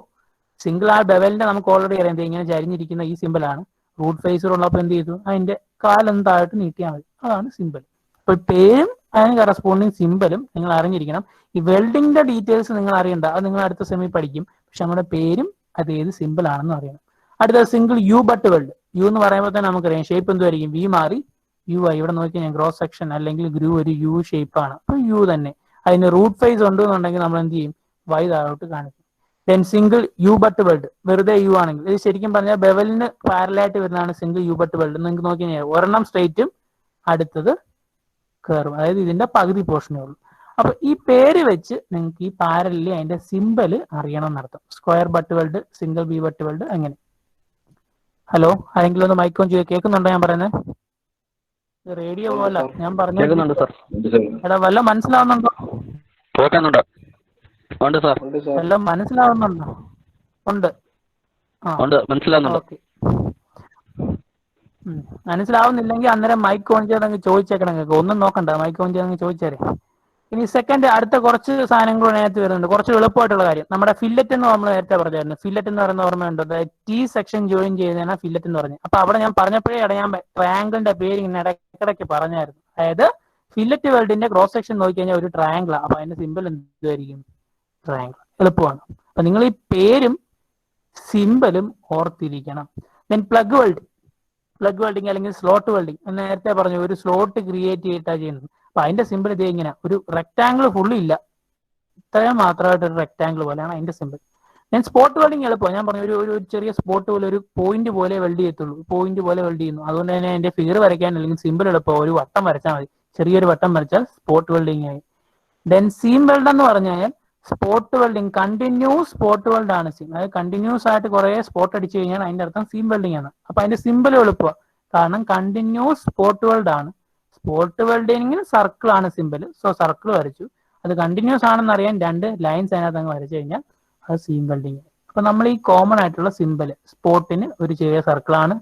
A: സിംഗിൾ ആ ബെവലിന്റെ നമുക്ക് ഓൾറെഡി അറിയാം ഇങ്ങനെ ചരിഞ്ഞിരിക്കുന്ന ഈ സിമ്പിൾ ആണ്. റൂട്ട് ഫേസിലുള്ളപ്പോൾ എന്ത് ചെയ്തു, അതിന്റെ കാലെന്തായിട്ട് നീട്ടിയാൽ മതി. അതാണ് സിമ്പിൾ. അപ്പൊ പേരും അതിന് കറസ്പോണ്ടിങ് സിമ്പിളും നിങ്ങൾ അറിഞ്ഞിരിക്കണം. ഈ വെൽഡിങ്ങിന്റെ ഡീറ്റെയിൽസ് നിങ്ങൾ അറിയണ്ട, അത് നിങ്ങൾ അടുത്ത സെമി പഠിക്കും. പക്ഷെ നമ്മുടെ പേരും അത് ഏത് സിമ്പിൾ ആണെന്ന് അറിയണം. അടുത്ത single U butt weld. U എന്ന് പറയുമ്പോൾ തന്നെ നമുക്കറിയാം ഷേപ്പ് എന്തുമായിരിക്കും, വി മാറി യു ആയി. ഇവിടെ നോക്കി ഞാൻ ക്രോസ് സെക്ഷൻ അല്ലെങ്കിൽ ഗ്രൂ ഒരു യു ഷേപ്പ് ആണ്, അപ്പൊ യു തന്നെ. അതിന് റൂട്ട് ഫേസ് ഉണ്ടെന്നുണ്ടെങ്കിൽ നമ്മൾ എന്ത് ചെയ്യും, വൈ താഴോട്ട് കാണിക്കും. Then single U butt weld, വെറുതെ യു ആണെങ്കിൽ ഇത് ശരിക്കും പറഞ്ഞാൽ ബെവലിന് പാരലായിട്ട് വരുന്നതാണ് സിംഗിൾ യു ബട്ട് വെൽഡ്. നിങ്ങൾക്ക് നോക്കി കഴിഞ്ഞാൽ ഒരെണ്ണം സ്ട്രൈറ്റും അടുത്തത് കർവ്, അതായത് ഇതിന്റെ പകുതി പോർഷനേ ഉള്ളൂ. അപ്പൊ ഈ പേര് വെച്ച് നിങ്ങൾക്ക് ഈ പാരലിൽ അതിന്റെ സിമ്പിള് അറിയണം എന്നർത്ഥം. Square butt weld, single V butt weld, അങ്ങനെ. ഹലോ, ആരെങ്കിലും ഒന്ന് മൈക്ക് ഓൺ ചെയ്ത് കേൾക്കുന്നുണ്ടോ ഞാൻ പറയുന്നത്? റേഡിയോ പോലെ ഞാൻ പറഞ്ഞു. എടാ വല്ല മനസ്സിലാവുന്നുണ്ടോ? വല്ല മനസ്സിലാവുന്നുണ്ടോ? ഉണ്ട്, മനസ്സിലാവുന്നുണ്ട്. ഓക്കെ, മനസ്സിലാവുന്നില്ലെങ്കിൽ അന്നേരം മൈക്ക് ഓൺ ചെയ്ത് ചോദിച്ചേക്കണം. നിങ്ങൾക്ക് ഒന്നും നോക്കണ്ട, മൈക്ക് ഓൺ ചെയ്ത് ചോദിച്ചേരെ. ഇനി സെക്കൻഡ് അടുത്ത കുറച്ച് സാധനങ്ങൾ അതിനകത്ത് വരുന്നുണ്ട്, കുറച്ച് എളുപ്പമായിട്ടുള്ള കാര്യം. നമ്മുടെ ഫില്ലറ്റ് എന്ന് നമ്മൾ നേരത്തെ പറഞ്ഞായിരുന്നു. ഫില്ലറ്റ് എന്ന് പറയുന്ന ഓർമ്മയുണ്ടോ? ടി സെക്ഷൻ ജോയിൻ ചെയ്യുന്നതാണ് ഫില്ലറ്റ് എന്ന് പറഞ്ഞത്. അപ്പൊ അവിടെ ഞാൻ പറഞ്ഞപ്പോഴേ ഞാൻ ട്രയാങ്കിളിന്റെ പേര് ഇങ്ങനെ ഇടയ്ക്കിടയ്ക്ക് പറഞ്ഞായിരുന്നു. അതായത് ഫില്ലറ്റ് വെൽഡിന്റെ ക്രോസ് സെക്ഷൻ നോക്കിക്കഴിഞ്ഞാൽ ഒരു ട്രയാങ്കിൾ, അപ്പൊ അതിന്റെ സിമ്പിൾ എന്തായിരിക്കും? ട്രയാങ്കിൾ. എളുപ്പമാണ്. അപ്പൊ നിങ്ങൾ ഈ പേരും സിമ്പിളും ഓർത്തിരിക്കണം. ദെൻ പ്ലഗ് വെൽഡിങ് അല്ലെങ്കിൽ സ്ലോട്ട് വെൽഡിങ് എന്ന് നേരത്തെ പറഞ്ഞു. ഒരു സ്ലോട്ട് ക്രിയേറ്റ് ചെയ്തിട്ടാണ് ചെയ്യുന്നത്. അപ്പൊ അതിന്റെ സിമ്പിൾ ഇതേ ഇങ്ങനെ ഒരു റെക്ടാങ്കിൾ ഫുള്ളി ഇല്ല, ഇത്രയും മാത്രമായിട്ട് ഒരു റെക്ടാങ്കിൾ പോലെയാണ് അതിന്റെ സിമ്പിൾ. ഞാൻ സ്പോട്ട് വെൽഡിങ് എളുപ്പമാണ്. ഞാൻ പറഞ്ഞു ഒരു ചെറിയ സ്പോട്ട് പോലെ ഒരു പോയിന്റ് പോലെ വെൽഡ് ചെയ്യത്തുള്ളൂ, പോയിന്റ് പോലെ വെൽഡ് ചെയ്യുന്നു. അതുകൊണ്ട് തന്നെ അതിന്റെ ഫിഗർ വരയ്ക്കാൻ അല്ലെങ്കിൽ സിമ്പിൾ എളുപ്പം, ഒരു വട്ടം വരച്ചാൽ മതി. ചെറിയൊരു വട്ടം വരച്ചാൽ സ്പോട്ട് വെൽഡിങ് ആയി. ദെൻ സീം വെൽഡ് എന്ന് പറഞ്ഞാൽ spot welding, continuous spot weld ആണ് സീം. അതായത് കണ്ടിന്യൂസ് ആയിട്ട് കുറെ സ്പോട്ട് അടിച്ചു കഴിഞ്ഞാൽ അതിന്റെ അർത്ഥം സീം വെൽഡിങ് ആണ്. അപ്പൊ അതിന്റെ സിമ്പിൾ എളുപ്പമാണ്, കാരണം കണ്ടിന്യൂസ് സ്പോട്ട് വെൽഡ് ആണ്. സ്പോട്ട് വെൽഡിങ്ങിന് സർക്കിൾ ആണ് സിമ്പിൾ. സോ സർക്കിൾ വരച്ചു. അത് കണ്ടിന്യൂസ് ആണെന്ന് അറിയാൻ രണ്ട് ലൈൻസ് അതിനകത്ത് അങ്ങ് വരച്ചു കഴിഞ്ഞാൽ അത് സീം വെൽഡിങ്. അപ്പൊ നമ്മൾ ഈ കോമൺ ആയിട്ടുള്ള സിമ്പിൾ, സ്പോട്ടിന് ഒരു ചെറിയ സർക്കിൾ ആണ്,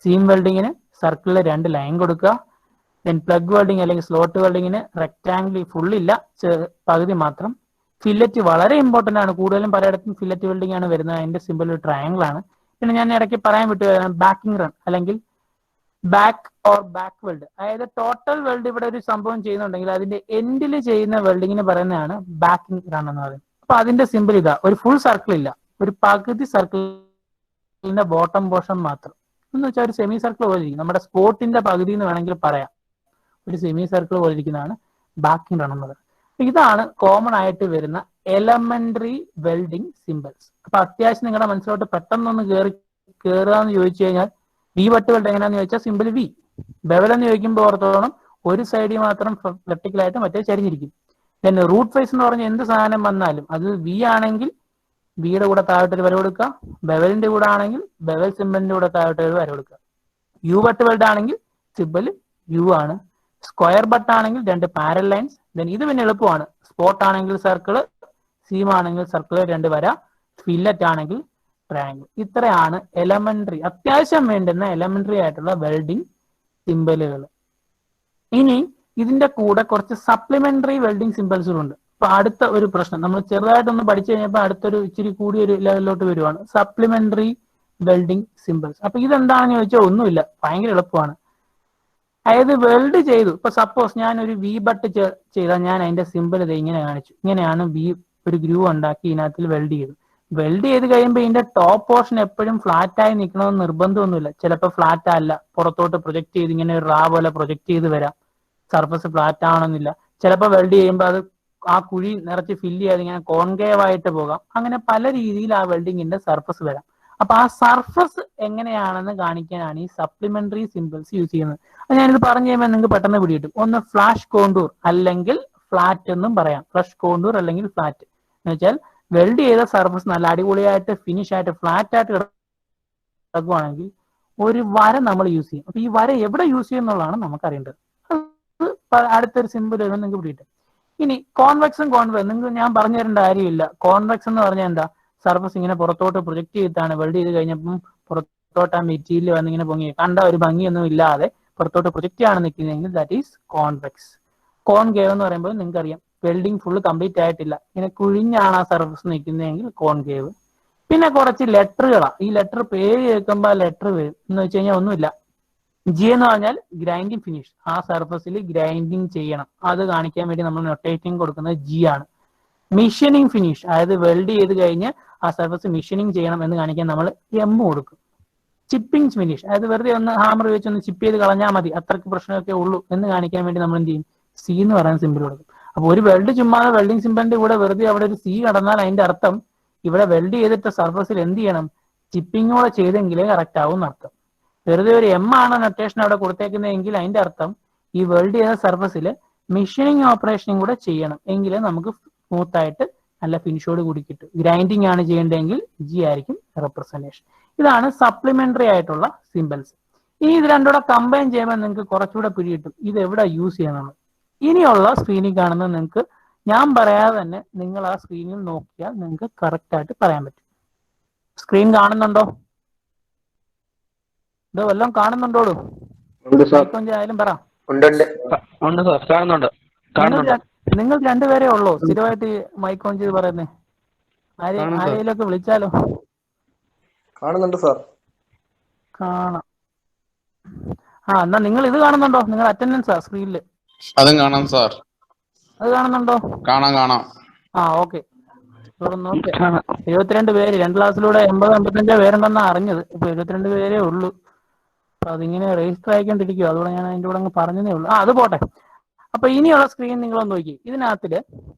A: സീം വെൽഡിങ്ങിന് സർക്കിളിൽ രണ്ട് ലൈൻ കൊടുക്കുക. ദെൻ പ്ലഗ് വെൽഡിങ് അല്ലെങ്കിൽ സ്ലോട്ട് വെൽഡിങ്ങിന് റെക്ടാംഗിൾ ഫുൾ ഇല്ല, പകുതി മാത്രം. ഫില്ലറ്റ് വളരെ ഇമ്പോർട്ടന്റ് ആണ്, കൂടുതലും പലയിടത്തും ഫില്ലറ്റ് വെൽഡിംഗ് ആണ് വരുന്നത്. അതിന്റെ സിമ്പിൾ ഒരു ട്രയാങ്കിൾ ആണ്. പിന്നെ ഞാൻ ഇടയ്ക്ക് പറയാൻ വിട്ടു, ബാക്കിംഗ് റൺ അല്ലെങ്കിൽ ബാക്ക് ഓർ ബാക്ക് വെൽഡ്. അതായത് ടോട്ടൽ വെൽഡ് ഇവിടെ ഒരു സംഭവം ചെയ്യുന്നുണ്ടെങ്കിൽ അതിന്റെ എൻഡിൽ ചെയ്യുന്ന വെൽഡിങ്ങിന് പറയുന്നതാണ് ബാക്കിംഗ് റൺ എന്ന് പറയുന്നത്. അപ്പൊ അതിന്റെ സിമ്പിൾ ഇതാ, ഒരു ഫുൾ സർക്കിൾ ഇല്ല, ഒരു പകുതി സർക്കിളിന്റെ ബോട്ടം പോർഷൻ മാത്രം. എന്ന് വെച്ചാൽ ഒരു സെമി സർക്കിൾ പോലെ ഇരിക്കും, നമ്മുടെ സ്പോട്ടിന്റെ പകുതി എന്ന് വേണമെങ്കിൽ പറയാം. ഒരു സെമി സർക്കിൾ പോലെ ഇരിക്കുന്നതാണ് ബാക്കിംഗ് റൺ എന്ന് പറയുന്നത്. ഇതാണ് കോമൺ ആയിട്ട് വരുന്ന എലമെന്ററി വെൽഡിംഗ് സിമ്പിൾസ്. അപ്പൊ അത്യാവശ്യം നിങ്ങളുടെ മനസ്സിലോട്ട് പെട്ടെന്നൊന്ന് കയറുകയെന്ന് ചോദിച്ചു കഴിഞ്ഞാൽ വി ബട്ട് വെൽഡ് എങ്ങനെയാന്ന് ചോദിച്ചാൽ സിമ്പിൾ വി. ബെവൽ എന്ന് ചോദിക്കുമ്പോൾ ഓർത്തോണം ഒരു സൈഡിൽ മാത്രം വെർട്ടിക്കലായിട്ട് മറ്റേ ചരിഞ്ഞിരിക്കും. പിന്നെ റൂട്ട് ഫേസ് എന്ന് പറഞ്ഞ എന്ത് സാധനം വന്നാലും അത് വി ആണെങ്കിൽ വിയുടെ കൂടെ താഴോട്ടൊരു വര കൊടുക്കുക, ബെവലിന്റെ കൂടെ ആണെങ്കിൽ ബെവൽ സിമ്പിളിന്റെ കൂടെ താഴോട്ടൊരു വര കൊടുക്കുക. യു ബട്ട് വെൽഡ് ആണെങ്കിൽ സിമ്പിൾ യു ആണ്. സ്ക്വയർ ബട്ട് ആണെങ്കിൽ രണ്ട് പാരൽ ലൈൻസ്. ദെൻ ഇത് പിന്നെ എളുപ്പമാണ്, സ്പോട്ട് ആണെങ്കിൽ സർക്കിള്, സീം ആണെങ്കിൽ സർക്കിള് രണ്ട് വര, ഫില്ലറ്റ് ആണെങ്കിൽ ട്രയാങ്കിൾ. ഇത്രയാണ് എലമെന്ററി, അത്യാവശ്യം വേണ്ടുന്ന എലമെന്ററി ആയിട്ടുള്ള വെൽഡിംഗ് സിമ്പിളുകൾ. ഇനി ഇതിന്റെ കൂടെ കുറച്ച് സപ്ലിമെന്ററി വെൽഡിംഗ് സിമ്പിൾസുകളുണ്ട്. അപ്പൊ അടുത്ത ഒരു പ്രശ്നം നമ്മൾ ചെറുതായിട്ടൊന്ന് പഠിച്ചു കഴിഞ്ഞപ്പോൾ അടുത്തൊരു ഇച്ചിരി കൂടി ഒരു ലെവലിലോട്ട് വരുവാണ്, സപ്ലിമെന്ററി വെൽഡിംഗ് സിമ്പിൾസ്. അപ്പൊ ഇതെന്താണെന്ന് ചോദിച്ചാൽ ഒന്നുമില്ല, ഭയങ്കര എളുപ്പമാണ്. അതായത് വെൽഡ് ചെയ്തു, ഇപ്പൊ സപ്പോസ് ഞാൻ ഒരു വി ബട്ട് ചെയ്താൽ ഞാൻ അതിന്റെ സിമ്പിൾ ഇത് ഇങ്ങനെ കാണിച്ചു. ഇങ്ങനെയാണ് വി, ഒരു ഗ്രൂ ഉണ്ടാക്കി ഇതിനകത്തിൽ വെൽഡ് ചെയ്തു. വെൽഡ് ചെയ്ത് കഴിയുമ്പോൾ ഇതിന്റെ ടോപ്പ് പോർഷൻ എപ്പോഴും ഫ്ലാറ്റ് ആയി നിൽക്കണമെന്ന് നിർബന്ധമൊന്നുമില്ല. ചിലപ്പോൾ ഫ്ലാറ്റ് അല്ല, പുറത്തോട്ട് പ്രൊജക്ട് ചെയ്ത് ഇങ്ങനെ ഒരു റാ പോലെ പ്രൊജക്ട് ചെയ്ത് വരാം. സർഫസ് ഫ്ലാറ്റ് ആവണമെന്നില്ല. ചിലപ്പോൾ വെൽഡ് ചെയ്യുമ്പോൾ അത് ആ കുഴി നിറച്ച് ഫില്ല് ചെയ്യാതെ ഇങ്ങനെ കോൺകേവ് ആയിട്ട് പോകാം. അങ്ങനെ പല രീതിയിൽ ആ വെൽഡിങ്ങിന്റെ സർഫസ് വരാം. അപ്പൊ ആ സർഫസ് എങ്ങനെയാണെന്ന് കാണിക്കാനാണ് ഈ സപ്ലിമെന്ററി സിമ്പിൾസ് യൂസ് ചെയ്യുന്നത്. അത് ഞാനിത് പറഞ്ഞു കഴിയുമ്പോൾ നിങ്ങൾക്ക് പെട്ടെന്ന് പിടികിട്ടും. ഒന്ന് ഫ്ലാഷ് കോണ്ടൂർ അല്ലെങ്കിൽ ഫ്ലാറ്റ് എന്നും പറയാം. ഫ്ലഷ് കോണ്ടൂർ അല്ലെങ്കിൽ ഫ്ലാറ്റ് എന്ന് വെച്ചാൽ വെൽഡ് ചെയ്ത സർഫസ് നല്ല അടിപൊളിയായിട്ട് ഫിനിഷ് ആയിട്ട് ഫ്ലാറ്റ് ആയിട്ട് കിടക്കുവാണെങ്കിൽ ഒരു വര നമ്മൾ യൂസ് ചെയ്യും. അപ്പൊ ഈ വര എവിടെ യൂസ് ചെയ്യുന്നുള്ളതാണ് നമുക്ക് അറിയേണ്ടത്. അടുത്തൊരു സിമ്പിൾ നിങ്ങൾക്ക് പിടികിട്ടും. ഇനി കോൺവെക്സും കോൺവെക്സ് നിങ്ങൾക്ക് ഞാൻ പറഞ്ഞു തരേണ്ട കാര്യമില്ല. കോൺവെക്സ് എന്ന് പറഞ്ഞാൽ എന്താ, സർഫസ് ഇങ്ങനെ പുറത്തോട്ട് പ്രൊജക്ട് ചെയ്തിട്ടാണ് വെൽഡ് ചെയ്ത് കഴിഞ്ഞപ്പം പുറത്തോട്ട് ആ മെറ്റീരിയൽ വന്നിങ്ങനെ പൊങ്ങി കണ്ട ഒരു ഭംഗിയൊന്നും ഇല്ലാതെ പുറത്തോട്ട് പ്രൊജക്റ്റ് ആണ് നിൽക്കുന്നതെങ്കിൽ ദാറ്റ് ഈസ് കോൺവെക്സ്. കോൺകേവ് എന്ന് പറയുമ്പോൾ നിങ്ങൾക്ക് അറിയാം വെൽഡിങ് ഫുള്ള് കംപ്ലീറ്റ് ആയിട്ടില്ല, ഇങ്ങനെ കുഴിഞ്ഞാണ് ആ സർഫസ് നിൽക്കുന്നതെങ്കിൽ കോൺകേവ്. പിന്നെ കുറച്ച് ലെറ്ററുകളാണ്. ഈ ലെറ്റർ പേര് കേൾക്കുമ്പോൾ ലെറ്റർ വരും എന്ന് വെച്ച് കഴിഞ്ഞാൽ ഒന്നുമില്ല. ജി എന്ന് പറഞ്ഞാൽ ഗ്രൈൻഡിങ് ഫിനിഷ്, ആ സർഫസിൽ ഗ്രൈൻഡിങ് ചെയ്യണം, അത് കാണിക്കാൻ വേണ്ടി നമ്മൾ നൊട്ടേറ്റിംഗ് കൊടുക്കുന്നത് ജി ആണ്. മിഷനിങ് ഫിനിഷ്, അതായത് വെൽഡ് ചെയ്ത് കഴിഞ്ഞ് ആ സർഫസ് മിഷനിങ് ചെയ്യണം എന്ന് കാണിക്കാൻ നമ്മൾ എം കൊടുക്കും. ചിപ്പിംഗ് ഫിനിഷ്, അതായത് വെറുതെ ഒന്ന് ഹാമർ വെച്ച് ഒന്ന് ചിപ്പ് ചെയ്ത് കളഞ്ഞാൽ മതി, അത്രയ്ക്ക് പ്രശ്നമൊക്കെ ഉള്ളൂ എന്ന് കാണിക്കാൻ വേണ്ടി നമ്മൾ എന്ത് ചെയ്യും, സി എന്ന് പറയുന്ന സിമ്പിൾ കൊടുക്കും. അപ്പൊ ഒരു വെൽഡ് ചുമ്മാതെ വെൽഡിംഗ് സിമ്പിളിന്റെ കൂടെ വെറുതെ അവിടെ ഒരു സി കടന്നാൽ അതിന്റെ അർത്ഥം ഇവിടെ വെൽഡ് ചെയ്തിട്ട് സർഫസിൽ എന്ത് ചെയ്യണം, ചിപ്പിങ്ങോടെ ചെയ്തെങ്കിലേ കറക്റ്റ് ആവും എന്നർത്ഥം. വെറുതെ ഒരു എം ആണ് നൊട്ടേഷൻ അവിടെ കൊടുത്തേക്കുന്നതെങ്കിൽ അതിന്റെ അർത്ഥം ഈ വെൽഡ് ചെയ്ത സർഫസിൽ മിഷനിങ് ഓപ്പറേഷനും കൂടെ ചെയ്യണം, എങ്കിലേ നമുക്ക് സ്മൂത്ത് ആയിട്ട് നല്ല ഫിനിഷോട് കൂടി കിട്ടും. ഗ്രൈൻഡിങ് ആണ് ചെയ്യേണ്ടതെങ്കിൽ ജി ആയിരിക്കും റെപ്രസെന്റേഷൻ. ഇതാണ് സപ്ലിമെന്ററി ആയിട്ടുള്ള സിമ്പിൾസ്. ഇനി ഇത് രണ്ടുകൂടെ കമ്പൈൻ ചെയ്യുമ്പോൾ നിങ്ങൾക്ക് കുറച്ചുകൂടെ പിടികിട്ടും ഇത് എവിടെ യൂസ് ചെയ്യണം. ഇനിയുള്ള സ്ക്രീനിൽ കാണുന്നത് നിങ്ങൾക്ക് ഞാൻ പറയാതെ തന്നെ നിങ്ങൾ ആ സ്ക്രീനിൽ നോക്കിയാൽ നിങ്ങൾക്ക് കറക്റ്റ് ആയിട്ട് പറയാൻ പറ്റും. സ്ക്രീൻ കാണുന്നുണ്ടോ? ഇത് വല്ലതും കാണുന്നുണ്ടോളൂ?
B: ഉണ്ട് സാർ.
A: മൈക്കൊഞ്ച് ആയാലും പറ.
B: ഉണ്ട്
C: ഉണ്ട് സാർ, കാണുന്നുണ്ട് കാണുന്നുണ്ട്.
A: നിങ്ങൾ രണ്ടുപേരേ ഉള്ളൂ സ്ഥിരമായിട്ട് മൈക്കൊഞ്ച് പറയുന്നേ? ആരെയിലൊക്കെ വിളിച്ചാലോ?
B: കാണുന്നുണ്ട് സാർ.
A: കാണാം. എന്നാ നിങ്ങൾ ഇത് കാണുന്നുണ്ടോ? നിങ്ങൾ അറ്റൻഡൻസാ സ്ക്രീനില്
D: അതും കാണാം സാർ.
A: അത് കാണുന്നുണ്ടോ?
D: കാണാം.
A: ഓക്കെ. നോക്കെ 72 പേര് 2 ക്ലാസ്സിലൂടെ 80-85 പേരുണ്ടെന്നാ അറിഞ്ഞത്. ഇപ്പൊ 72 പേരേ ഉള്ളൂ. അപ്പൊ അതിങ്ങനെ രജിസ്റ്റർ ആയിക്കൊണ്ടിരിക്കും. അതുകൊണ്ട് ഞാൻ അതിന്റെ കൂടെ അങ്ങ് പറഞ്ഞതേ ഉള്ളൂ. അത് പോട്ടെ. അപ്പൊ ഇനിയുള്ള സ്ക്രീൻ നിങ്ങളൊന്ന് നോക്കി. ഇതിനകത്തില്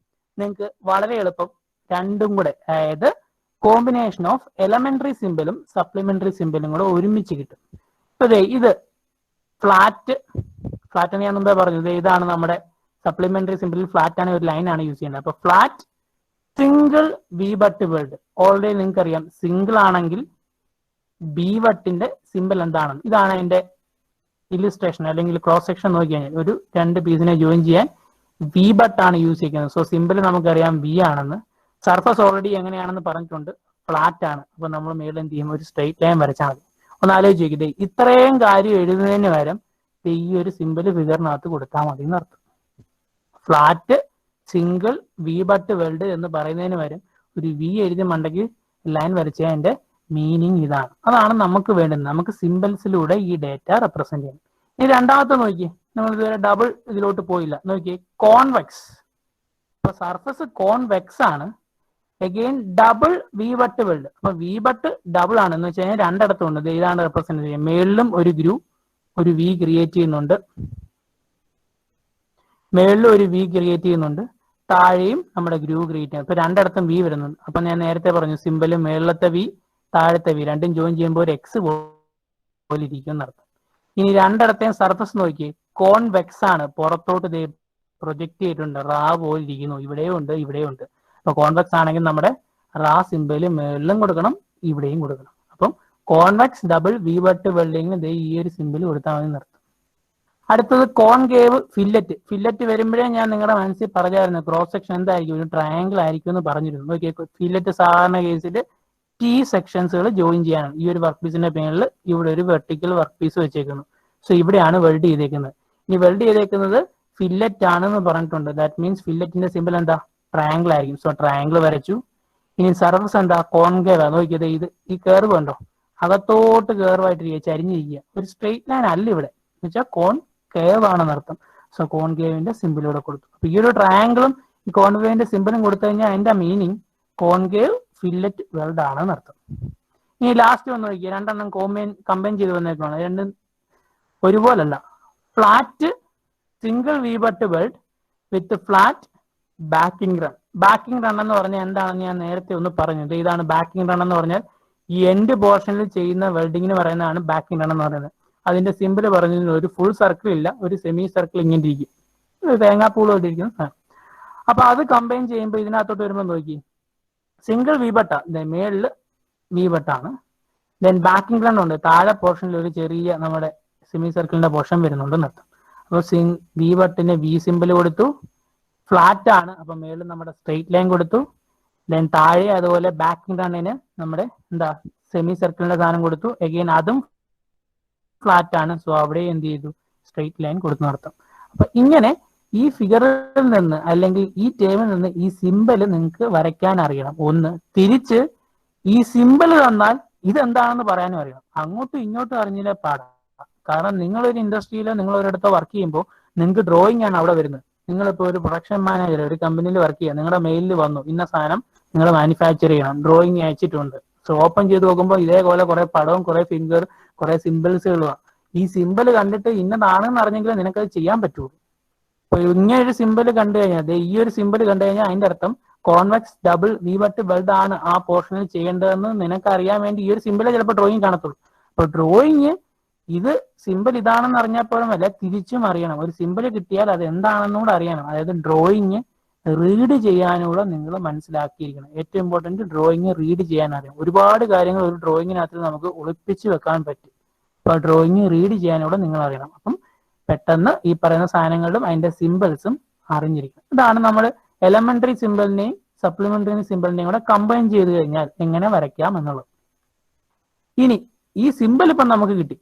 A: നിങ്ങൾക്ക് വളരെ എളുപ്പം രണ്ടും കൂടെ, അതായത് കോമ്പിനേഷൻ ഓഫ് എലമെന്ററി സിമ്പിളും സപ്ലിമെന്ററി സിമ്പിളും കൂടെ ഒരുമിച്ച് കിട്ടും. ഇപ്പൊ ഇത് ഫ്ലാറ്റ് ഞാൻ മുമ്പേ പറഞ്ഞത് ഇതാണ് നമ്മുടെ സപ്ലിമെന്ററി സിമ്പിളിൽ ഫ്ലാറ്റ് ആണ്, ഒരു ലൈൻ ആണ് യൂസ് ചെയ്യുന്നത്. അപ്പൊ flat single V butt weld. Already നിങ്ങൾക്ക് അറിയാം സിംഗിൾ ആണെങ്കിൽ ബി വട്ടിന്റെ സിമ്പിൾ എന്താണെന്ന്. ഇതാണ് അതിന്റെ ഇല്ലുസ്ട്രേഷൻ അല്ലെങ്കിൽ ക്രോസ് സെക്ഷൻ നോക്കി കഴിഞ്ഞാൽ ഒരു 2 പീസിനെ ജോയിൻ ചെയ്യാൻ വി ബട്ട് ആണ് യൂസ് ചെയ്യുന്നത്. സോ സിമ്പിൾ നമുക്കറിയാം വി ആണെന്ന്. സർഫസ് ഓൾറെഡി എങ്ങനെയാണെന്ന് പറഞ്ഞിട്ടുണ്ട്, ഫ്ലാറ്റ് ആണ്. അപ്പൊ നമ്മൾ മേളിൽ എന്ത് ചെയ്യും, ഒരു സ്ട്രെയിറ്റ് ലൈൻ വരച്ചാൽ മതി. ഒന്ന് ആലോചിച്ച് നോക്കിയിട്ട് ഇത്രയും കാര്യം എഴുതുന്നതിന് പകരം ഈ ഒരു സിമ്പിൾ ഫിഗറിനകത്ത് കൊടുത്താൽ മതി എന്നർത്ഥം. Flat single V butt weld എന്ന് പറയുന്നതിന് പകരം ഒരു വി എഴുതി മണ്ടയ്ക്ക് ലൈൻ വരച്ച അതിന്റെ മീനിങ് ഇതാണ്. അതാണ് നമുക്ക് വേണ്ടുന്നത്. നമുക്ക് സിമ്പിൾസിലൂടെ ഈ ഡേറ്റ റെപ്രസെന്റ് ചെയ്യണം. ഇനി രണ്ടാമത്തെ നോക്കി, നമ്മൾ ഇതുവരെ ഡബിൾ ഇതിലോട്ട് പോയില്ല. നോക്കി കോൺവെക്സ്. അപ്പൊ സർഫസ് കോൺവെക്സ് ആണ്. Again double V butt weld. അപ്പൊ വി ബട്ട് ഡബിൾ ആണ് എന്ന് വെച്ച് കഴിഞ്ഞാൽ രണ്ടിടത്തും ഉണ്ട്. ഇതാണ് റെപ്രസെന്റ് ചെയ്യുന്നത്. മേളിലും ഒരു വി ക്രിയേറ്റ് ചെയ്യുന്നുണ്ട്, മേളിലും ഒരു വി ക്രിയേറ്റ് ചെയ്യുന്നുണ്ട്, താഴെയും നമ്മുടെ ഗ്രൂവ് ക്രിയേറ്റ് ചെയ്യുന്നത്. ഇപ്പൊ രണ്ടിടത്തും വി വരുന്നുണ്ട്. അപ്പൊ ഞാൻ നേരത്തെ പറഞ്ഞു സിമ്പിൾ മേളിലത്തെ വി താഴത്തെ വി രണ്ടും ജോയിൻ ചെയ്യുമ്പോൾ ഒരു എക്സ് പോലെ ഇരിക്കും എന്നർത്ഥം. ഇനി രണ്ടിടത്തെയും സർഫസ് നോക്കി കോൺവെക്സ് ആണ്. പുറത്തോട്ട് പ്രൊജക്ട് ചെയ്തിട്ടുണ്ട്, റാ പോലെ ഇരിക്കുന്നു. ഇവിടെയും ഉണ്ട്. അപ്പൊ കോൺവെക്സ് ആണെങ്കിൽ നമ്മുടെ റാ സിമ്പിൾ മേളിലും കൊടുക്കണം, ഇവിടെയും കൊടുക്കണം. അപ്പം convex double V butt welding ഈ ഒരു സിമ്പിൾ കൊടുത്താൽ മതി എന്നർത്ഥം. അടുത്തത് കോൺകേവ് ഫില്ലറ്റ് വരുമ്പോഴേ ഞാൻ നിങ്ങളുടെ മനസ്സിൽ പറഞ്ഞായിരുന്നു ക്രോസ് സെക്ഷൻ എന്തായിരിക്കും, ഒരു ട്രയാങ്കിൾ ആയിരിക്കും എന്ന് പറഞ്ഞിരുന്നു. നോക്കിയേ, ഫില്ലറ്റ് സാധാരണ കേസിൽ T സെക്ഷൻസുകൾ ജോയിൻ ചെയ്യാനാണ്. ഈ ഒരു വർക്ക് പീസിന്റെ പേരിൽ ഇവിടെ ഒരു വെർട്ടിക്കൽ വർക്ക് പീസ് വെച്ചേക്കുന്നു. സോ ഇവിടെയാണ് വെൽഡ് ചെയ്തേക്കുന്നത്. ഇനി വെൽഡ് ചെയ്തേക്കുന്നത് ഫില്ലറ്റ് ആണെന്ന് പറഞ്ഞിട്ടുണ്ട്. ദാറ്റ് മീൻസ് ഫില്ലറ്റിന്റെ സിമ്പിൾ എന്താ, ട്രയാങ്കിൾ ആയിരിക്കും. സോ ട്രയാങ്കിൾ വരച്ചു. ഇനി സർഫസ് എന്താ, കോൺകേവ്. നോക്കിയത് ഈ കേർവ് ഉണ്ടോ, അകത്തോട്ട് കേർവായിട്ടിരിക്കുക, ചരിഞ്ഞിരിക്കുക. ഒരു സ്ട്രെയിറ്റ് ലൈൻ അല്ല ഇവിടെ, എന്ന് വെച്ചാൽ കോൺകേവ് ആണെന്നർത്ഥം. സോ കോൺകേവിന്റെ സിമ്പിൾ ഇവിടെ കൊടുത്തു. അപ്പൊ ഈ ഒരു ട്രയാങ്കിളും ഈ കോൺകേവിന്റെ സിമ്പിളും കൊടുത്തു കഴിഞ്ഞാൽ അതിന്റെ മീനിങ് കോൺകേവ് ഫില്ലറ്റ് വെൽഡ് ആണെന്ന് അർത്ഥം. ഇനി ലാസ്റ്റ് വന്ന് നോക്കിയാൽ രണ്ടെണ്ണം കമ്പൈൻ ചെയ്ത് വന്നേക്കാണ്. രണ്ടും ഒരുപോലല്ല. Flat single V butt weld with flat backing run. Backing run എന്ന് പറഞ്ഞാൽ എന്താണെന്ന് ഞാൻ നേരത്തെ ഒന്ന് പറഞ്ഞത്. ഇതാണ് ബാക്കിംഗ് റൺ എന്ന് പറഞ്ഞാൽ ഈ എൻഡ് പോർഷനിൽ ചെയ്യുന്ന വെൽഡിങ്ങിന് പറയുന്നതാണ് ബാക്കിംഗ് റൺ എന്ന് പറയുന്നത്. അതിന്റെ സിമ്പിൾ പറഞ്ഞതിന് ഒരു ഫുൾ സർക്കിൾ ഇല്ല, ഒരു സെമി സർക്കിൾ ഇങ്ങനെ ഇരിക്കും, തേങ്ങാപ്പൂളോട്ട് ഇരിക്കുന്ന സാധനം. അപ്പൊ അത് കമ്പൈൻ ചെയ്യുമ്പോൾ ഇതിനകത്തോട്ട് വരുമ്പോൾ നോക്കി സിംഗിൾ വി ബട്ട, മേളില് വി ബട്ടാണ്. ദെൻ ബാക്കിംഗ് റൺ ഉണ്ട്, താഴെ പോർഷനിൽ ഒരു ചെറിയ നമ്മുടെ സെമി സർക്കിളിന്റെ പോർഷൻ വരുന്നുണ്ട് എന്നർത്ഥം. അപ്പൊ വി ബട്ടിന് വി സിമ്പിൾ കൊടുത്തു, ഫ്ലാറ്റ് ആണ്. അപ്പൊ മേളിൽ നമ്മുടെ സ്ട്രെയിറ്റ് ലൈൻ കൊടുത്തു. ദെൻ താഴെ അതുപോലെ ബാക്കിംഗ് റണ്ണിന് നമ്മുടെ സെമി സർക്കിളിന്റെ സാധനം കൊടുത്തു. അഗെയിൻ അതും ഫ്ലാറ്റ് ആണ്. സോ അവിടെ എന്ത് ചെയ്തു, സ്ട്രെയിറ്റ് ലൈൻ കൊടുത്തു നടത്തും. അപ്പൊ ഇങ്ങനെ ഈ ഫിഗറിൽ നിന്ന് അല്ലെങ്കിൽ ഈ ടേമിൽ നിന്ന് ഈ സിമ്പിൾ നിങ്ങൾക്ക് വരയ്ക്കാൻ അറിയണം. ഒന്ന് തിരിച്ച് ഈ സിമ്പിൾ തന്നാൽ ഇതെന്താണെന്ന് പറയാനും അറിയണം. അങ്ങോട്ടും ഇങ്ങോട്ടും അറിഞ്ഞില്ലേ പാടാം. കാരണം നിങ്ങളൊരു ഇൻഡസ്ട്രിയിലോ നിങ്ങൾ ഒരിടത്തോ വർക്ക് ചെയ്യുമ്പോൾ നിങ്ങൾക്ക് ഡ്രോയിങ് ആണ് അവിടെ വരുന്നത്. നിങ്ങളിപ്പോൾ ഒരു പ്രൊഡക്ഷൻ മാനേജർ ഒരു കമ്പനിയിൽ വർക്ക് ചെയ്യുക, നിങ്ങളുടെ മെയിലിൽ വന്നു ഇന്ന സാധനം നിങ്ങൾ മാനുഫാക്ചർ ചെയ്യണം, ഡ്രോയിങ് അയച്ചിട്ടുണ്ട്. സോ ഓപ്പൺ ചെയ്ത് നോക്കുമ്പോൾ ഇതേപോലെ കുറെ പടവും കുറെ ഫിംഗർ കുറെ സിമ്പിൾസുകളുമാണ്. ഈ സിമ്പിൾ കണ്ടിട്ട് ഇന്നതാണെന്ന് അറിഞ്ഞെങ്കിൽ നിനക്കത് ചെയ്യാൻ പറ്റുള്ളൂ. അപ്പൊ ഇങ്ങനെ ഒരു സിമ്പിൾ കണ്ടു കഴിഞ്ഞാൽ, ഈ ഒരു സിമ്പിൾ കണ്ടു കഴിഞ്ഞാൽ അതിന്റെ അർത്ഥം convex double V butt weld ആണ് ആ പോർഷനിൽ ചെയ്യേണ്ടതെന്ന് നിനക്ക് അറിയാൻ വേണ്ടി ഈ ഒരു സിമ്പിളെ ചിലപ്പോൾ ഡ്രോയിങ് കാണത്തുള്ളൂ. അപ്പൊ ഡ്രോയിങ് ഇത് സിമ്പിൾ ഇതാണെന്ന് അറിഞ്ഞപ്പോഴും അല്ല, തിരിച്ചും അറിയണം. ഒരു സിമ്പിൾ കിട്ടിയാൽ അത് എന്താണെന്നുകൂടെ അറിയണം. അതായത് ഡ്രോയിങ് റീഡ് ചെയ്യാനുള്ള നിങ്ങൾ മനസ്സിലാക്കിയിരിക്കണം. ഏറ്റവും ഇമ്പോർട്ടന്റ് ഡ്രോയിങ് റീഡ് ചെയ്യാൻ അറിയാം. ഒരുപാട് കാര്യങ്ങൾ ഒരു ഡ്രോയിങ്ങിനകത്ത് നമുക്ക് ഒളിപ്പിച്ച് വെക്കാൻ പറ്റും. അപ്പൊ ഡ്രോയിങ് റീഡ് ചെയ്യാനൂടെ നിങ്ങൾ അറിയണം. അപ്പം പെട്ടെന്ന് ഈ പറയുന്ന സാധനങ്ങളും അതിന്റെ സിമ്പിൾസും അറിഞ്ഞിരിക്കണം. ഇതാണ് നമ്മൾ എലമെന്ററി സിമ്പിളിനെയും സപ്ലിമെന്ററി സിമ്പിളിനെയും കൂടെ കമ്പൈൻ ചെയ്ത് കഴിഞ്ഞാൽ എങ്ങനെ വരയ്ക്കാം എന്നുള്ളത്. ഇനി ഈ സിമ്പിൾ ഇപ്പം നമുക്ക് കിട്ടി.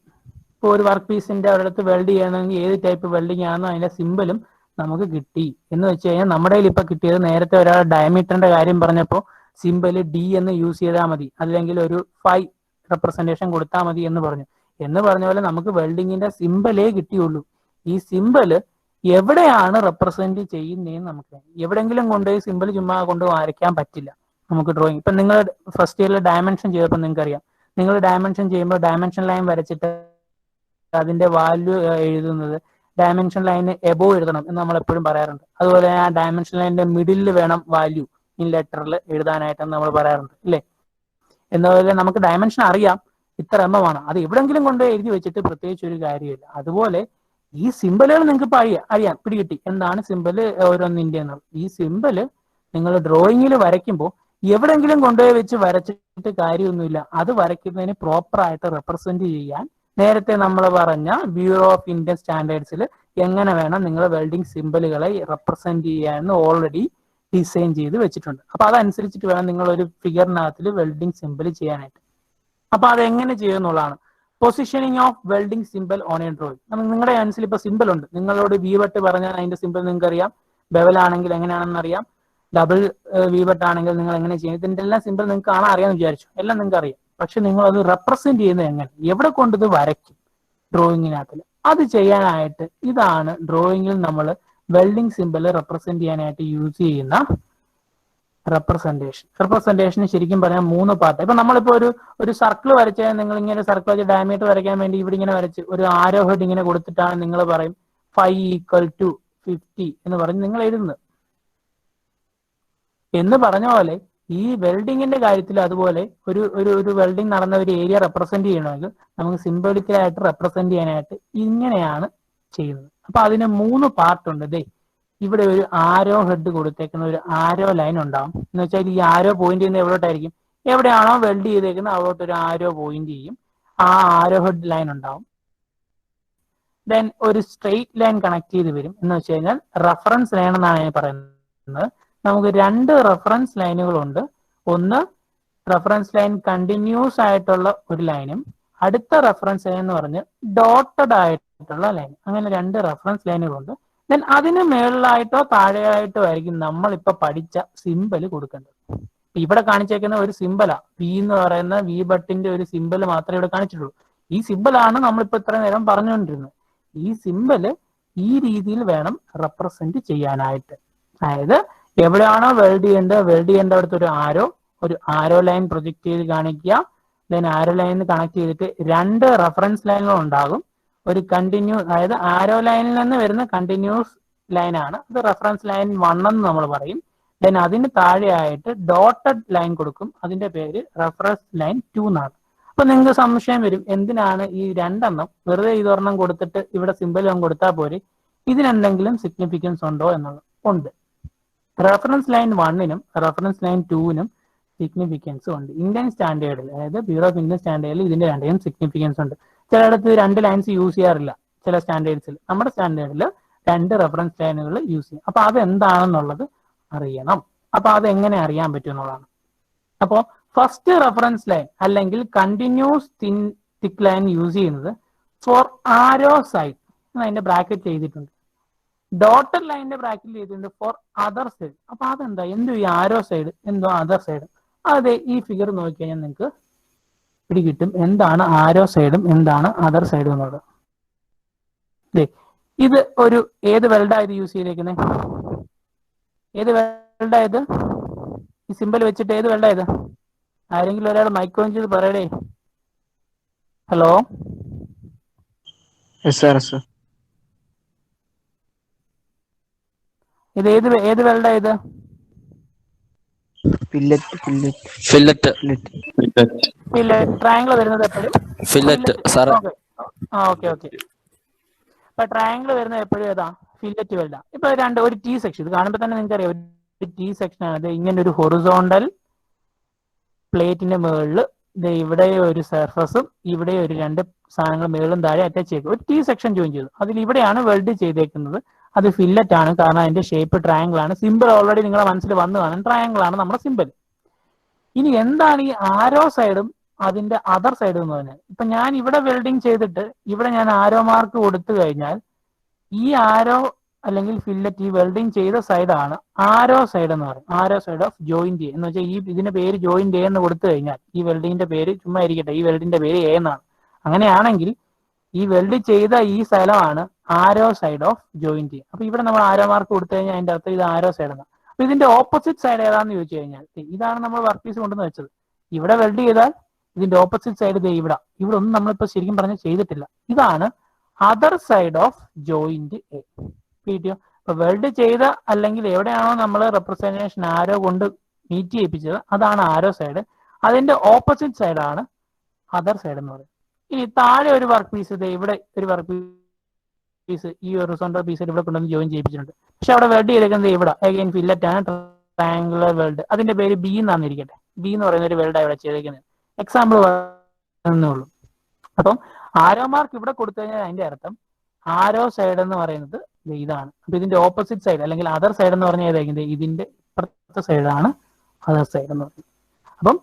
A: ഇപ്പോൾ ഒരു വർക്ക് പീസിന്റെ ഒരിടത്ത് വെൽഡ് ചെയ്യണമെങ്കിൽ ഏത് ടൈപ്പ് വെൽഡിംഗ് ആണെന്നോ അതിന്റെ സിമ്പിളും നമുക്ക് കിട്ടി. എന്ന് വെച്ച് കഴിഞ്ഞാൽ നമ്മുടെ കയ്യിൽ ഇപ്പൊ കിട്ടിയത്, നേരത്തെ ഒരാൾ ഡയമീറ്ററിന്റെ കാര്യം പറഞ്ഞപ്പോൾ സിമ്പിള് ഡി എന്ന് യൂസ് ചെയ്താൽ മതി, അല്ലെങ്കിൽ ഒരു 5 റെപ്രസെന്റേഷൻ കൊടുത്താൽ മതി എന്ന് പറഞ്ഞു. എന്ന് പറഞ്ഞ പോലെ നമുക്ക് വെൽഡിങ്ങിന്റെ സിമ്പിളേ കിട്ടിയുള്ളൂ. ഈ സിമ്പിള് എവിടെയാണ് റെപ്രസെന്റ് ചെയ്യുന്നതെന്ന് നമുക്ക് എവിടെങ്കിലും കൊണ്ടുപോയി സിമ്പിൾ ചുമ്മാ കൊണ്ട് വരയ്ക്കാൻ പറ്റില്ല നമുക്ക് ഡ്രോയിങ്. ഇപ്പൊ നിങ്ങൾ ഫസ്റ്റ് ഇയറിൽ ഡയമെൻഷൻ ചെയ്തപ്പോൾ നിങ്ങൾക്ക് അറിയാം, നിങ്ങൾ ഡയമെൻഷൻ ചെയ്യുമ്പോൾ ഡയമെൻഷൻ ലൈൻ വരച്ചിട്ട് അതിന്റെ വാല്യൂ എഴുതുന്നത് ഡയമെൻഷൻ ലൈന് എബോവ് എഴുതണം എന്ന് നമ്മൾ എപ്പോഴും പറയാറുണ്ട്. അതുപോലെ ആ ഡയമെൻഷൻ ലൈനിന്റെ മിഡിലിൽ വേണം വാല്യൂ ഇൻ ലെറ്ററിൽ എഴുതാനായിട്ടെന്ന് നമ്മൾ പറയാറുണ്ട് അല്ലേ. എന്നതുപോലെ നമുക്ക് ഡയമെൻഷൻ അറിയാം, ഇത്ര എമ്മമാണ്, അത് എവിടെങ്കിലും കൊണ്ട് എഴുതി വെച്ചിട്ട് പ്രത്യേകിച്ച് ഒരു കാര്യമില്ല. അതുപോലെ ഈ സിമ്പിളുകൾ നിങ്ങൾക്ക് ഇപ്പൊ അറിയാം, പിടികിട്ടി എന്താണ് സിമ്പിള് ഓരോന്നിന്റെ എന്നുള്ളത്. ഈ സിമ്പിള് നിങ്ങൾ ഡ്രോയിങ്ങിൽ വരയ്ക്കുമ്പോൾ എവിടെങ്കിലും കൊണ്ടുപോയി വെച്ച് വരച്ചിട്ട് കാര്യമൊന്നുമില്ല. അത് വരയ്ക്കുന്നതിന് പ്രോപ്പർ ആയിട്ട് റെപ്രസെന്റ് ചെയ്യാൻ നേരത്തെ നമ്മൾ പറഞ്ഞ ബ്യൂറോ ഓഫ് ഇന്ത്യൻ സ്റ്റാൻഡേർഡ്സിൽ എങ്ങനെ വേണം നിങ്ങൾ വെൽഡിംഗ് സിമ്പിളുകളെ റെപ്രസെന്റ് ചെയ്യാമെന്ന് ഓൾറെഡി ഡിസൈൻ ചെയ്ത് വെച്ചിട്ടുണ്ട്. അപ്പൊ അതനുസരിച്ചിട്ട് വേണം നിങ്ങൾ ഒരു ഫിഗറിനകത്തിൽ വെൽഡിംഗ് സിമ്പിൾ ചെയ്യാനായിട്ട്. അപ്പൊ അതെങ്ങനെ ചെയ്യുന്നുള്ളതാണ് positioning of welding simple on a drawing. നിങ്ങളുടെ മനസ്സിൽ ഇപ്പൊ സിമ്പിൾ ഉണ്ട്, നിങ്ങളോട് വി-ബട്ട് പറഞ്ഞാൽ അതിന്റെ സിമ്പിൾ നിങ്ങൾക്ക് അറിയാം, ബെവലാണെങ്കിൽ എങ്ങനെയാണെന്ന് അറിയാം, ഡബിൾ വി-ബട്ട് ആണെങ്കിൽ നിങ്ങൾ എങ്ങനെ ചെയ്യും, ഇതിന്റെ എല്ലാം സിമ്പിൾ നിങ്ങൾക്ക് കാണാൻ അറിയാമെന്ന് വിചാരിച്ചു, എല്ലാം നിങ്ങൾക്ക് അറിയാം. പക്ഷെ നിങ്ങൾ അത് റെപ്രസെന്റ് ചെയ്യുന്നത് എങ്ങനെ, എവിടെ കൊണ്ടിത് വരയ്ക്കും ഡ്രോയിങ്ങിനകത്തിൽ, അത് ചെയ്യാനായിട്ട് ഇതാണ് ഡ്രോയിങ്ങിൽ നമ്മൾ വെൽഡിംഗ് സിമ്പിൾ റെപ്രസെന്റ് ചെയ്യാനായിട്ട് യൂസ് ചെയ്യുന്ന റെപ്രസെന്റേഷൻ ശരിക്കും പറഞ്ഞാൽ 3 പാർട്ട്. ഇപ്പൊ നമ്മളിപ്പോ ഒരു സർക്കിൾ വരച്ചാൽ നിങ്ങൾ ഇങ്ങനെ സർക്കിൾ വെച്ച് ഡയമീറ്റർ വരയ്ക്കാൻ വേണ്ടി ഇവിടെ ഇങ്ങനെ വരച്ച് ഒരു ആരോ ഹെഡ് ഇങ്ങനെ കൊടുത്തിട്ടാണ് നിങ്ങൾ പറയും 5 = 50 എന്ന് പറഞ്ഞ് നിങ്ങൾ എഴുതുന്നത്. എന്ന് പറഞ്ഞ പോലെ ഈ വെൽഡിങ്ങിന്റെ കാര്യത്തിൽ അതുപോലെ ഒരു വെൽഡിങ് നടന്ന ഒരു ഏരിയ റെപ്രസെന്റ് ചെയ്യണമെങ്കിൽ നമുക്ക് സിംബോളിക്കലായിട്ട് റെപ്രസെന്റ് ചെയ്യാനായിട്ട് ഇങ്ങനെയാണ് ചെയ്യുന്നത്. അപ്പൊ അതിന് 3 പാർട്ട് ഉണ്ട്. ദേ ഇവിടെ ഒരു ആരോ ഹെഡ് കൊടുത്തേക്കുന്ന ഒരു ആരോ ലൈൻ ഉണ്ടാവും. എന്ന് വെച്ചാൽ ഈ ആരോ പോയിന്റ് ചെയ്യുന്നത് എവിടോട്ടായിരിക്കും, എവിടെയാണോ വെൽഡ് ചെയ്തേക്കുന്നത് അവിടോട്ട് ഒരു ആരോ പോയിന്റ് ചെയ്യും, ആ ആരോ ഹെഡ് ലൈൻ ഉണ്ടാവും. ദെൻ ഒരു സ്ട്രെയിറ്റ് ലൈൻ കണക്ട് ചെയ്ത് വരും. എന്ന് വെച്ച് കഴിഞ്ഞാൽ റെഫറൻസ് ലൈൻ എന്നാണ് ഞാൻ പറയുന്നത്. നമുക്ക് 2 റെഫറൻസ് ലൈനുകളുണ്ട്. ഒന്ന് റെഫറൻസ് ലൈൻ കണ്ടിന്യൂസ് ആയിട്ടുള്ള ഒരു ലൈനും അടുത്ത റെഫറൻസ് ലൈൻ എന്ന് പറഞ്ഞ് ഡോട്ടഡ് ആയിട്ടുള്ള ലൈൻ, അങ്ങനെ 2 റെഫറൻസ് ലൈനുകളുണ്ട്. ദെൻ അതിന് മേളിലായിട്ടോ താഴെയായിട്ടോ ആയിരിക്കും നമ്മൾ ഇപ്പൊ പഠിച്ച സിമ്പിൾ കൊടുക്കേണ്ടത്. ഇവിടെ കാണിച്ചേക്കുന്ന ഒരു സിമ്പിളാ, വി എന്ന് പറയുന്ന വി-ബട്ടിന്റെ ഒരു സിമ്പിൾ മാത്രമേ ഇവിടെ കാണിച്ചിട്ടുള്ളൂ. ഈ സിമ്പിളാണ് നമ്മളിപ്പോ ഇത്ര നേരം പറഞ്ഞുകൊണ്ടിരുന്നത്. ഈ സിമ്പിള് ഈ രീതിയിൽ വേണം റെപ്രസെന്റ് ചെയ്യാനായിട്ട്. അതായത് എവിടെയാണോ വെൽഡ് ചെയ്യേണ്ട അടുത്ത് ഒരു ആരോ ലൈൻ പ്രൊജക്ട് ചെയ്ത് കാണിക്കുക. ദെൻ ആരോ ലൈനിൽ കണക്ട് ചെയ്തിട്ട് 2 റെഫറൻസ് ലൈനുകൾ ഉണ്ടാകും. ഒരു കണ്ടിന്യൂസ്, അതായത് ആരോ ലൈനിൽ നിന്ന് വരുന്ന കണ്ടിന്യൂസ് ലൈനാണ്, അത് റെഫറൻസ് ലൈൻ 1 എന്ന് നമ്മൾ പറയും. ദെൻ അതിന് താഴെയായിട്ട് ഡോട്ടഡ് ലൈൻ കൊടുക്കും, അതിന്റെ പേര് റെഫറൻസ് ലൈൻ 2 എന്നാണ്. അപ്പൊ നിങ്ങൾക്ക് സംശയം വരും, എന്തിനാണ് ഈ 2 വെറുതെ ഇതൊരെണ്ണം കൊടുത്തിട്ട് ഇവിടെ സിമ്പിൾ കൊടുത്താൽ പോരെ, ഇതിനെന്തെങ്കിലും സിഗ്നിഫിക്കൻസ് ഉണ്ടോ എന്നുള്ളത് ഉണ്ട്. റെഫറൻസ് ലൈൻ 1നും റെഫറൻസ് ലൈൻ 2നും സിഗ്നിഫിക്കൻസ് ഉണ്ട്. ഇന്ത്യൻ സ്റ്റാൻഡേർഡിൽ, അതായത് ബ്യൂറോ ഓഫ് ഇന്ത്യൻ സ്റ്റാൻഡേർഡിൽ ഇതിന്റെ 2നും സിഗ്നിഫിക്കൻസ് ഉണ്ട്. ചിലയിടത്ത് 2 ലൈൻസ് യൂസ് ചെയ്യാറില്ല, ചില സ്റ്റാൻഡേർഡ്സിൽ. നമ്മുടെ സ്റ്റാൻഡേർഡിൽ 2 റെഫറൻസ് ലൈനുകൾ യൂസ് ചെയ്യും. അപ്പൊ അത് എന്താണെന്നുള്ളത് അറിയണം. അപ്പൊ അത് എങ്ങനെ അറിയാൻ പറ്റും എന്നുള്ളതാണ്. അപ്പോൾ ഫസ്റ്റ് റെഫറൻസ് ലൈൻ അല്ലെങ്കിൽ കണ്ടിന്യൂസ് തിക്ക് ലൈൻ യൂസ് ചെയ്യുന്നത് ഫോർ ആരോ സൈഡ്, അതിന്റെ ബ്രാക്കറ്റ് ചെയ്തിട്ടുണ്ട്. ഡോട്ടഡ് ലൈനിന്റെ ബ്രാക്കറ്റ് ചെയ്തിട്ടുണ്ട് ഫോർ അതർ സൈഡ്. അപ്പൊ അതെന്താ, എന്തോ ഈ ആരോ സൈഡ്, എന്തോ അതർ സൈഡ്. അതെ, ഈ ഫിഗർ നോക്കി കഴിഞ്ഞാൽ നിങ്ങൾക്ക് പിടികിട്ടും എന്താണ് ആരോ സൈഡും എന്താണ് അതർ സൈഡും എന്നുള്ളത്. ഇത് ഒരു ഏത് വെൽഡായത് യൂസ് ചെയ്തേക്കുന്നത്, ഏത് വെൽഡായത്, ഈ സിമ്പിൾ വെച്ചിട്ട് ഏത് വെൽഡായത്? ആരെങ്കിലും ഒരാൾ മൈക്ക് ഓൺ ചെയ്ത് പറയടേ. ഹലോ, ഇത് ഏത് വെൽഡായത്?
C: ഫില്ലറ്റ്
A: ട്രയാങ്കിൾ വരുന്നത് എപ്പോഴും
C: ഫില്ലറ്റ് സാർ.
A: ഓക്കെ. അപ്പൊ ട്രയാങ്കിൾ വരുന്നത് എപ്പോഴും ഏതാ? ഫില്ലറ്റ് വെൽഡാ. ഇപ്പൊ ഒരു ടി സെക്ഷൻ, ഇത് കാണുമ്പോൾ തന്നെ നിങ്ങൾക്ക് അറിയാം ഒരു ടി സെക്ഷൻ ആണ്. അത് ഇങ്ങനെ ഒരു ഹൊറിസോണ്ടൽ പ്ലേറ്റിന്റെ മുകളിൽ ഇവിടെ ഒരു സർഫസും ഇവിടെ ഒരു 2 സാധനങ്ങൾ മുകളിലും താഴെ അറ്റാച്ച് ചെയ്തു ഒരു ടി സെക്ഷൻ ജോയിൻ ചെയ്തു. അതിൽ ഇവിടെയാണ് വെൽഡ് ചെയ്തേക്കുന്നത്. അത് ഫില്ലറ്റ് ആണ്, കാരണം അതിന്റെ ഷേപ്പ് ട്രയാങ്കിൾ ആണ്. സിമ്പിൾ ഓൾറെഡി നിങ്ങളുടെ മനസ്സിൽ വന്നു കാണും, ട്രയാങ്കിൾ ആണ് നമ്മുടെ സിമ്പിൾ. ഇനി എന്താണ് ഈ ആരോ സൈഡും അതിന്റെ അതർ സൈഡ് എന്ന് പറഞ്ഞാൽ. ഇപ്പൊ ഞാൻ ഇവിടെ വെൽഡിങ് ചെയ്തിട്ട് ഇവിടെ ഞാൻ ആരോ മാർക്ക് കൊടുത്തു കഴിഞ്ഞാൽ ഈ ആരോ അല്ലെങ്കിൽ ഫില്ലറ്റ് ഈ വെൽഡിങ് ചെയ്ത സൈഡാണ് ആരോ സൈഡ് എന്ന് പറയും. ആരോ സൈഡ് ഓഫ് ജോയിന്റ് എ എന്ന് വെച്ചാൽ ഈ ഇതിന്റെ പേര് ജോയിന്റ് എ എന്ന് കൊടുത്തു കഴിഞ്ഞാൽ ഈ വെൽഡിങ്ങിന്റെ പേര് ചുമ്മാ ഇരിക്കട്ടെ, ഈ വെൽഡിന്റെ പേര് എ എന്നാണ്. അങ്ങനെയാണെങ്കിൽ ഈ വെൽഡ് ചെയ്ത ഈ സ്ഥലമാണ് ആരോ സൈഡ് ഓഫ് ജോയിന്റ് എ. അപ്പൊ ഇവിടെ നമ്മൾ ആരോ മാർക്ക് കൊടുത്തു കഴിഞ്ഞാൽ അതിന്റെ അർത്ഥം ഇത് ആരോ സൈഡ് എന്നാണ്. അപ്പൊ ഇതിന്റെ ഓപ്പോസിറ്റ് സൈഡ് ഏതാണെന്ന് ചോദിച്ചു കഴിഞ്ഞാൽ ഇതാണ് നമ്മൾ വർക്ക് പീസ് കൊണ്ടുവന്ന് വെച്ചത്. ഇവിടെ വെൽഡ് ചെയ്താൽ ഇതിന്റെ ഓപ്പോസിറ്റ് സൈഡ് ഇവിടെ ഒന്നും നമ്മളിപ്പോ ശരിക്കും പറഞ്ഞ് ചെയ്തിട്ടില്ല. ഇതാണ് other side of joint A. കിട്ടിയോ? അപ്പൊ വെൽഡ് ചെയ്ത അല്ലെങ്കിൽ എവിടെയാണോ നമ്മൾ റെപ്രസെന്റേഷൻ ആരോ കൊണ്ട് മീറ്റ് ചെയ്യിപ്പിച്ചത് അതാണ് ആരോ സൈഡ്. അതിന്റെ ഓപ്പോസിറ്റ് സൈഡാണ് അതർ സൈഡ് എന്ന് പറയുന്നത്. ഇനി താഴെ ഒരു വർക്ക് പീസ്, ഇവിടെ ഒരു വർക്ക് പീസ് ഈ ഹൊറിസോണ്ടൽ പീസ് ഇവിടെ കൊണ്ടുവന്ന് ജോയിൻ ചെയ്യിപ്പിച്ചിട്ടുണ്ട്. പക്ഷെ അവിടെ വെൽഡ് ചെയ്തേക്കുന്നത് ഇവിടെ അഗൈൻ ഫില്ലറ്റ് ആണ്, ട്രയാങ്കുലർ വെൽഡ്. അതിന്റെ പേര് ബി എന്നാന്നിരിക്കട്ടെ. ബി എന്ന് പറയുന്ന ഒരു വെൽഡ് ഇവിടെ ചെയ്തേക്കുന്നത്. എക്സാമ്പിൾ ഉള്ളൂ. അപ്പം ആരോ മാർക്ക് ഇവിടെ കൊടുത്തു കഴിഞ്ഞാൽ അതിന്റെ അർത്ഥം ആരോ സൈഡ് എന്ന് പറയുന്നത് ഇതാണ്. അപ്പൊ ഇതിന്റെ ഓപ്പോസിറ്റ് സൈഡ് അല്ലെങ്കിൽ അതർ സൈഡ് എന്ന് പറഞ്ഞാൽ ഏതായിരിക്കും? ഇതിന്റെ ഇപ്പുറത്തെ സൈഡാണ് അതർ സൈഡ് എന്ന് പറയുന്നത്. അപ്പം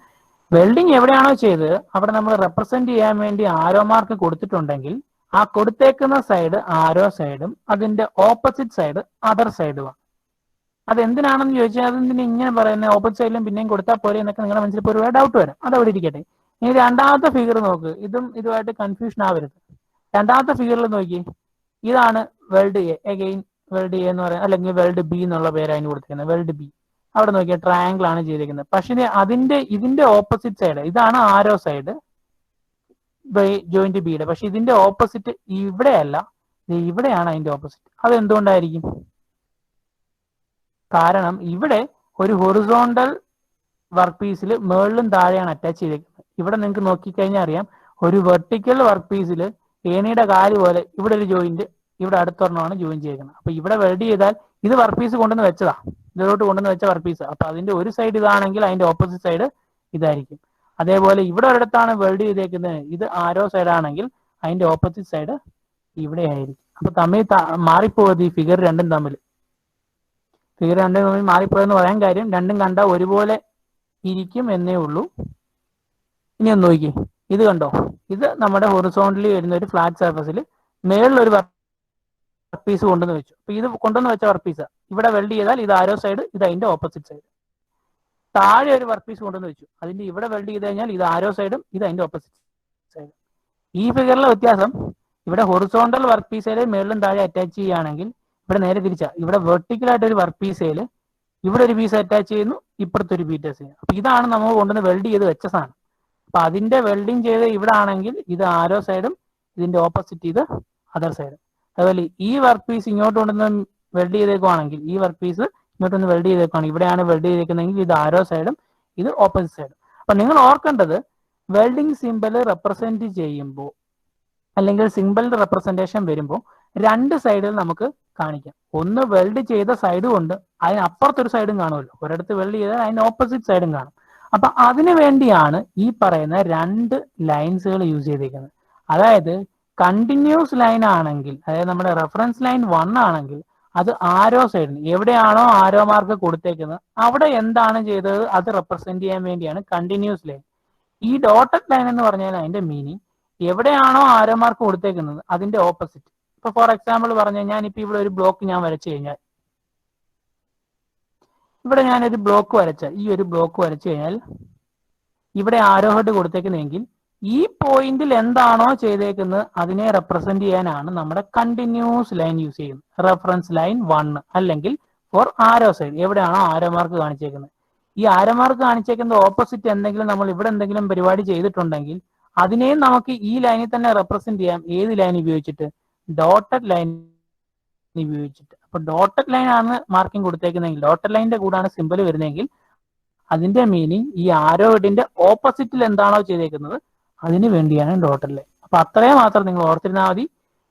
A: വെൽഡിങ് എവിടെയാണോ ചെയ്തത് അവിടെ നമ്മൾ റെപ്രസെന്റ് ചെയ്യാൻ വേണ്ടി ആരോ മാർക്ക് കൊടുത്തിട്ടുണ്ടെങ്കിൽ ആ കൊടുത്തേക്കുന്ന സൈഡ് ആരോ സൈഡും അതിന്റെ ഓപ്പോസിറ്റ് സൈഡ് അതർ സൈഡുമാണ്. അത് എന്തിനാണെന്ന് ചോദിച്ചാൽ അതെന്തിനാ ഇങ്ങനെ പറയുന്നത്? ഓപ്പോസിറ്റ് സൈഡിലും പിന്നെയും കൊടുത്താൽ പോലെ എന്നൊക്കെ നിങ്ങളുടെ മനസ്സിൽ ഇപ്പോൾ ഒരുപാട് ഡൗട്ട് വരും. അത് അവിടെ ഇരിക്കട്ടെ. ഇനി രണ്ടാമത്തെ ഫിഗർ നോക്ക്. ഇതുമായിട്ട് കൺഫ്യൂഷൻ ആവരുത്. രണ്ടാമത്തെ ഫിഗറിൽ നോക്കി, ഇതാണ് weld A. Again weld A എന്ന് പറയുന്നത് അല്ലെങ്കിൽ വെൽഡ് ബി എന്നുള്ള പേര് അതിന് കൊടുത്തിരിക്കുന്നത്. വെൽഡ് ബി അവിടെ നോക്കിയാൽ ട്രയാങ്കിൾ ആണ് ചെയ്തിരിക്കുന്നത്. പക്ഷേ ഇതിന്റെ ഓപ്പോസിറ്റ് സൈഡ് ഇതാണ് ആരോ സൈഡ് ജോയിന്റ് ബിയുടെ. പക്ഷെ ഇതിന്റെ ഓപ്പോസിറ്റ് ഇവിടെയല്ല, ഇവിടെയാണ് അതിന്റെ ഓപ്പോസിറ്റ്. അത് എന്തുകൊണ്ടായിരിക്കും? കാരണം ഇവിടെ ഒരു ഹൊറിസോണ്ടൽ വർക്ക് പീസിൽ മുകളിലും താഴെയാണ് അറ്റാച്ച് ചെയ്തിരിക്കുന്നത്. ഇവിടെ നിങ്ങൾക്ക് നോക്കിക്കഴിഞ്ഞാൽ അറിയാം, ഒരു വെർട്ടിക്കൽ വർക്ക് പീസിൽ ഏണിയുടെ കാല് പോലെ ഇവിടെ ഒരു ജോയിന്റ്, ഇവിടെ അടുത്തൊരെണ്ണമാണ് ജോയിൻ ചെയ്തിരിക്കുന്നത്. അപ്പൊ ഇവിടെ വെൽഡ് ചെയ്താൽ ഇത് വർക്ക് പീസ് കൊണ്ടുവന്ന് വെച്ചതാ, ഇതിലോട്ട് കൊണ്ടുവന്ന് വെച്ച വർക്ക് പീസ്. അപ്പൊ അതിന്റെ ഒരു സൈഡ് ഇതാണെങ്കിൽ അതിന്റെ ഓപ്പോസിറ്റ് സൈഡ് ഇതായിരിക്കും. അതേപോലെ ഇവിടെ ഒരിടത്താണ് വെൽഡ് ചെയ്തേക്കുന്നത്, ഇത് ആരോ സൈഡ് ആണെങ്കിൽ അതിന്റെ ഓപ്പോസിറ്റ് സൈഡ് ഇവിടെ ആയിരിക്കും. അപ്പൊ തമ്മിൽ മാറിപ്പോയത് ഈ ഫിഗർ രണ്ടും തമ്മിൽ മാറിപ്പോയെന്ന് പറയാൻ കാര്യം രണ്ടും കണ്ടാൽ ഒരുപോലെ ഇരിക്കും എന്നേ ഉള്ളൂ. ഇനി ഒന്ന് നോക്കി, ഇത് കണ്ടോ? ഇത് നമ്മുടെ ഹൊറിസോണ്ടലി വരുന്ന ഒരു ഫ്ലാറ്റ് സർഫസിൽ മേളിലൊരു വർക്ക് പീസ് കൊണ്ടുവന്ന് വെച്ചു. അപ്പൊ ഇത് കൊണ്ടുവന്ന് വെച്ച വർക്ക് പീസ് ഇവിടെ വെൽഡ് ചെയ്താൽ ഇത് ആരോ സൈഡ്, ഇത് അതിന്റെ ഓപ്പോസിറ്റ് സൈഡ്. താഴെ ഒരു വർക്ക് പീസ് കൊണ്ടുവന്ന് വെച്ചു, അതിന്റെ ഇവിടെ വെൽഡ് ചെയ്ത് കഴിഞ്ഞാൽ ഇത് ആരോ സൈഡും ഇത് അതിന്റെ ഓപ്പോസിറ്റ് സൈഡ്. ഈ ഫിഗറിലെ വ്യത്യാസം, ഇവിടെ ഹൊറിസോണ്ടൽ വർക്ക് പീസേല് മേളിലും താഴെ അറ്റാച്ച് ചെയ്യുകയാണെങ്കിൽ ഇവിടെ നേരെ തിരിച്ചാ. ഇവിടെ വെർട്ടിക്കൽ ആയിട്ട് ഒരു വർക്ക് പീസേല് ഇവിടെ ഒരു പീസ് അറ്റാച്ച് ചെയ്യുന്നു, ഇപ്പുറത്തെ ഒരു പീസ് ചെയ്യുന്നു. അപ്പൊ ഇതാണ് നമ്മൾ കൊണ്ടുവന്ന് വെൽഡ് ചെയ്ത് വെച്ച സാധനം. അപ്പൊ അതിന്റെ വെൽഡിങ് ചെയ്ത് ഇവിടെ ആണെങ്കിൽ ഇത് ആരോ സൈഡും ഇതിന്റെ ഓപ്പോസിറ്റ് ഇത് അതർ സൈഡും. അതുപോലെ ഈ വർക്ക് പീസ് ഇങ്ങോട്ട് കൊണ്ടുവന്ന് വെൽഡ് ചെയ്തേക്കുവാണെങ്കിൽ, ഈ വർക്ക് പീസ് ഇങ്ങോട്ടൊന്ന് വെൽഡ് ചെയ്തേക്കുവാണ്, ഇവിടെയാണ് വെൽഡ് ചെയ്തേക്കുന്നതെങ്കിൽ ഇത് ആരോ സൈഡും ഇത് ഓപ്പോസിറ്റ് സൈഡും. അപ്പൊ നിങ്ങൾ ഓർക്കേണ്ടത്, വെൽഡിങ് സിമ്പിൾ റെപ്രസെന്റ് ചെയ്യുമ്പോൾ അല്ലെങ്കിൽ സിമ്പിളിന്റെ റെപ്രസെന്റേഷൻ വരുമ്പോൾ രണ്ട് സൈഡിൽ നമുക്ക് കാണിക്കാം. ഒന്ന് വെൽഡ് ചെയ്ത സൈഡും ഉണ്ട്, അതിനപ്പുറത്തൊരു സൈഡും കാണുമല്ലോ. ഒരിടത്ത് വെൽഡ് ചെയ്താൽ അതിന് ഓപ്പോസിറ്റ് സൈഡും കാണും. അപ്പൊ അതിനു വേണ്ടിയാണ് ഈ പറയുന്ന രണ്ട് ലൈൻസുകൾ യൂസ് ചെയ്തിരിക്കുന്നത്. അതായത് കണ്ടിന്യൂസ് ലൈൻ ആണെങ്കിൽ, അതായത് നമ്മുടെ റെഫറൻസ് ലൈൻ 1 ആണെങ്കിൽ അത് ആരോ സൈഡിന് എവിടെയാണോ ആരോ മാർക്ക് കൊടുത്തേക്കുന്നത് അവിടെ എന്താണ് ചെയ്തത് അത് റെപ്രസെന്റ് ചെയ്യാൻ വേണ്ടിയാണ് കണ്ടിന്യൂസ് ലൈൻ. ഈ ഡോട്ടഡ് ലൈൻ എന്ന് പറഞ്ഞാൽ അതിന്റെ മീനിങ് എവിടെയാണോ ആരോ മാർക്ക് കൊടുത്തേക്കുന്നത് അതിന്റെ ഓപ്പോസിറ്റ്. ഇപ്പൊ ഫോർ എക്സാമ്പിൾ പറഞ്ഞാൽ ഞാനിപ്പോ ഇവിടെ ഒരു ബ്ലോക്ക് ഞാൻ വരച്ചു കഴിഞ്ഞാൽ, ഇവിടെ ഞാനൊരു ബ്ലോക്ക് വരച്ച ഈ ഒരു ബ്ലോക്ക് വരച്ചു കഴിഞ്ഞാൽ ഇവിടെ ആരോ ഹെഡ് കൊടുത്തേക്കുന്നതെങ്കിൽ ഈ പോയിന്റിൽ എന്താണോ ചെയ്തേക്കുന്നത് അതിനെ റെപ്രസെന്റ് ചെയ്യാനാണ് നമ്മുടെ കണ്ടിന്യൂസ് ലൈൻ യൂസ് ചെയ്യുന്നത്. റെഫറൻസ് ലൈൻ 1 അല്ലെങ്കിൽ ഫോർ ആരോ സൈഡ്, എവിടെയാണോ ആരോ മാർക്ക് കാണിച്ചേക്കുന്നത്. ഈ ആരോ മാർക്ക് കാണിച്ചേക്കുന്ന ഓപ്പോസിറ്റ് എന്തെങ്കിലും നമ്മൾ ഇവിടെ എന്തെങ്കിലും പരിപാടി ചെയ്തിട്ടുണ്ടെങ്കിൽ അതിനെയും നമുക്ക് ഈ ലൈനിൽ തന്നെ റെപ്രസെന്റ് ചെയ്യാം. ഏത് ലൈൻ ഉപയോഗിച്ചിട്ട്? ഡോട്ടഡ് ലൈൻ ഉപയോഗിച്ചിട്ട്. അപ്പൊ ഡോട്ടഡ് ലൈൻ ആണ് മാർക്കിംഗ് കൊടുത്തേക്കുന്നതെങ്കിൽ, ഡോട്ടഡ് ലൈനിന്റെ കൂടാണ് സിമ്പിൾ വരുന്നതെങ്കിൽ അതിന്റെ മീനിങ് ഈ ആരോ ഹെഡിന്റെ ഓപ്പോസിറ്റിൽ എന്താണോ ചെയ്തേക്കുന്നത് അതിന് വേണ്ടിയാണ് ഡോട്ടഡ് ലൈൻ. അപ്പൊ അത്രയും മാത്രം നിങ്ങൾ ഓർത്തിരുന്നാൽ മതി.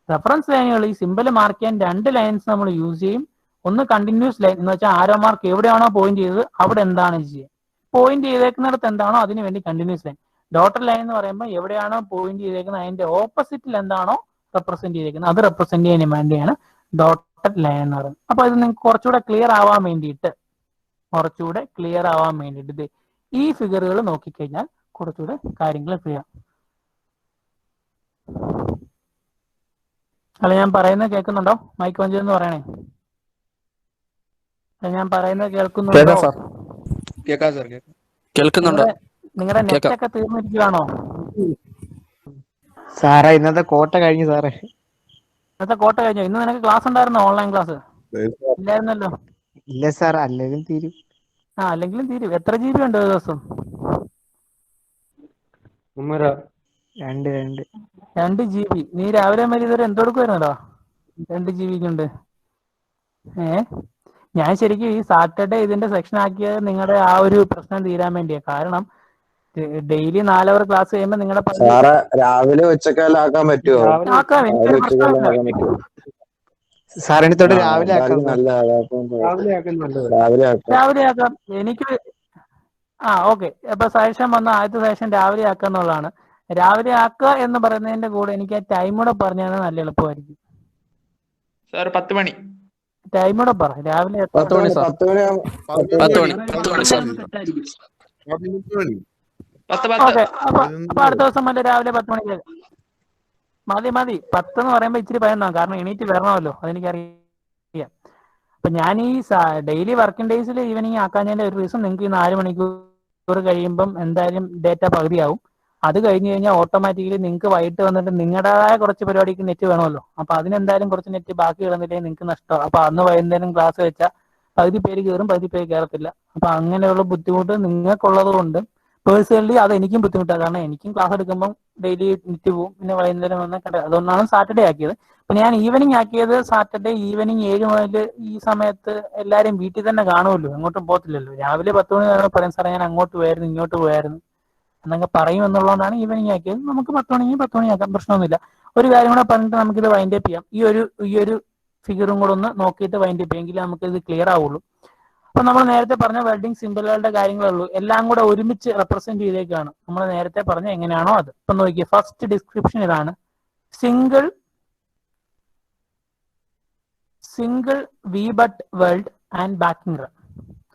A: റെഫറൻസ് ലൈനുകൾ ഈ സിമ്പിൾ മാർക്ക് ചെയ്യാൻ രണ്ട് ലൈൻസ് നമ്മൾ യൂസ് ചെയ്യും. ഒന്ന് കണ്ടിന്യൂസ് ലൈൻ എന്ന് വെച്ചാൽ ആരോ മാർക്ക് എവിടെയാണോ പോയിന്റ് ചെയ്തത് അവിടെ എന്താണ് ചെയ്യുക, പോയിന്റ് ചെയ്തേക്കുന്നിടത്ത് എന്താണോ അതിന് വേണ്ടി കണ്ടിന്യൂസ് ലൈൻ. ഡോട്ടഡ് ലൈൻ എന്ന് പറയുമ്പോൾ എവിടെയാണോ പോയിന്റ് ചെയ്തേക്കുന്നത് അതിന്റെ ഓപ്പോസിറ്റിൽ എന്താണോ റെപ്രസെന്റ് ചെയ്തേക്കുന്നത് അത് റെപ്രസെന്റ് ചെയ്യാൻ വേണ്ടിയാണ് ഡോട്ടഡ് ലൈൻ എന്ന് പറയുന്നത്. അപ്പൊ ഇത് നിങ്ങൾക്ക് കുറച്ചുകൂടെ ക്ലിയർ ആവാൻ വേണ്ടിയിട്ട് ഈ ഫിഗറുകൾ നോക്കിക്കഴിഞ്ഞാൽ കുറച്ചുകൂടെ കാര്യങ്ങൾ ക്ലിയർ. അല്ല, ഞാൻ പറയുന്നത് കേൾക്കുന്നുണ്ടോ? മൈക്ക് ഓൺ ചെയ്തെന്ന് പറയണേ. ഞാൻ പറയുന്നത് കേൾക്കുന്നുണ്ടോ?
B: കേൾക്കാം സാർ.
E: കേൾക്കുന്നുണ്ടോ?
A: നിങ്ങളുടെ നെറ്റൊക്കെ തീർന്നിരിക്കുകയാണോ?
F: സാറേ ഇന്നത്തെ കോട്ട കഴിഞ്ഞു സാറേ.
A: ഇന്നത്തെ കോട്ട കഴിഞ്ഞോ? ഇന്ന് നിനക്ക് ക്ലാസ് ഉണ്ടായിരുന്നോ? ഓൺലൈൻ ക്ലാസ് ഇല്ലായിരുന്നല്ലോ.
F: ഇല്ല സാർ, അല്ലെങ്കിലും തീരും.
A: അല്ലെങ്കിലും തീരും. എത്ര GB ഉണ്ട് ഒരു ദിവസം? 2 GB. നീ രാവിലെ വരെ ഇതുവരെ എന്തെടുക്കുമായിരുന്നല്ലോ 2 GB കൊണ്ട്? ഞാൻ ശരിക്കും ഈ സാറ്റർഡേ ഇതിന്റെ സെക്ഷൻ ആക്കിയത് നിങ്ങളുടെ ആ ഒരു പ്രശ്നം തീരാൻ വേണ്ടിയാണ്. കാരണം ഡെയിലി 4 അവർ ക്ലാസ് ചെയ്യുമ്പോൾ നിങ്ങളുടെ
B: സാറേ രാവിലെ ഉച്ചക്കാലാക്കാൻ പറ്റുമോ?
A: ആക്കാം, എനിക്കൊരു പ്രശ്നമില്ല.
F: സാറിന് തൊട്ട് രാവിലെ ആക്കാം.
A: രാവിലെ ആക്കാം. എനിക്ക് ഓക്കെ. അപ്പൊ സെഷൻ വന്ന ആദ്യത്തെ സെഷൻ രാവിലെ ആക്കുക എന്നുള്ളതാണ്. രാവിലെ ആക്കുക എന്ന് പറയുന്നതിന്റെ കൂടെ എനിക്ക് ആ ടൈം കൂടെ പറഞ്ഞാൽ നല്ല എളുപ്പമായിരിക്കും.
E: സാർ 10 മണി.
A: ടൈം കൂടെ പറ. രാവിലെ
D: 10 മണി സാർ.
E: 10 മണി സാർ.
A: ഓക്കെ. അപ്പൊ അടുത്ത ദിവസം വല്ല രാവിലെ 10 മണിക്ക് മതി. 10 എന്ന് പറയുമ്പോ ഇച്ചിരി ഭയന്നാ, കാരണം എണീറ്റ് വരണമല്ലോ, അതെനിക്കറിയാം. അപ്പൊ ഞാൻ ഈ ഡെയിലി വർക്കിംഗ് ഡേയ്സിൽ ഈവനിങ് ആക്കാഞ്ഞതിന്റെ ഒരു റീസൺ, നിങ്ങൾക്ക് ഈ 4 മണിക്കൂർ കഴിയുമ്പം എന്തായാലും ഡേറ്റ പകുതിയാവും. അത് കഴിഞ്ഞ് കഴിഞ്ഞാൽ ഓട്ടോമാറ്റിക്കലി നിങ്ങൾക്ക് വൈകിട്ട് വന്നിട്ട് നിങ്ങളുടേതായ കുറച്ച് പരിപാടിക്ക് നെറ്റ് വേണമല്ലോ. അപ്പൊ അതിനെന്തായാലും കുറച്ച് നെറ്റ് ബാക്കി കിടന്നില്ലെങ്കിൽ നിങ്ങൾക്ക് നഷ്ടമാണ്. അപ്പൊ അന്ന് വൈകുന്നേരം ക്ലാസ് വെച്ചാൽ പകുതി പേര് കയറും, പകുതി പേര് കയറത്തില്ല. അപ്പൊ അങ്ങനെയുള്ള ബുദ്ധിമുട്ട് നിങ്ങൾക്കുള്ളത് കൊണ്ട് പേഴ്സണലി അത് എനിക്കും ബുദ്ധിമുട്ടാണ്. കാരണം എനിക്കും ക്ലാസ് എടുക്കുമ്പോൾ ഡെയിലി നെറ്റ് പോവും, പിന്നെ വൈകുന്നേരം വന്നാൽ അതുകൊണ്ടാണ് സാറ്റർഡേ ആക്കിയത്. അപ്പൊ ഞാൻ ഈവനിങ് ആക്കിയത് സാറ്റർഡേ ഈവനിങ് 7 മുതൽ ഈ സമയത്ത് എല്ലാവരും വീട്ടിൽ തന്നെ കാണുമല്ലോ, എങ്ങോട്ടും പോകത്തില്ലല്ലോ. രാവിലെ 10 മണി പറയും സാറേ ഞാൻ അങ്ങോട്ട് പോയായിരുന്നു ഇങ്ങോട്ട് പോയായിരുന്നു എന്നൊക്കെ പറയും എന്നുള്ളതുകൊണ്ടാണ് ഈവനിങ് ആക്കിയത്. നമുക്ക് 10 മണി ആക്കാം, പ്രശ്നമൊന്നുമില്ല. ഒരു കാര്യം കൂടെ പറഞ്ഞിട്ട് നമുക്കിത് വൈൻഡ് അപ്പ് ചെയ്യാം. ഈ ഒരു ഫിഗറും കൂടെ ഒന്ന് നോക്കിയിട്ട് വൈൻഡ് അപ്പ് ചെയ്യാമെങ്കിൽ നമുക്ക് ഇത് ക്ലിയർ ആവുള്ളൂ. അപ്പൊ നമ്മൾ നേരത്തെ പറഞ്ഞ വെൽഡിംഗ് സിമ്പിളുകളുടെ കാര്യങ്ങളുള്ളൂ, എല്ലാം കൂടെ ഒരുമിച്ച് റെപ്രസെന്റ് ചെയ്തേക്കാണ്. നമ്മൾ നേരത്തെ പറഞ്ഞ എങ്ങനെയാണോ അത്. ഇപ്പൊ നോക്കിയേ, ഫസ്റ്റ് ഡിസ്ക്രിപ്ഷൻ ഇതാണ്: single V butt weld and backing run.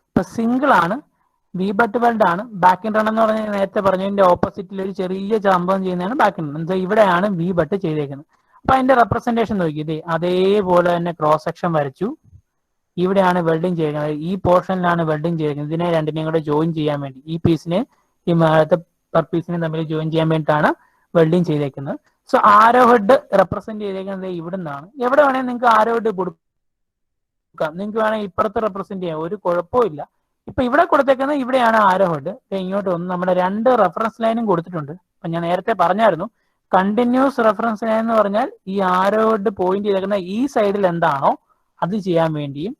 A: ഇപ്പൊ സിംഗിൾ ആണ്, വി ബട്ട് വെൽഡ് ആണ്. ബാക്കിംഗ് റൺ എന്ന് പറഞ്ഞാൽ നേരത്തെ പറഞ്ഞതിന്റെ ഓപ്പോസിറ്റിൽ ഒരു ചെറിയ ചാമ്പം ചെയ്യുന്നതാണ് ബാക്കിംഗ് റൺ. എന്താ ഇവിടെയാണ് വി ബട്ട് ചെയ്തേക്കുന്നത്. അപ്പൊ അതിന്റെ റെപ്രസെന്റേഷൻ നോക്കിയത് അതേപോലെ തന്നെ ക്രോസ് സെക്ഷൻ വരച്ചു. ഇവിടെയാണ് വെൽഡിങ് ചെയ്യുന്നത്, ഈ പോർഷനിലാണ് വെൽഡിങ് ചെയ്യുന്നത്. ഇതിനെ രണ്ടിനെയും കൂടെ ജോയിൻ ചെയ്യാൻ വേണ്ടി, ഈ പീസിനെ ഈ മേളത്തെ പെർ പീസിനെ തമ്മിൽ ജോയിൻ ചെയ്യാൻ വേണ്ടിയിട്ടാണ് വെൽഡിങ് ചെയ്തേക്കുന്നത്. സോ ആരോ ഹെഡ് റെപ്രസെന്റ് ചെയ്തേക്കുന്നത് ഇവിടെ നിന്നാണ്. എവിടെ വേണമെങ്കിൽ നിങ്ങൾക്ക് ആരോ ഹെഡ് കൊടുക്കാം, നിങ്ങൾക്ക് വേണമെങ്കിൽ ഇപ്പുറത്ത് റെപ്രസെന്റ് ചെയ്യാം, ഒരു കുഴപ്പമില്ല. ഇപ്പൊ ഇവിടെ കൊടുത്തേക്കുന്നത് ഇവിടെയാണ് ആരോ ഹെഡ്. ഇങ്ങോട്ട് വന്ന് നമ്മുടെ 2 റെഫറൻസ് ലൈനും കൊടുത്തിട്ടുണ്ട്. അപ്പൊ ഞാൻ നേരത്തെ പറഞ്ഞായിരുന്നു, കണ്ടിന്യൂസ് റെഫറൻസ് ലൈൻ എന്ന് പറഞ്ഞാൽ ഈ ആരോ ഹെഡ് പോയിന്റ് ചെയ്തേക്കുന്ന ഈ സൈഡിൽ എന്താണോ അത് ചെയ്യാൻ വേണ്ടിയും,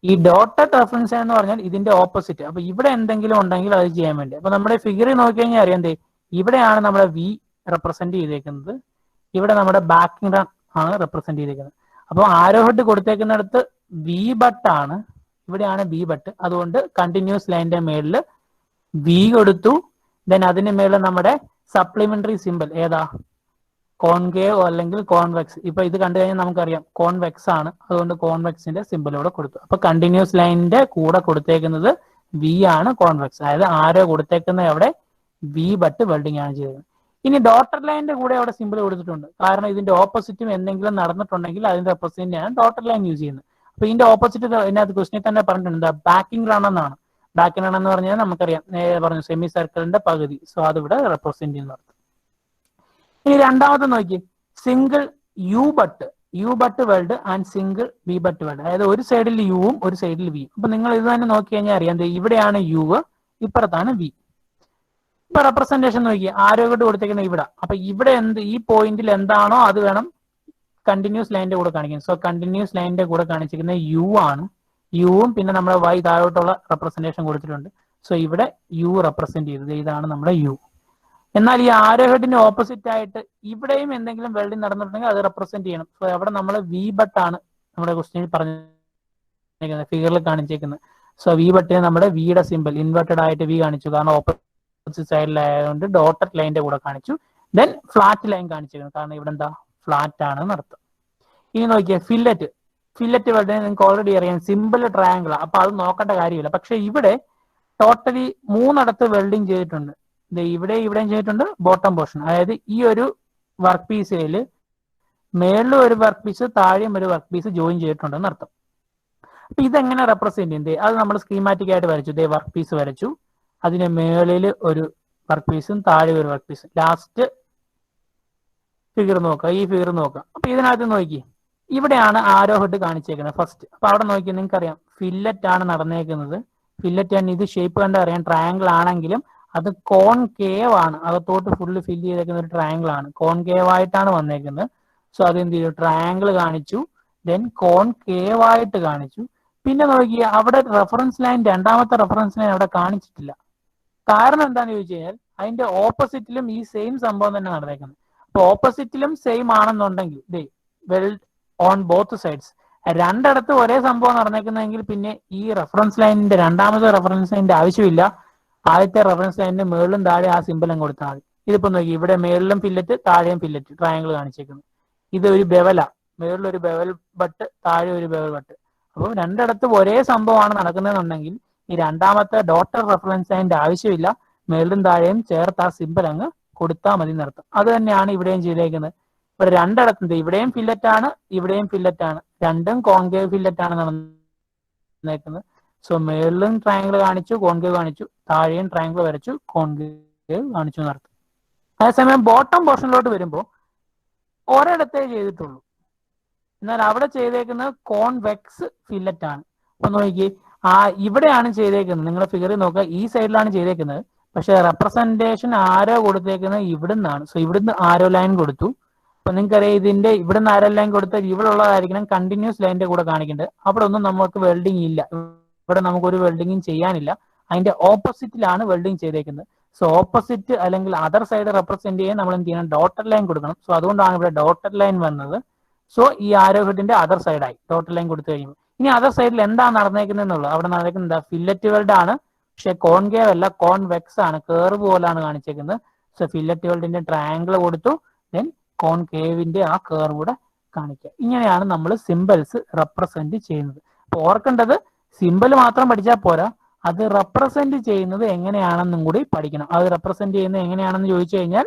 A: ഈ ഡോട്ടഡ് റെഫറൻസ് എന്ന് പറഞ്ഞാൽ ഇതിന്റെ ഓപ്പോസിറ്റ്. അപ്പൊ ഇവിടെ എന്തെങ്കിലും ഉണ്ടെങ്കിൽ അത് ചെയ്യാൻ വേണ്ടി. അപ്പൊ നമ്മുടെ ഫിഗറിൽ നോക്കിക്കഴിഞ്ഞാൽ അറിയാം, ഇവിടെയാണ് നമ്മുടെ വി റെപ്രസെന്റ് ചെയ്തേക്കുന്നത്, ഇവിടെ നമ്മുടെ ബാക്കിംഗ് റൺ ആണ് റെപ്രസെന്റ് ചെയ്തേക്കുന്നത്. അപ്പോൾ ആരോ ഹെഡ് കൊടുത്തേക്കുന്നിടത്ത് വി ബട്ട് ആണ്, ഇവിടെയാണ് വി ബട്ട്. അതുകൊണ്ട് കണ്ടിന്യൂസ് ലൈനിന്റെ മേളിൽ വി കൊടുത്തു. ദെൻ അതിന് മേളിൽ നമ്മുടെ സപ്ലിമെന്ററി സിമ്പിൾ ഏതാ, കോൺകേവ് അല്ലെങ്കിൽ കോൺവെക്സ്. ഇപ്പൊ ഇത് കണ്ടു കഴിഞ്ഞാൽ നമുക്കറിയാം കോൺവെക്സ് ആണ്, അതുകൊണ്ട് കോൺവെക്സിന്റെ സിമ്പിൾ ഇവിടെ കൊടുത്തു. അപ്പൊ കണ്ടിന്യൂസ് ലൈനിന്റെ കൂടെ കൊടുത്തേക്കുന്നത് വി ആണ്, കോൺവെക്സ്. അതായത് ആരോ കൊടുത്തേക്കുന്നത് അവിടെ വി ബട്ട് വെൽഡിംഗ് ആണ് ചെയ്തത്. ഇനി ഡോട്ടർ ലൈനിന്റെ കൂടെ അവിടെ സിമ്പിൾ കൊടുത്തിട്ടുണ്ട്, കാരണം ഇതിന്റെ ഓപ്പോസിറ്റും എന്തെങ്കിലും നടന്നിട്ടുണ്ടെങ്കിൽ അതിന്റെ റെപ്രസെന്റാണ് ഡോട്ടർ ലൈൻ യൂസ് ചെയ്യുന്നത്. അപ്പൊ ഇതിന്റെ ഓപ്പോസിറ്റ് ഇതിനകത്ത് ക്വസ്റ്റിനിൽ തന്നെ പറഞ്ഞിട്ടുണ്ട്, ബാക്കിംഗ് റൺ എന്നാണ്. ബാക്കിംഗ് റൺ എന്ന് പറഞ്ഞാൽ നമുക്കറിയാം, നേരെ പറഞ്ഞു സെമി സർക്കിളിന്റെ പകുതി. സോ അതിവിടെ റെപ്രസെന്റ് ചെയ്യുന്ന. ഇനി രണ്ടാമത്തെ നോക്കി, single U butt weld and single V butt weld. അതായത് ഒരു സൈഡിൽ യുവും ഒരു സൈഡിൽ വി. അപ്പൊ നിങ്ങൾ ഇത് തന്നെ നോക്കി കഴിഞ്ഞാൽ അറിയാം, ഇവിടെയാണ് യു, ഇപ്പുറത്താണ് വി. ഇപ്പൊ റെപ്രസെന്റേഷൻ നോക്കി, ആരോഗ്യം കൊടുത്തേക്കുന്നത് ഇവിടെ. അപ്പൊ ഇവിടെ ഈ പോയിന്റിൽ എന്താണോ അത് വേണം കണ്ടിന്യൂസ് ലൈനിന്റെ കൂടെ കാണിക്കുന്നത്. സോ കണ്ടിന്യൂസ് ലൈനിന്റെ കൂടെ കാണിച്ചിരിക്കുന്നത് യു ആണ്. യുവും പിന്നെ നമ്മുടെ വൈ താഴോട്ടുള്ള റെപ്രസെന്റേഷൻ കൊടുത്തിട്ടുണ്ട്. സോ ഇവിടെ യു റെപ്രസെന്റ് ചെയ്തത് ഇതാണ് നമ്മുടെ യു. എന്നാൽ ഈ ആരോ ഹെഡിന്റെ ഓപ്പോസിറ്റ് ആയിട്ട് ഇവിടെയും എന്തെങ്കിലും വെൽഡിങ് നടന്നിട്ടുണ്ടെങ്കിൽ അത് റെപ്രസെന്റ് ചെയ്യണം. സോ അവിടെ നമ്മൾ വി ബട്ട് ആണ് നമ്മുടെ ക്വസ്റ്റ്യനിൽ പറഞ്ഞിരിക്കുന്നത്, ഫിഗറിൽ കാണിച്ചേക്കുന്നത്. സോ വി ബട്ടിന് നമ്മുടെ വിയുടെ സിമ്പിൾ ഇൻവെർട്ടഡ് ആയിട്ട് വി കാണിച്ചു, കാരണം ഓപ്പോസിറ്റ് സൈഡിലായതുകൊണ്ട് ഡോട്ടഡ് ലൈനിന്റെ കൂടെ കാണിച്ചു. ദെൻ ഫ്ലാറ്റ് ലൈൻ കാണിച്ചിരിക്കുന്നു, കാരണം ഇവിടെ എന്താ ഫ്ലാറ്റ് ആണ് നടത്തും. ഇനി നോക്കിയാൽ ഫില്ലറ്റ് വെൽഡിന് നിങ്ങൾക്ക് ഓൾറെഡി അറിയാം, സിമ്പിൾ ട്രയാങ്കിൾ. അപ്പൊ അത് നോക്കേണ്ട കാര്യമില്ല. പക്ഷെ ഇവിടെ ടോട്ടലി 3 വെൽഡിങ് ചെയ്തിട്ടുണ്ട്. ഇവിടെയും ചെയ്തിട്ടുണ്ട് ബോട്ടം പോർഷൻ. അതായത് ഈ ഒരു വർക്ക് പീസിൽ മേളിലും ഒരു വർക്ക് പീസ് താഴെയും ഒരു വർക്ക് പീസ് ജോയിൻ ചെയ്തിട്ടുണ്ടെന്ന് അർത്ഥം. അപ്പൊ ഇതെങ്ങനെ റെപ്രസെന്റ് ചെയ്യും? അത് നമ്മൾ സ്കീമാറ്റിക് ആയിട്ട് വരച്ചു. വർക്ക് പീസ് വരച്ചു, അതിന് മേളിൽ ഒരു വർക്ക് പീസും താഴെ ഒരു വർക്ക് പീസും. ലാസ്റ്റ് ഫിഗർ നോക്കുക, ഈ ഫിഗർ നോക്കുക. അപ്പൊ ഇതിനകത്ത് നോക്കി, ഇവിടെയാണ് ആരോ ഹെഡ് കാണിച്ചേക്കുന്നത് ഫസ്റ്റ്. അപ്പൊ അവിടെ നോക്കി നിങ്ങൾക്ക് അറിയാം ഫില്ലറ്റ് ആണ് നടന്നേക്കുന്നത്. ഫില്ലറ്റ് ആണ്, ഇത് ഷേപ്പ് കണ്ട് അറിയാം ട്രയാങ്കിൾ ആണെങ്കിലും അത് കോൺകേവ് ആണ്. അകത്തോട്ട് ഫുള്ള് ഫില്ല് ചെയ്തേക്കുന്ന ഒരു ട്രയാങ്കിൾ ആണ്, കോൺകേവ് ആയിട്ടാണ് വന്നേക്കുന്നത്. സോ അത് എന്ത് ചെയ്തു, ട്രയാങ്കിൾ കാണിച്ചു, ദെൻ കോൺകേവ് ആയിട്ട് കാണിച്ചു. പിന്നെ നോക്കി അവിടെ റെഫറൻസ് ലൈൻ, രണ്ടാമത്തെ റെഫറൻസ് ലൈൻ അവിടെ കാണിച്ചിട്ടില്ല. കാരണം എന്താണെന്ന് ചോദിച്ചു കഴിഞ്ഞാൽ അതിന്റെ ഓപ്പോസിറ്റിലും ഈ സെയിം സംഭവം തന്നെ നടന്നേക്കുന്നത്. അപ്പൊ ഓപ്പോസിറ്റിലും സെയിം ആണെന്നുണ്ടെങ്കിൽ വെൽഡ് ഓൺ ബോത്ത് സൈഡ്സ്, രണ്ടിടത്ത് ഒരേ സംഭവം നടന്നേക്കുന്നതെങ്കിൽ പിന്നെ ഈ റെഫറൻസ് ലൈനിന്റെ രണ്ടാമത്തെ റെഫറൻസ് ലൈനിന്റെ ആവശ്യമില്ല. ആദ്യത്തെ റെഫറൻസ് ലൈനിന്റെ മേളിലും താഴെ ആ സിമ്പിളും കൊടുത്താൽ മതി. ഇതിപ്പോ നോക്കി, ഇവിടെ മേളിലും ഫില്ലറ്റ് താഴെയും ഫില്ലറ്റ് ട്രയാങ്കിൾ കാണിച്ചേക്കുന്നു. ഇത് ഒരു ബെവല, മേളിലൊരു ബെവൽ ബട്ട് താഴെ ഒരു ബെവൽ ബട്ട്. അപ്പോൾ രണ്ടിടത്തും ഒരേ സംഭവമാണ് നടക്കുന്നതെന്നുണ്ടെങ്കിൽ ഈ രണ്ടാമത്തെ ഡോട്ടർ റെഫറൻസ് ലൈനിന്റെ ആവശ്യമില്ല, മേളിലും താഴെയും ചേർത്ത് ആ സിമ്പിൾ അങ്ങ് കൊടുത്താൽ മതി എന്നർത്ഥം. അത് തന്നെയാണ് ഇവിടെയും ചെയ്തേക്കുന്നത്. ഇവിടെ രണ്ടിടത്തും ഇവിടെയും ഫില്ലറ്റ് ആണ്, ഇവിടെയും ഫില്ലറ്റ് ആണ്, രണ്ടും കോൺകേവ് ഫില്ലറ്റ് ആണ് നടന്നേക്കുന്നത്. സോ മേളിലും ട്രയാങ്കിൾ കാണിച്ചു, കോൺകേവ് കാണിച്ചു, താഴെയും ട്രയാങ്കിൾ വരച്ചു, കോൺകേവ് കാണിച്ചു എന്നർത്ഥം. അതേസമയം ബോട്ടം പോർഷനിലോട്ട് വരുമ്പോൾ ഒരിടത്തേ ചെയ്തിട്ടുള്ളൂ, എന്നാൽ അവിടെ ചെയ്തേക്കുന്നത് കോൺവെക്സ് ഫില്ലറ്റ് ആണ്. അപ്പൊ നോക്കി, ഇവിടെയാണ് ചെയ്തേക്കുന്നത്, നിങ്ങളെ ഫിഗറിൽ നോക്കുക, ഈ സൈഡിലാണ് ചെയ്തേക്കുന്നത്. പക്ഷെ റെപ്രസെന്റേഷൻ ആരോ കൊടുത്തേക്കുന്നത് ഇവിടുന്നാണ്. സോ ഇവിടുന്ന് ആരോ ലൈൻ കൊടുത്തു. അപ്പൊ നിങ്ങൾക്കറിയാം ഇതിന്റെ ഇവിടുന്ന് ആരോ ലൈൻ കൊടുത്താൽ ഇവിടെ ഉള്ളതായിരിക്കണം കണ്ടിന്യൂസ് ലൈനിന്റെ കൂടെ കാണിക്കേണ്ടത്. അവിടെ ഒന്നും നമുക്ക് വെൽഡിങ് ഇല്ല, ഇവിടെ നമുക്കൊരു വെൽഡിങ്ങും ചെയ്യാനില്ല. അതിന്റെ ഓപ്പോസിറ്റിലാണ് വെൽഡിങ് ചെയ്തേക്കുന്നത്. സോ ഓപ്പോസിറ്റ് അല്ലെങ്കിൽ അതർ സൈഡ് റെപ്രസെന്റ് ചെയ്യാൻ നമ്മൾ എന്ത് ചെയ്യണം, ഡോട്ടർ ലൈൻ കൊടുക്കണം. സോ അതുകൊണ്ടാണ് ഇവിടെ ഡോട്ടർ ലൈൻ വന്നത്. സോ ഈ ആരോ ഹെഡിന്റെ അതർ സൈഡായി ഡോട്ടർ ലൈൻ കൊടുത്തു കഴിയുമ്പോൾ. ഇനി അതർ സൈഡിൽ എന്താണ് നടന്നേക്കുന്നത് എന്നുള്ളത്, അവിടെ നടക്കുന്നത് ഫില്ലറ്റ് വെൽഡ് ആണ്, പക്ഷെ കോൺകേവ് അല്ല, കോൺവെക്സ് ആണ്, കേർവ് പോലാണ് കാണിച്ചേക്കുന്നത്. സോ ഫില്ലറ്റ് വെൽഡിന്റെ ട്രയാങ്കിൾ കൊടുത്തു, ദെൻ കോൺകേവിന്റെ ആ കേർവ് കൂടെ കാണിക്കുക. ഇങ്ങനെയാണ് നമ്മൾ സിമ്പിൾസ് റെപ്രസെന്റ് ചെയ്യുന്നത്. അപ്പൊ ഓർക്കേണ്ടത്, സിമ്പിൾ മാത്രം പഠിച്ചാൽ പോരാ, അത് റെപ്രസെന്റ് ചെയ്യുന്നത് എങ്ങനെയാണെന്നും കൂടി പഠിക്കണം. അത് റെപ്രസെന്റ് ചെയ്യുന്നത് എങ്ങനെയാണെന്ന് ചോദിച്ചു കഴിഞ്ഞാൽ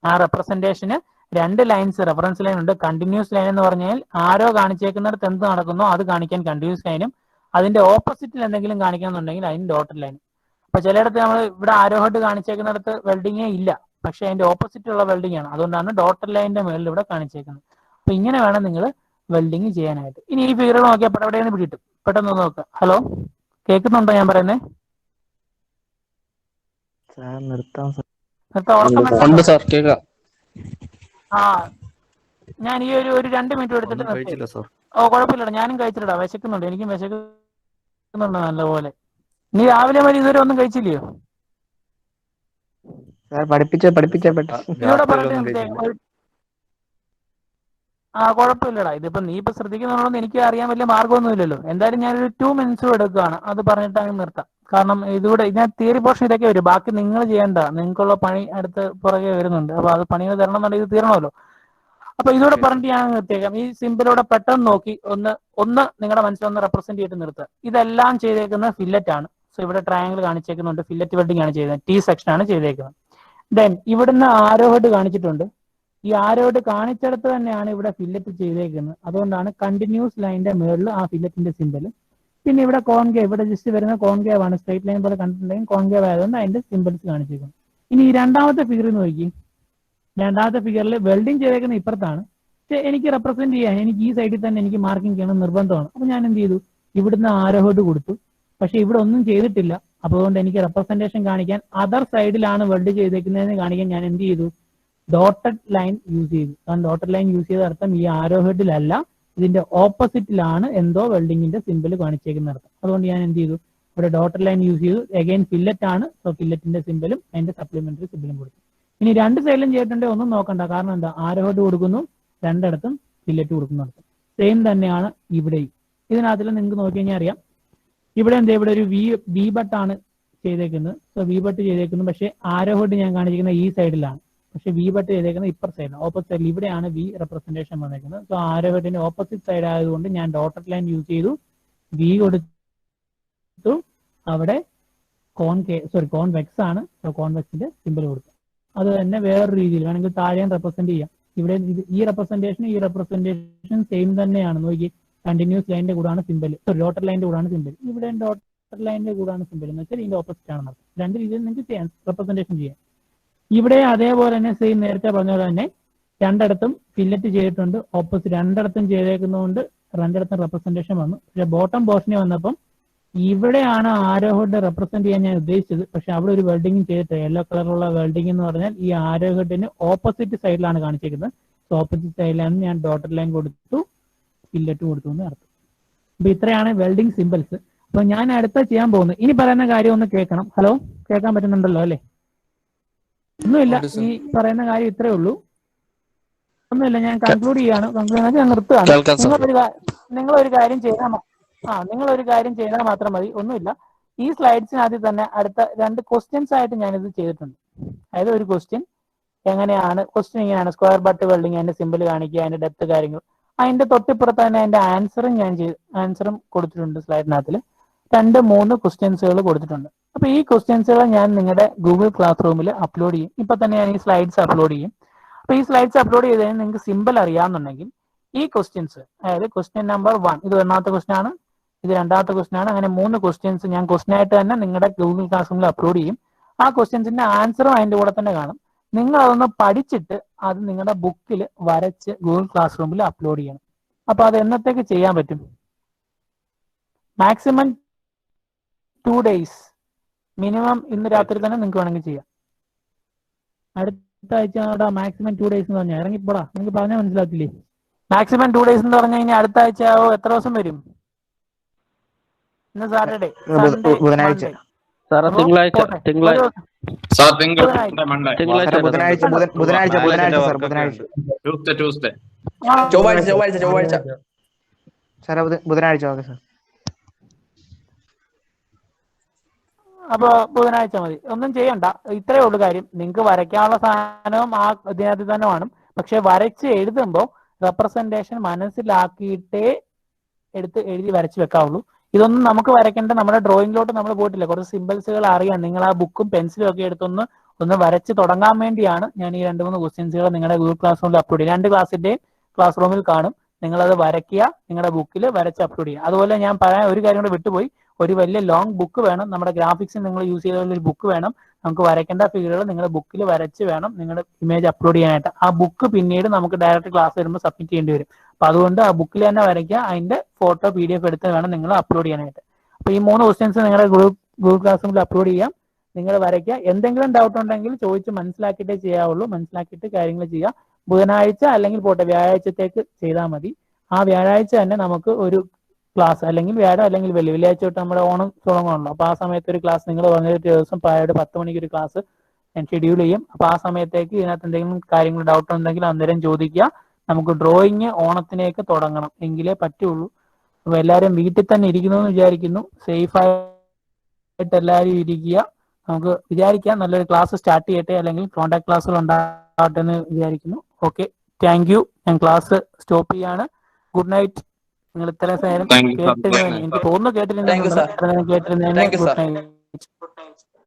A: ആ റെപ്രസെന്റേഷന് രണ്ട് ലൈൻസ് റെഫറൻസ് ലൈൻ ഉണ്ട്. കണ്ടിന്യൂസ് ലൈൻ എന്ന് പറഞ്ഞാൽ ആരോ കാണിച്ചേക്കുന്നിടത്ത് എന്ത് നടക്കുന്നോ അത് കാണിക്കാൻ കണ്ടിന്യൂസ് ലൈനും, അതിന്റെ ഓപ്പോസിറ്റിൽ എന്തെങ്കിലും കാണിക്കണമെന്നുണ്ടെങ്കിൽ അതിന് ഡോട്ടർ ലൈനും. അപ്പൊ ചിലയിടത്ത് നമ്മൾ ഇവിടെ ആരോ ഹെഡ് കാണിച്ചേക്കുന്നിടത്ത് വെൽഡിങ്ങേ ഇല്ല, പക്ഷെ അതിന്റെ ഓപ്പോസിറ്റ് ഉള്ള വെൽഡിംഗ് ആണ്. അതുകൊണ്ടാണ് ഡോട്ടർ ലൈനിന്റെ മേളിൽ ഇവിടെ കാണിച്ചേക്കുന്നത്. അപ്പൊ ഇങ്ങനെ വേണം നിങ്ങൾ വെൽഡിങ് ചെയ്യാനായിട്ട്. ഇനി ഈ ഫിഗർ നോക്കിയാൽ എവിടെയാണ് പിടിയിട്ടു, പെട്ടെന്ന് നോക്കുക. ഹലോ, കേൾക്കുന്നുണ്ടോ ഞാൻ പറയുന്നത്?
F: നിർത്താം സാർ.
E: ഉണ്ട് സാർ, കേൾക്കാം.
A: ആ, ഞാൻ ഈ ഒരു 2 മിനിറ്റ് എടുത്തിട്ട്
E: കഴിച്ചില്ല സാർ.
A: ഓ കുഴപ്പമില്ലടാ, ഞാനും കഴിച്ചിട്ടാ, വിശക്കുന്നുണ്ട്, എനിക്കും വിശക്കുന്നുണ്ട് നല്ലപോലെ. നീ രാവിലെ വരെ ഇതുവരെ ഒന്നും കഴിച്ചില്ലയോ?
F: സാർ പഠിപ്പിച്ച
A: ഇതോടെ പറഞ്ഞിട്ട് കുഴപ്പമില്ലടാ. ഇതിപ്പോ നീ ഇപ്പൊ ശ്രദ്ധിക്കുന്നുണ്ടോന്ന് എനിക്ക് അറിയാൻ വലിയ മാർഗമൊന്നുമില്ലല്ലോ. എന്തായാലും ഞാനൊരു 2 മിനിറ്റ്സ് എടുക്കുകയാണ്, അത് പറഞ്ഞിട്ട് അങ്ങ് നിർത്താം. കാരണം ഇതിനകത്ത് തിയറി പോർഷൻ ഇതൊക്കെ വരും, ബാക്കി നിങ്ങൾ ചെയ്യേണ്ട, നിങ്ങൾക്കുള്ള പണി അടുത്ത് പുറകെ വരുന്നുണ്ട്. അപ്പൊ അത് പണികൾ തരണം എന്നുണ്ടെങ്കിൽ ഇത് തീരണമല്ലോ. അപ്പൊ ഇതോടെ പറഞ്ഞിട്ട് ഞാൻ നിർത്തിയേക്കാം. ഈ സിമ്പിളോടെ പെട്ടെന്ന് നോക്കി ഒന്ന് നിങ്ങളുടെ മനസ്സിലൊന്ന് റെപ്രസെന്റ് ചെയ്ത് നിർത്തുക. ഇതെല്ലാം ചെയ്തേക്കുന്നത് ഫില്ലറ്റ് ആണ്. സോ ഇവിടെ ട്രയാങ്കിൾ കാണിച്ചേക്കുന്നുണ്ട്, ഫില്ലറ്റ് വെൽഡിംഗ് ആണ് ചെയ്തത്, T സെക്ഷൻ ആണ് ചെയ്തേക്കുന്നത്. ദെൻ ഇവിടുന്ന് ആരോ ഹെഡ് കാണിച്ചിട്ടുണ്ട്. ഈ ആരോ ഹെഡ് കാണിച്ചിടത്ത് തന്നെയാണ് ഇവിടെ ഫില്ലറ്റ് ചെയ്തേക്കുന്നത്. അതുകൊണ്ടാണ് കണ്ടിന്യൂസ് ലൈനിന്റെ മേളിൽ ആ ഫില്ലറ്റിന്റെ സിമ്പിൾ. പിന്നെ ഇവിടെ കോൺകേവ്, ഇവിടെ ജസ്റ്റ് വരുന്ന കോൺകേവ് ആണ്, സ്ട്രൈറ്റ് ലൈൻ പോലെ കണ്ടിട്ടുണ്ടെങ്കിൽ കോൺകേവ് ആയതുകൊണ്ട് അതിന്റെ സിമ്പിൾസ് കാണിച്ചേക്കുന്നു. ഇനി ഈ രണ്ടാമത്തെ ഫിഗർ നോക്കി, രണ്ടാമത്തെ ഫിഗറിൽ വെൽഡിംഗ് ചെയ്തേക്കുന്ന ഇപ്പുറത്താണ്. പക്ഷെ എനിക്ക് റെപ്രസെന്റ് ചെയ്യാൻ എനിക്ക് ഈ സൈഡിൽ തന്നെ എനിക്ക് മാർക്കിംഗ് ചെയ്യണം നിർബന്ധമാണ്. അപ്പൊ ഞാൻ എന്ത് ചെയ്തു, ഇവിടുന്ന് ആരോ ഹെഡ് കൊടുത്തു, പക്ഷെ ഇവിടെ ഒന്നും ചെയ്തിട്ടില്ല. അപ്പൊ അതുകൊണ്ട് എനിക്ക് റെപ്രസെന്റേഷൻ കാണിക്കാൻ അതർ സൈഡിലാണ് വെൽഡ് ചെയ്തേക്കുന്നതെന്ന് കാണിക്കാൻ ഞാൻ എന്ത് ചെയ്തു, ഡോട്ടഡ് ലൈൻ യൂസ് ചെയ്തു. കാരണം ഡോട്ടഡ് ലൈൻ യൂസ് ചെയ്ത അർത്ഥം ഈ ആരോ ഹെഡിലല്ല, ഇതിന്റെ ഓപ്പോസിറ്റിലാണ് എന്തോ വെൽഡിങ്ങിന്റെ സിമ്പിൾ കാണിച്ചേക്കുന്ന അർത്ഥം. അതുകൊണ്ട് ഞാൻ എന്ത് ചെയ്തു, ഇവിടെ ഡോട്ടഡ് ലൈൻ യൂസ് ചെയ്തു. അഗൈൻ ഫില്ലറ്റ് ആണ്, സോ ഫില്ലറ്റിന്റെ സിമ്പിളും അതിന്റെ സപ്ലിമെന്ററി സിമ്പിളും കൊടുത്തു. ഇനി രണ്ട് സൈഡിലും ചെയ്തിട്ടുണ്ടെങ്കിൽ ഒന്നും നോക്കണ്ട, കാരണം എന്താ, ആരോ ഹെഡ് കൊടുക്കുന്നു, രണ്ടിടത്തും ഫില്ലറ്റ് കൊടുക്കുന്നിടത്തും സെയിം തന്നെയാണ് ഇവിടെയും. ഇതിനകത്തിൽ നിങ്ങൾക്ക് നോക്കി കഴിഞ്ഞാൽ അറിയാം, ഇവിടെ എന്താ, ഇവിടെ ഒരു വി ബട്ടാണ് ചെയ്തേക്കുന്നത്. സോ വി ബട്ട് ചെയ്തേക്കുന്നു, പക്ഷേ ആരോ ഹെഡ് ഞാൻ കാണിച്ചിരിക്കുന്നത് ഈ സൈഡിലാണ്, പക്ഷെ വി ബട്ട് ചെയ്തേക്കുന്നത് ഇപ്പർ സൈഡിലാണ്, ഓപ്പോസിറ്റ് സൈഡിൽ. ഇവിടെയാണ് വി റെപ്രസെന്റേഷൻ വന്നേക്കുന്നത്. സോ ആരോ ഹെഡിന്റെ ഓപ്പോസിറ്റ് സൈഡ് ആയതുകൊണ്ട് ഞാൻ ഡോട്ടഡ് ലൈൻ യൂസ് ചെയ്തു, വി കൊടുത്തു, അവിടെ കോൺവെക്സ് ആണ്. കോൺവെക്സിന്റെ സിമ്പിൾ കൊടുക്കുക. അത് തന്നെ വേറൊരു രീതിയിൽ വേണമെങ്കിൽ താഴെയും റെപ്രസെന്റ് ചെയ്യാം. ഇവിടെ ഈ റെപ്രസെന്റേഷൻ സെയിം തന്നെയാണ്. നോക്കി, കണ്ടിന്യൂസ് ലൈനിന്റെ കൂടാണ് സിമ്പിൾ, ഡോട്ടർ ലൈനിന്റെ കൂടാണ് സിമ്പിൾ. ഇവിടെ ഡോട്ടർ ലൈനിന്റെ കൂടാണ് സിമ്പിൾ എന്ന് വെച്ചാൽ ഇതിന്റെ ഓപ്പോസിറ്റ് ആണ്. രണ്ട് രീതിയിൽ നിങ്ങൾക്ക് ചെയ്യാം, റെപ്രസെന്റേഷൻ ചെയ്യാം. ഇവിടെ അതേപോലെ തന്നെ സെയിം നേരത്തെ പറഞ്ഞ പോലെ തന്നെ രണ്ടിടത്തും ഫില്ലറ്റ് ചെയ്തിട്ടുണ്ട്. ഓപ്പോസിറ്റ് രണ്ടിടത്തും ചെയ്തേക്കുന്നതുകൊണ്ട് രണ്ടിടത്തും റെപ്രസെന്റേഷൻ വന്നു. പക്ഷെ ബോട്ടം പോർഷനിൽ വന്നപ്പം ഇവിടെയാണ് ആരോ ഹെഡ് റെപ്രസെന്റ് ചെയ്യാൻ ഞാൻ ഉദ്ദേശിച്ചത്. പക്ഷെ അവിടെ ഒരു വെൽഡിംഗ് ചെയ്തിട്ട് യെല്ലോ കളറുള്ള വെൽഡിംഗ് എന്ന് പറഞ്ഞാൽ ഈ ആരോ ഹെഡിന് ഓപ്പോസിറ്റ് സൈഡിലാണ് കാണിച്ചിരിക്കുന്നത്. സോ ഓപ്പോസിറ്റ് സൈഡിലാണ് ഞാൻ ഡോട്ടർ ലൈൻ കൊടുത്തു, ഫില്ലറ്റ് കൊടുത്തു എന്ന് അർത്ഥം. അപ്പൊ ഇത്രയാണ് വെൽഡിംഗ് സിമ്പിൾസ്. അപ്പൊ ഞാൻ അടുത്ത ചെയ്യാൻ പോകുന്നത്, ഇനി പറയുന്ന കാര്യം ഒന്ന് കേൾക്കണം. ഹലോ, കേൾക്കാൻ പറ്റുന്നുണ്ടല്ലോ അല്ലേ? ഒന്നുമില്ല, ഈ പറയുന്ന കാര്യം ഇത്രേ ഉള്ളൂ. ഒന്നുമില്ല, ഞാൻ കൺക്ലൂഡ് ചെയ്യാണ്. ഞാൻ നിർത്തുകയാണ്. നിങ്ങളൊരു കാര്യം ചെയ്താൽ മാത്രം മതി. ഒന്നുമില്ല, ഈ സ്ലൈഡ്സിനകത്ത് തന്നെ അടുത്ത 2 ക്വസ്റ്റ്യൻസ് ആയിട്ട് ഞാനിത് ചെയ്തിട്ടുണ്ട്. അതായത് ഒരു ക്വസ്റ്റ്യൻ ഇങ്ങനെയാണ്, സ്ക്വയർ ബട്ട് വെൽഡിങ്, അതിന്റെ സിമ്പിൾ കാണിക്കുക, അതിന്റെ ഡെപ്ത് കാര്യങ്ങൾ. അതിന്റെ തൊട്ടിപ്പുറത്ത് തന്നെ അതിന്റെ ആൻസറും കൊടുത്തിട്ടുണ്ട് സ്ലൈഡിനകത്തിൽ. 2-3 ക്വസ്റ്റ്യൻസുകൾ കൊടുത്തിട്ടുണ്ട്. അപ്പൊ ഈ ക്വസ്റ്റ്യൻസുകൾ ഞാൻ നിങ്ങളുടെ ഗൂഗിൾ ക്ലാസ് റൂമിൽ അപ്ലോഡ് ചെയ്യും. ഇപ്പൊ തന്നെ ഞാൻ ഈ സ്ലൈഡ്സ് അപ്ലോഡ് ചെയ്യും. അപ്പൊ ഈ സ്ലൈഡ്സ് അപ്ലോഡ് ചെയ്ത് കഴിഞ്ഞാൽ നിങ്ങൾക്ക് സിമ്പിൾ അറിയാമെന്നുണ്ടെങ്കിൽ ഈ ക്വസ്റ്റ്യൻസ്, അതായത് ക്വസ്റ്റ്യൻ നമ്പർ 1, ഇത് ഒന്നാമത്തെ ക്വസ്റ്റ്യൻ ആണ്, ഇത് രണ്ടാമത്തെ ക്വസ്റ്റ്യൻ ആണ്, അങ്ങനെ 3 ക്വസ്റ്റ്യൻസ് ഞാൻ ക്വസ്റ്റ്യൻ ആയിട്ട് തന്നെ നിങ്ങളുടെ ഗൂഗിൾ ക്ലാസ് റൂമിൽ അപ്ലോഡ് ചെയ്യും. ആ ക്വസ്റ്റ്യൻസിന്റെ ആൻസറും അതിന്റെ കൂടെ തന്നെ കാണും. നിങ്ങൾ അതൊന്ന് പഠിച്ചിട്ട് അത് നിങ്ങളുടെ ബുക്കിൽ വരച്ച് ഗൂഗിൾ ക്ലാസ് റൂമിൽ അപ്ലോഡ് ചെയ്യണം. അപ്പൊ അത് എന്നത്തേക്ക് ചെയ്യാൻ പറ്റും? മാക്സിമം 2 days, മിനിമം ഇന്ന് രാത്രി തന്നെ നിങ്ങൾക്ക് വേണമെങ്കിൽ ചെയ്യാം. അടുത്ത ആഴ്ച മാക്സിമം 2 days എന്ന് പറഞ്ഞാൽ ഇറങ്ങിപ്പോടാ, നിങ്ങൾക്ക് പറഞ്ഞാൽ മനസ്സിലാക്കില്ലേ? മാക്സിമം 2 days എന്ന് പറഞ്ഞു കഴിഞ്ഞാൽ അടുത്ത ആഴ്ച എത്ര ദിവസം വരും? ഇന്ന് സാറ്റർഡേ,
F: ബുധനാഴ്ച,
E: തിങ്കളാഴ്ച
F: ഓക്കെ സാർ.
A: അപ്പൊ ബുധനാഴ്ച മതി. ഒന്നും ചെയ്യണ്ട, ഇത്രയേ ഉള്ളൂ കാര്യം. നിങ്ങൾക്ക് വരയ്ക്കാനുള്ള സാധനവും ആ ഇതിനകത്ത് തന്നെ വേണം. പക്ഷെ വരച്ച് എഴുതുമ്പോൾ റെപ്രസെന്റേഷൻ മനസ്സിലാക്കിയിട്ടേ എഴുതി വരച്ച് വെക്കാവുള്ളൂ. ഇതൊന്നും നമുക്ക് വരയ്ക്കേണ്ട, നമ്മുടെ ഡ്രോയിങ്ങിലോട്ട് നമ്മൾ പോയിട്ടില്ല. കുറച്ച് സിമ്പിൾസുകൾ അറിയാം. നിങ്ങൾ ആ ബുക്കും പെൻസിലും ഒക്കെ എടുത്തൊന്ന് വരച്ച് തുടങ്ങാൻ വേണ്ടിയാണ് ഞാൻ ഈ 2-3 ക്വസ്റ്റ്യൻസുകൾ നിങ്ങളുടെ ഗൂഗിൾ ക്ലാസ് റൂമിൽ അപ്ലോഡ് ചെയ്യും. 2 ക്ലാസ്സിന്റെയും ക്ലാസ് റൂമിൽ കാണും. നിങ്ങളത് വരയ്ക്കുക, നിങ്ങളുടെ ബുക്കിൽ വരച്ച് അപ്ലോഡ് ചെയ്യുക. അതുപോലെ ഞാൻ പറയാൻ ഒരു കാര്യം കൂടെ വിട്ടുപോയി, ഒരു വലിയ ലോങ് ബുക്ക് വേണം. നമ്മുടെ ഗ്രാഫിക്സിൽ നിങ്ങൾ യൂസ് ചെയ്ത ഒരു ബുക്ക് വേണം. നമുക്ക് വരയ്ക്കേണ്ട ഫിഗറുകൾ നിങ്ങളുടെ ബുക്കിൽ വരച്ച് വേണം നിങ്ങളുടെ ഇമേജ് അപ്ലോഡ് ചെയ്യാനായിട്ട്. ആ ബുക്ക് പിന്നീട് നമുക്ക് ഡയറക്റ്റ് ക്ലാസ് വരുമ്പോൾ സബ്മിറ്റ് ചെയ്യേണ്ടി വരും. അപ്പൊ അതുകൊണ്ട് ആ ബുക്കിൽ തന്നെ വരയ്ക്കുക, അതിന്റെ ഫോട്ടോ PDF എടുത്ത് വേണം നിങ്ങൾ അപ്ലോഡ് ചെയ്യാനായിട്ട്. അപ്പൊ ഈ 3 ക്വസ്റ്റ്യൻസ് നിങ്ങളുടെ ഗൂഗിൾ ക്ലാസ് റൂമിൽ അപ്ലോഡ് ചെയ്യാം. നിങ്ങൾ വരയ്ക്കുക. എന്തെങ്കിലും ഡൗട്ട് ഉണ്ടെങ്കിൽ ചോദിച്ച് മനസ്സിലാക്കിയിട്ടേ ചെയ്യാവുള്ളൂ. മനസ്സിലാക്കിയിട്ട് കാര്യങ്ങൾ ചെയ്യുക. ബുധനാഴ്ച അല്ലെങ്കിൽ വ്യാഴാഴ്ചത്തേക്ക് ചെയ്താൽ മതി. ആ വ്യാഴാഴ്ച തന്നെ നമുക്ക് ഒരു ക്ലാസ്, അല്ലെങ്കിൽ വ്യാഴം അല്ലെങ്കിൽ വെള്ളിയാഴ്ച തൊട്ട് നമ്മുടെ ഓണം തുടങ്ങുമല്ലോ. അപ്പൊ ആ സമയത്ത് ഒരു ക്ലാസ്, നിങ്ങൾ പറഞ്ഞൊരു ദിവസം 10 മണിക്ക് ഒരു ക്ലാസ് ഞാൻ ഷെഡ്യൂൾ ചെയ്യും. അപ്പൊ ആ സമയത്തേക്ക് ഇതിനകത്ത് എന്തെങ്കിലും കാര്യങ്ങൾ ഡൗട്ട് ഉണ്ടെങ്കിൽ അന്നേരം ചോദിക്കുക. നമുക്ക് ഡ്രോയിങ് ഓണത്തിനേക്ക് തുടങ്ങണം, എങ്കിലേ പറ്റുള്ളൂ. അപ്പൊ എല്ലാവരും വീട്ടിൽ തന്നെ ഇരിക്കുന്നു എന്ന് വിചാരിക്കുന്നു. സേഫ് ആയിട്ട് എല്ലാവരും ഇരിക്കുക. നമുക്ക് വിചാരിക്കാം നല്ലൊരു ക്ലാസ് സ്റ്റാർട്ട് ചെയ്യട്ടെ, അല്ലെങ്കിൽ കോൺടാക്ട് ക്ലാസ്സുകൾ ഉണ്ടാകട്ടെ എന്ന് വിചാരിക്കുന്നു. Okay, thank you. ഞാൻ ക്ലാസ് സ്റ്റോപ്പ് ചെയ്യാണ്. Good night. നിങ്ങൾ ഇത്രയും നേരം കേട്ടിരുന്നതിന് എനിക്ക് തോന്നുന്നു കേട്ടിരുന്നതിന് ഗുഡ് നൈറ്റ്.